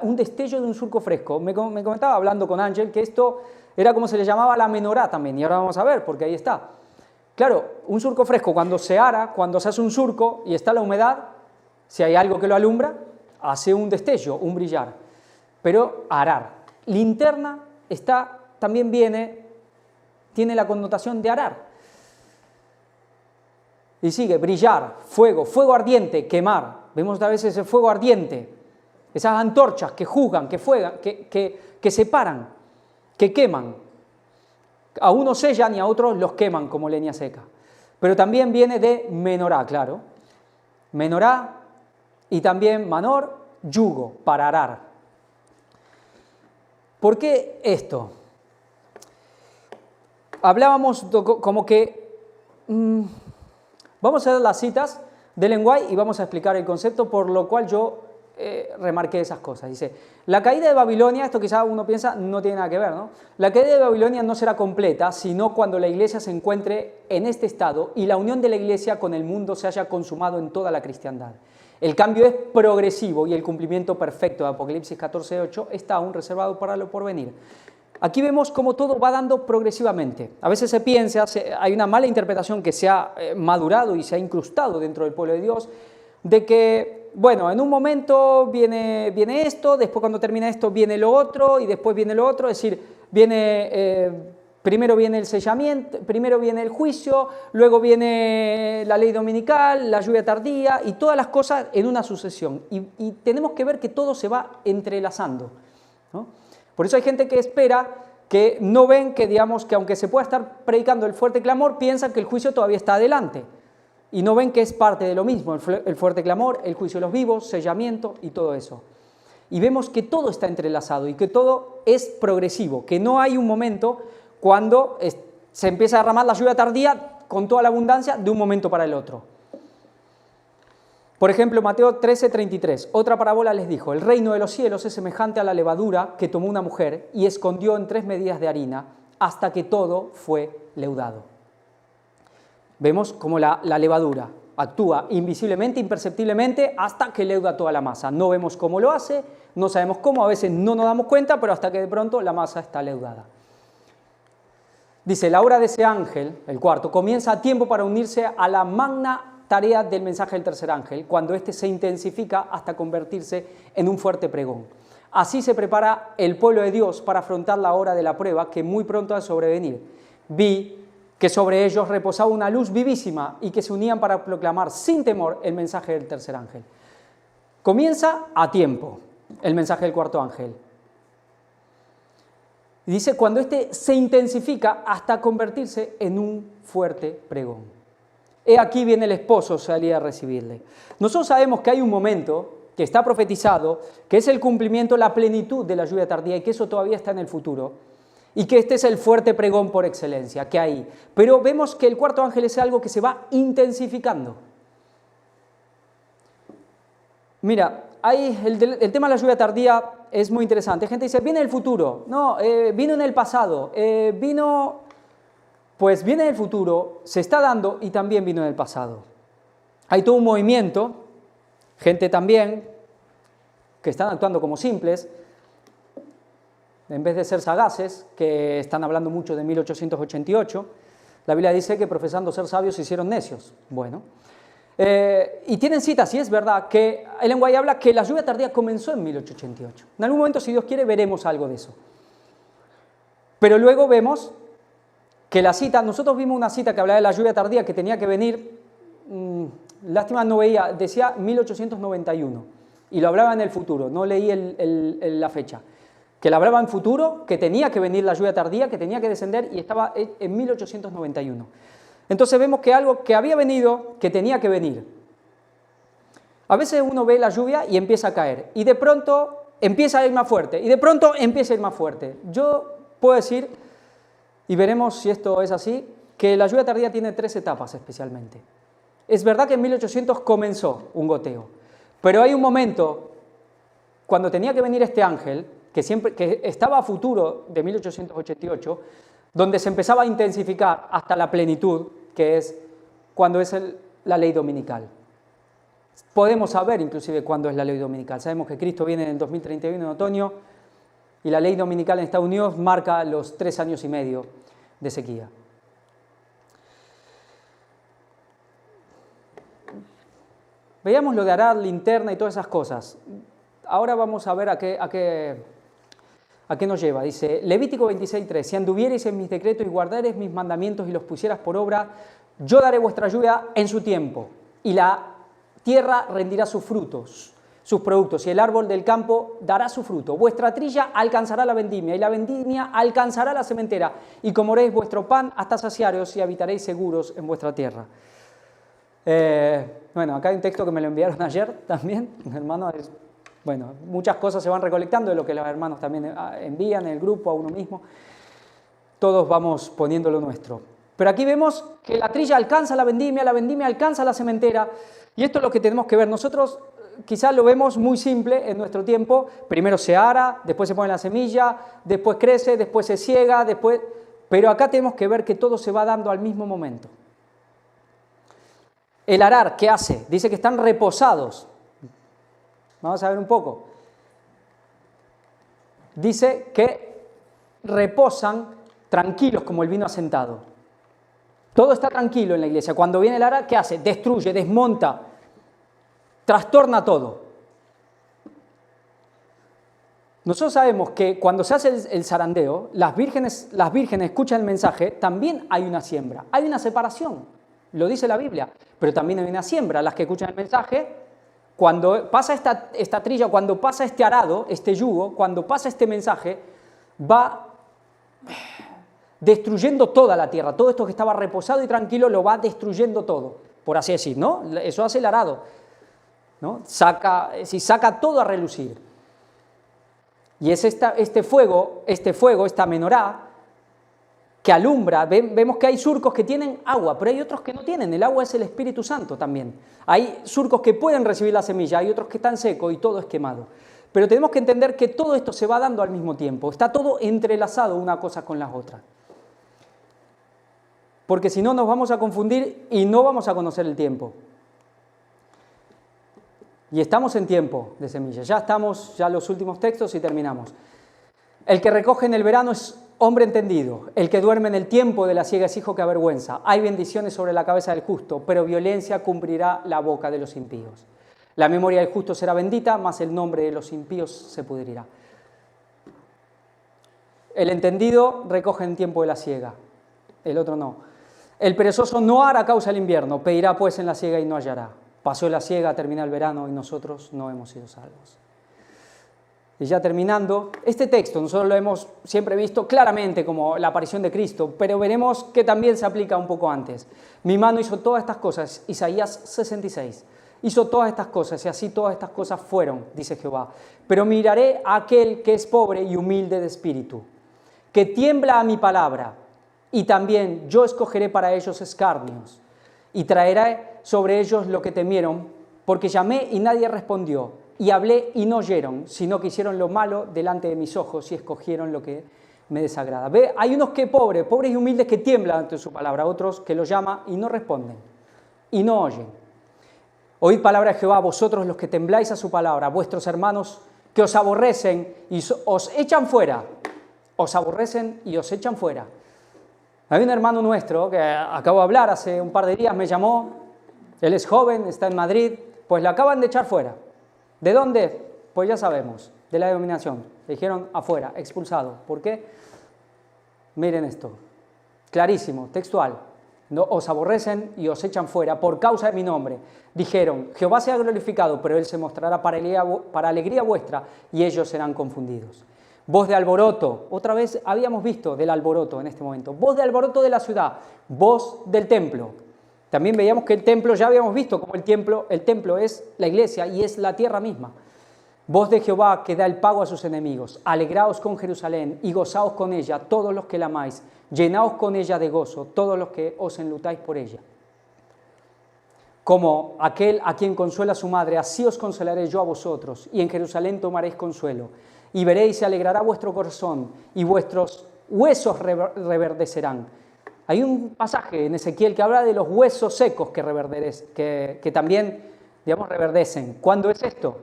Un destello de un surco fresco. Me comentaba hablando con Ángel que esto era como se le llamaba la menorá también, y ahora vamos a ver, porque ahí está. Claro, un surco fresco, cuando se ara, cuando se hace un surco y está la humedad, si hay algo que lo alumbra, hace un destello, un brillar. Pero arar. Linterna también tiene la connotación de arar. Y sigue, brillar, fuego, fuego ardiente, quemar. Vemos a veces el fuego ardiente, esas antorchas que juzgan, que separan, que queman. A unos sellan y a otros los queman como leña seca. Pero también viene de menorá, claro. Menorá y también manor, yugo, para arar. ¿Por qué esto? Hablábamos como que... vamos a ver las citas de Ellen White y vamos a explicar el concepto, por lo cual yo remarqué esas cosas. Dice, la caída de Babilonia, esto quizá uno piensa, no tiene nada que ver, ¿no? La caída de Babilonia no será completa, sino cuando la Iglesia se encuentre en este estado y la unión de la Iglesia con el mundo se haya consumado en toda la cristiandad. El cambio es progresivo y el cumplimiento perfecto de Apocalipsis 14:8 está aún reservado para lo porvenir. Aquí vemos cómo todo va dando progresivamente. A veces se piensa, hay una mala interpretación que se ha madurado y se ha incrustado dentro del pueblo de Dios, de que, bueno, en un momento viene esto, después cuando termina esto viene lo otro y después viene lo otro, es decir, primero viene el sellamiento, primero viene el juicio, luego viene la ley dominical, la lluvia tardía y todas las cosas en una sucesión. Y tenemos que ver que todo se va entrelazando, ¿no? Por eso hay gente que espera, que no ven que, digamos, que aunque se pueda estar predicando el fuerte clamor, piensan que el juicio todavía está adelante. Y no ven que es parte de lo mismo, el fuerte clamor, el juicio de los vivos, sellamiento y todo eso. Y vemos que todo está entrelazado y que todo es progresivo, que no hay un momento cuando se empieza a derramar la lluvia tardía con toda la abundancia de un momento para el otro. Por ejemplo, Mateo 13:33, otra parábola les dijo, el reino de los cielos es semejante a la levadura que tomó una mujer y escondió en 3 medidas de harina hasta que todo fue leudado. Vemos cómo la levadura actúa invisiblemente, imperceptiblemente, hasta que leuda toda la masa. No vemos cómo lo hace, no sabemos cómo, a veces no nos damos cuenta, pero hasta que de pronto la masa está leudada. Dice, la obra de ese ángel, el cuarto, comienza a tiempo para unirse a la magna tarea del mensaje del tercer ángel, cuando éste se intensifica hasta convertirse en un fuerte pregón. Así se prepara el pueblo de Dios para afrontar la hora de la prueba que muy pronto ha de sobrevenir. Vi que sobre ellos reposaba una luz vivísima y que se unían para proclamar sin temor el mensaje del tercer ángel. Comienza a tiempo el mensaje del cuarto ángel. Y dice, cuando éste se intensifica hasta convertirse en un fuerte pregón. He aquí viene el esposo, salía a recibirle. Nosotros sabemos que hay un momento que está profetizado, que es el cumplimiento, la plenitud de la lluvia tardía y que eso todavía está en el futuro. Y que este es el fuerte pregón por excelencia que hay. Pero vemos que el cuarto ángel es algo que se va intensificando. Mira, el tema de la lluvia tardía es muy interesante. Hay gente que dice, viene el futuro. No, vino en el pasado. Pues viene del futuro, se está dando y también vino en el pasado. Hay todo un movimiento, gente también, que están actuando como simples, en vez de ser sagaces, que están hablando mucho de 1888, la Biblia dice que profesando ser sabios se hicieron necios. Bueno, y tienen citas, y es verdad que Ellen White habla que la lluvia tardía comenzó en 1888. En algún momento, si Dios quiere, veremos algo de eso. Pero luego vemos que la cita, nosotros vimos una cita que hablaba de la lluvia tardía que tenía que venir, lástima no veía, decía 1891, y lo hablaba en el futuro, no leí la fecha. Que la hablaba en futuro, que tenía que venir la lluvia tardía, que tenía que descender y estaba en 1891. Entonces vemos que algo que había venido, que tenía que venir. A veces uno ve la lluvia y empieza a caer y de pronto empieza a ir más fuerte y de pronto empieza a ir más fuerte. Yo puedo decir, y veremos si esto es así, que la lluvia tardía tiene 3 etapas especialmente. Es verdad que en 1800 comenzó un goteo, pero hay un momento cuando tenía que venir este ángel, que estaba a futuro de 1888, donde se empezaba a intensificar hasta la plenitud, que es cuando es la ley dominical. Podemos saber inclusive cuándo es la ley dominical. Sabemos que Cristo viene en el 2031 en otoño y la ley dominical en Estados Unidos marca los 3 años y medio de sequía. Veíamos lo de arar, linterna y todas esas cosas. Ahora vamos a ver a qué nos lleva. Dice, Levítico 26:3, si anduviereis en mis decretos y guardareis mis mandamientos y los pusieras por obra, yo daré vuestra lluvia en su tiempo, y la tierra rendirá sus frutos, sus productos, y el árbol del campo dará su fruto. Vuestra trilla alcanzará la vendimia, y la vendimia alcanzará la sementera, y comeréis vuestro pan hasta saciaros, y habitaréis seguros en vuestra tierra. Bueno, acá hay un texto que me lo enviaron ayer también, hermano. Bueno, muchas cosas se van recolectando de lo que los hermanos también envían en el grupo, a uno mismo. Todos vamos poniendo lo nuestro. Pero aquí vemos que la trilla alcanza la vendimia alcanza la sementera, y esto es lo que tenemos que ver. Nosotros quizás lo vemos muy simple en nuestro tiempo. Primero se ara, después se pone la semilla, después crece, después se ciega, pero acá tenemos que ver que todo se va dando al mismo momento. El arar, ¿qué hace? Dice que están reposados. Vamos a ver un poco. Dice que reposan tranquilos como el vino asentado. Todo está tranquilo en la iglesia. Cuando viene el arar, ¿qué hace? Destruye, desmonta, trastorna todo. Nosotros sabemos que cuando se hace el zarandeo, las vírgenes escuchan el mensaje, también hay una siembra, hay una separación, lo dice la Biblia, pero también hay una siembra. Las que escuchan el mensaje, cuando pasa esta trilla, cuando pasa este arado, este yugo, cuando pasa este mensaje, va destruyendo toda la tierra. Todo esto que estaba reposado y tranquilo lo va destruyendo todo, por así decir, ¿no? Eso hace el arado, ¿no? Saca todo a relucir. Y es este fuego, esta menorá, que alumbra. Vemos que hay surcos que tienen agua, pero hay otros que no tienen. El agua es el Espíritu Santo también. Hay surcos que pueden recibir la semilla, hay otros que están secos y todo es quemado. Pero tenemos que entender que todo esto se va dando al mismo tiempo. Está todo entrelazado una cosa con las otras. Porque si no nos vamos a confundir y no vamos a conocer el tiempo. Y estamos en tiempo de semilla. Ya los últimos textos y terminamos. El que recoge en el verano es hombre entendido. El que duerme en el tiempo de la siega es hijo que avergüenza. Hay bendiciones sobre la cabeza del justo, pero violencia cubrirá la boca de los impíos. La memoria del justo será bendita, mas el nombre de los impíos se pudrirá. El entendido recoge en tiempo de la siega, el otro no. El perezoso no hará causa al invierno, pedirá pues en la siega y no hallará. Pasó la siega, termina el verano y nosotros no hemos sido salvos. Y ya terminando, este texto nosotros lo hemos siempre visto claramente como la aparición de Cristo, pero veremos que también se aplica un poco antes. Mi mano hizo todas estas cosas, Isaías 66. Hizo todas estas cosas y así todas estas cosas fueron, dice Jehová. Pero miraré a aquel que es pobre y humilde de espíritu, que tiembla a mi palabra, y también yo escogeré para ellos escarnios, y traeré sobre ellos lo que temieron, porque llamé y nadie respondió, y hablé y no oyeron, sino que hicieron lo malo delante de mis ojos y escogieron lo que me desagrada. ¿Ve? Hay unos que pobres y humildes que tiemblan ante su palabra, otros que lo llama y no responden, y no oyen. Oíd palabra de Jehová, vosotros los que tembláis a su palabra, vuestros hermanos que os aborrecen y os echan fuera, os aborrecen y os echan fuera. Hay un hermano nuestro que acabo de hablar hace un par de días, me llamó, él es joven, está en Madrid, pues le acaban de echar fuera. ¿De dónde? Pues ya sabemos, de la denominación. Le dijeron afuera, expulsado. ¿Por qué? Miren esto, clarísimo, textual. No, os aborrecen y os echan fuera por causa de mi nombre. Dijeron, Jehová sea glorificado, pero él se mostrará para alegría vuestra y ellos serán confundidos. Voz de alboroto, otra vez habíamos visto del alboroto en este momento. Voz de alboroto de la ciudad, voz del templo. También veíamos que el templo, ya habíamos visto como el templo es la iglesia y es la tierra misma. Voz de Jehová que da el pago a sus enemigos. Alegraos con Jerusalén y gozaos con ella todos los que la amáis. Llenaos con ella de gozo todos los que os enlutáis por ella. Como aquel a quien consuela su madre, así os consolaré yo a vosotros, y en Jerusalén tomaréis consuelo. Y veréis, se alegrará vuestro corazón, y vuestros huesos reverdecerán. Hay un pasaje en Ezequiel que habla de los huesos secos que también, digamos, reverdecen. ¿Cuándo es esto?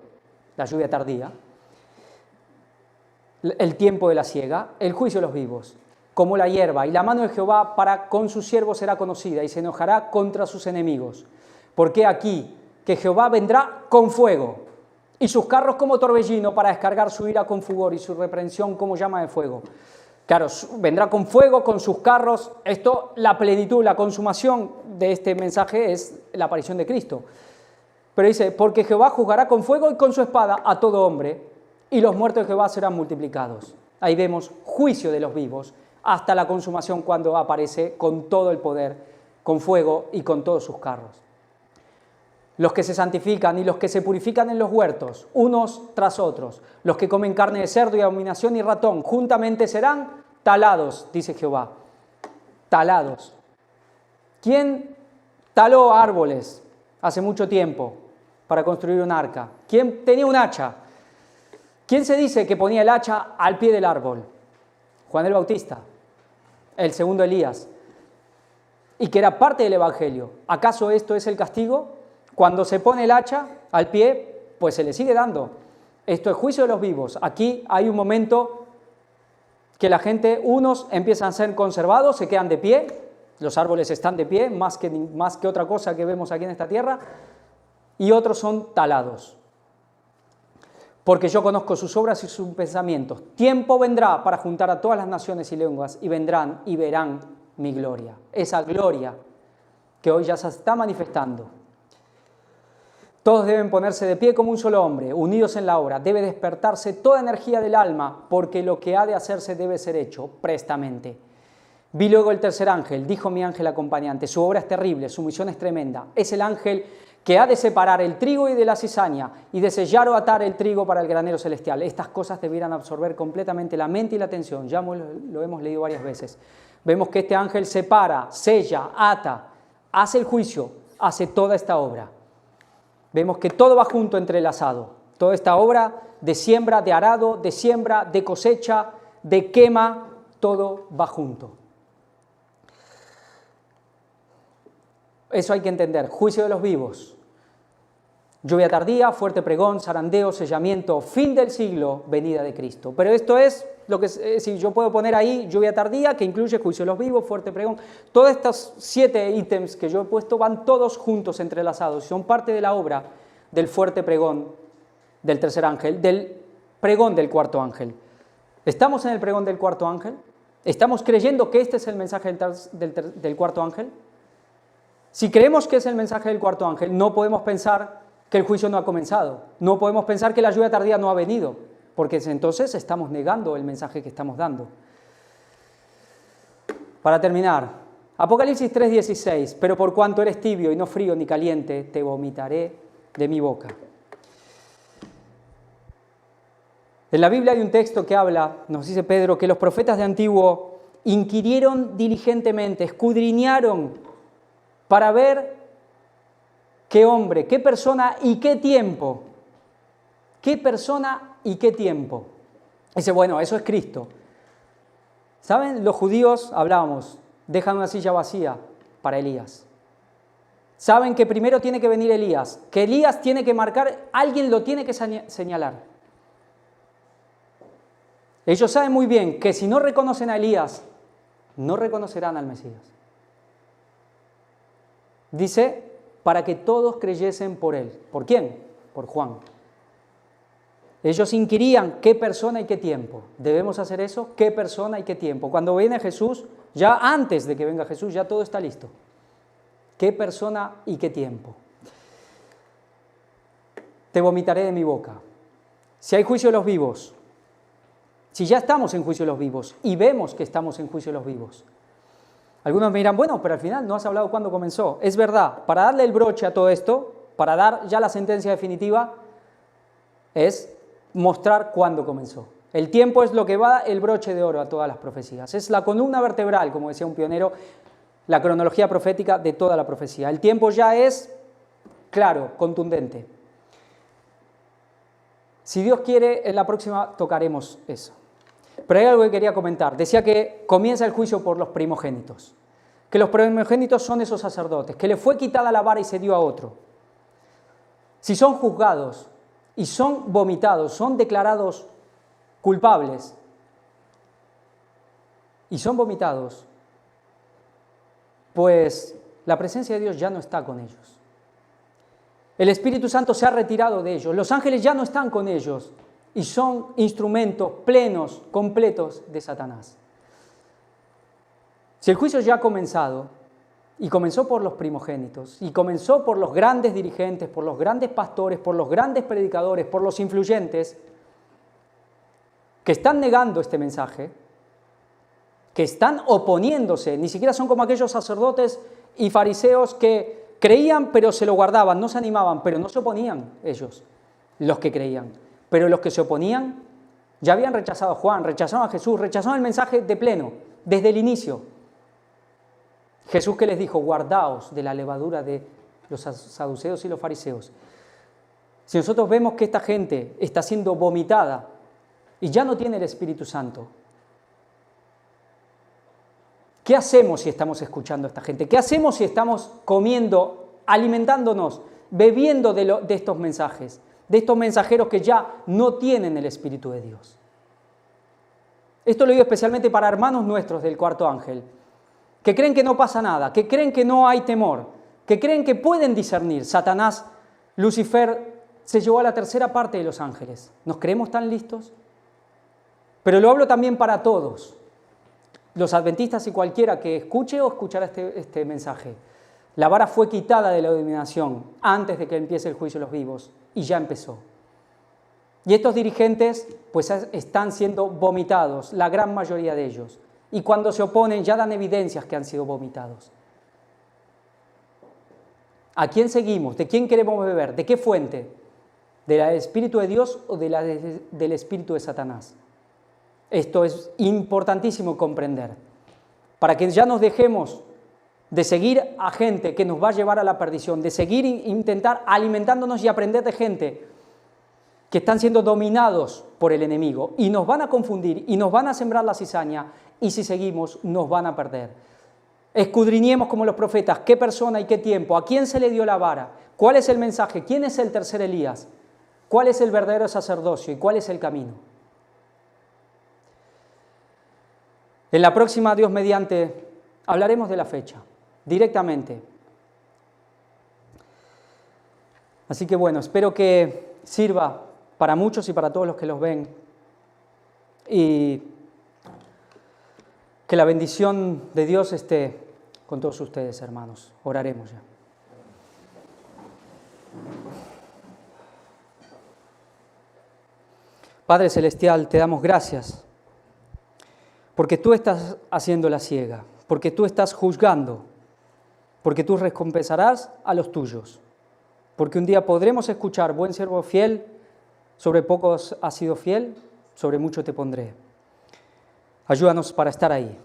La lluvia tardía, el tiempo de la siega, el juicio de los vivos, como la hierba, y la mano de Jehová para con sus siervos será conocida, y se enojará contra sus enemigos. Porque aquí que Jehová vendrá con fuego, y sus carros como torbellino para descargar su ira con furor y su reprensión como llama de fuego. Claro, vendrá con fuego, con sus carros. Esto, la plenitud, la consumación de este mensaje es la aparición de Cristo. Pero dice, porque Jehová juzgará con fuego y con su espada a todo hombre, y los muertos de Jehová serán multiplicados. Ahí vemos juicio de los vivos, hasta la consumación cuando aparece con todo el poder, con fuego y con todos sus carros. Los que se santifican y los que se purifican en los huertos, unos tras otros, los que comen carne de cerdo y abominación y ratón, juntamente serán talados, dice Jehová. Talados. ¿Quién taló árboles hace mucho tiempo para construir un arca? ¿Quién tenía un hacha? ¿Quién se dice que ponía el hacha al pie del árbol? Juan el Bautista, el segundo Elías, y que era parte del Evangelio. ¿Acaso esto es el castigo? Cuando se pone el hacha al pie, pues se le sigue dando. Esto es juicio de los vivos. Aquí hay un momento que la gente, unos empiezan a ser conservados, se quedan de pie, los árboles están de pie, más que otra cosa que vemos aquí en esta tierra, y otros son talados. Porque yo conozco sus obras y sus pensamientos. Tiempo vendrá para juntar a todas las naciones y lenguas, y vendrán y verán mi gloria. Esa gloria que hoy ya se está manifestando. Todos deben ponerse de pie como un solo hombre, unidos en la obra. Debe despertarse toda energía del alma, porque lo que ha de hacerse debe ser hecho prestamente. Vi luego el tercer ángel, dijo mi ángel acompañante, su obra es terrible, su misión es tremenda. Es el ángel que ha de separar el trigo y de la cizaña, y de sellar o atar el trigo para el granero celestial. Estas cosas debieran absorber completamente la mente y la atención. Ya lo hemos leído varias veces. Vemos que este ángel separa, sella, ata, hace el juicio, hace toda esta obra. Vemos que todo va junto, entrelazado. Toda esta obra de siembra, de arado, de siembra, de cosecha, de quema, todo va junto. Eso hay que entender. Juicio de los vivos. Lluvia tardía, fuerte pregón, zarandeo, sellamiento, fin del siglo, venida de Cristo. Pero esto es lo que, si yo puedo poner ahí, lluvia tardía, que incluye juicio de los vivos, fuerte pregón. Todos estos 7 ítems que yo he puesto van todos juntos, entrelazados. Son parte de la obra del fuerte pregón del tercer ángel, del pregón del cuarto ángel. ¿Estamos en el pregón del cuarto ángel? ¿Estamos creyendo que este es el mensaje del cuarto ángel? Si creemos que es el mensaje del cuarto ángel, no podemos pensar que el juicio no ha comenzado. No podemos pensar que la lluvia tardía no ha venido, porque entonces estamos negando el mensaje que estamos dando. Para terminar, Apocalipsis 3:16, pero por cuanto eres tibio y no frío ni caliente, te vomitaré de mi boca. En la Biblia hay un texto que habla, nos dice Pedro, que los profetas de antiguo inquirieron diligentemente, escudriñaron para ver qué hombre, qué persona y qué tiempo. ¿Qué persona y qué tiempo? Dice, bueno, eso es Cristo. ¿Saben? Los judíos, hablábamos, dejan una silla vacía para Elías. Saben que primero tiene que venir Elías, que Elías tiene que marcar, alguien lo tiene que señalar. Ellos saben muy bien que si no reconocen a Elías, no reconocerán al Mesías. Dice, para que todos creyesen por él. ¿Por quién? Por Juan. Ellos inquirían qué persona y qué tiempo. ¿Debemos hacer eso? ¿Qué persona y qué tiempo? Cuando viene Jesús, ya antes de que venga Jesús, ya todo está listo. ¿Qué persona y qué tiempo? Te vomitaré de mi boca. Si hay juicio de los vivos, si ya estamos en juicio de los vivos y vemos que estamos en juicio de los vivos, algunos me dirán, bueno, pero al final no has hablado cuándo comenzó. Es verdad, para darle el broche a todo esto, para dar ya la sentencia definitiva, es mostrar cuándo comenzó. El tiempo es lo que va el broche de oro a todas las profecías. Es la columna vertebral, como decía un pionero, la cronología profética de toda la profecía. El tiempo ya es claro, contundente. Si Dios quiere, en la próxima tocaremos eso. Pero hay algo que quería comentar. Decía que comienza el juicio por los primogénitos. Que los primogénitos son esos sacerdotes, que le fue quitada la vara y se dio a otro. Si son juzgados y son vomitados, son declarados culpables y son vomitados, pues la presencia de Dios ya no está con ellos. El Espíritu Santo se ha retirado de ellos. Los ángeles ya no están con ellos y son instrumentos plenos, completos de Satanás. Si el juicio ya ha comenzado, y comenzó por los primogénitos, y comenzó por los grandes dirigentes, por los grandes pastores, por los grandes predicadores, por los influyentes, que están negando este mensaje, que están oponiéndose, ni siquiera son como aquellos sacerdotes y fariseos que creían pero se lo guardaban, no se animaban, pero no se oponían ellos, los que creían. Pero los que se oponían ya habían rechazado a Juan, rechazaron a Jesús, rechazaron el mensaje de pleno, desde el inicio. Jesús que les dijo, guardaos de la levadura de los saduceos y los fariseos. Si nosotros vemos que esta gente está siendo vomitada y ya no tiene el Espíritu Santo, ¿qué hacemos si estamos escuchando a esta gente? ¿Qué hacemos si estamos comiendo, alimentándonos, bebiendo de estos mensajes, de estos mensajeros que ya no tienen el Espíritu de Dios? Esto lo digo especialmente para hermanos nuestros del cuarto ángel, que creen que no pasa nada, que creen que no hay temor, que creen que pueden discernir. Satanás, Lucifer, se llevó a la tercera parte de los ángeles. ¿Nos creemos tan listos? Pero lo hablo también para todos, los adventistas y cualquiera que escuche o escuchará este mensaje. La vara fue quitada de la dominación antes de que empiece el juicio de los vivos, y ya empezó. Y estos dirigentes pues están siendo vomitados, la gran mayoría de ellos. Y cuando se oponen ya dan evidencias que han sido vomitados. ¿A quién seguimos? ¿De quién queremos beber? ¿De qué fuente? ¿De la del Espíritu de Dios o del Espíritu de Satanás? Esto es importantísimo comprender. Para que ya nos dejemos de seguir a gente que nos va a llevar a la perdición, de seguir intentar alimentándonos y aprender de gente que están siendo dominados por el enemigo y nos van a confundir y nos van a sembrar la cizaña, y si seguimos nos van a perder. Escudriñemos como los profetas qué persona y qué tiempo, a quién se le dio la vara, cuál es el mensaje, quién es el tercer Elías, cuál es el verdadero sacerdocio y cuál es el camino. En la próxima, Dios mediante, hablaremos de la fecha, directamente. Así que bueno, espero que sirva para muchos y para todos los que los ven, y que la bendición de Dios esté con todos ustedes, hermanos. Oraremos ya. Padre Celestial, te damos gracias porque tú estás haciendo la siega, porque tú estás juzgando, porque tú recompensarás a los tuyos, porque un día podremos escuchar, buen siervo fiel, sobre pocos has sido fiel, sobre mucho te pondré. Ayúdanos para estar ahí,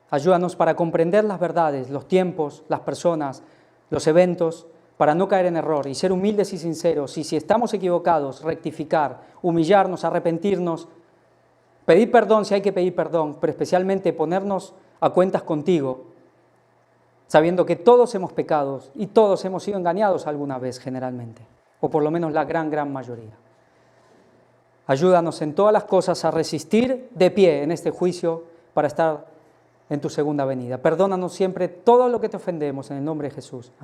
ayúdanos para comprender las verdades, los tiempos, las personas, los eventos, para no caer en error y ser humildes y sinceros, y si estamos equivocados, rectificar, humillarnos, arrepentirnos, pedir perdón si hay que pedir perdón, pero especialmente ponernos a cuentas contigo, sabiendo que todos hemos pecado y todos hemos sido engañados alguna vez generalmente, o por lo menos la gran mayoría. Ayúdanos en todas las cosas a resistir de pie en este juicio para estar en tu segunda venida. Perdónanos siempre todo lo que te ofendemos en el nombre de Jesús. Amén.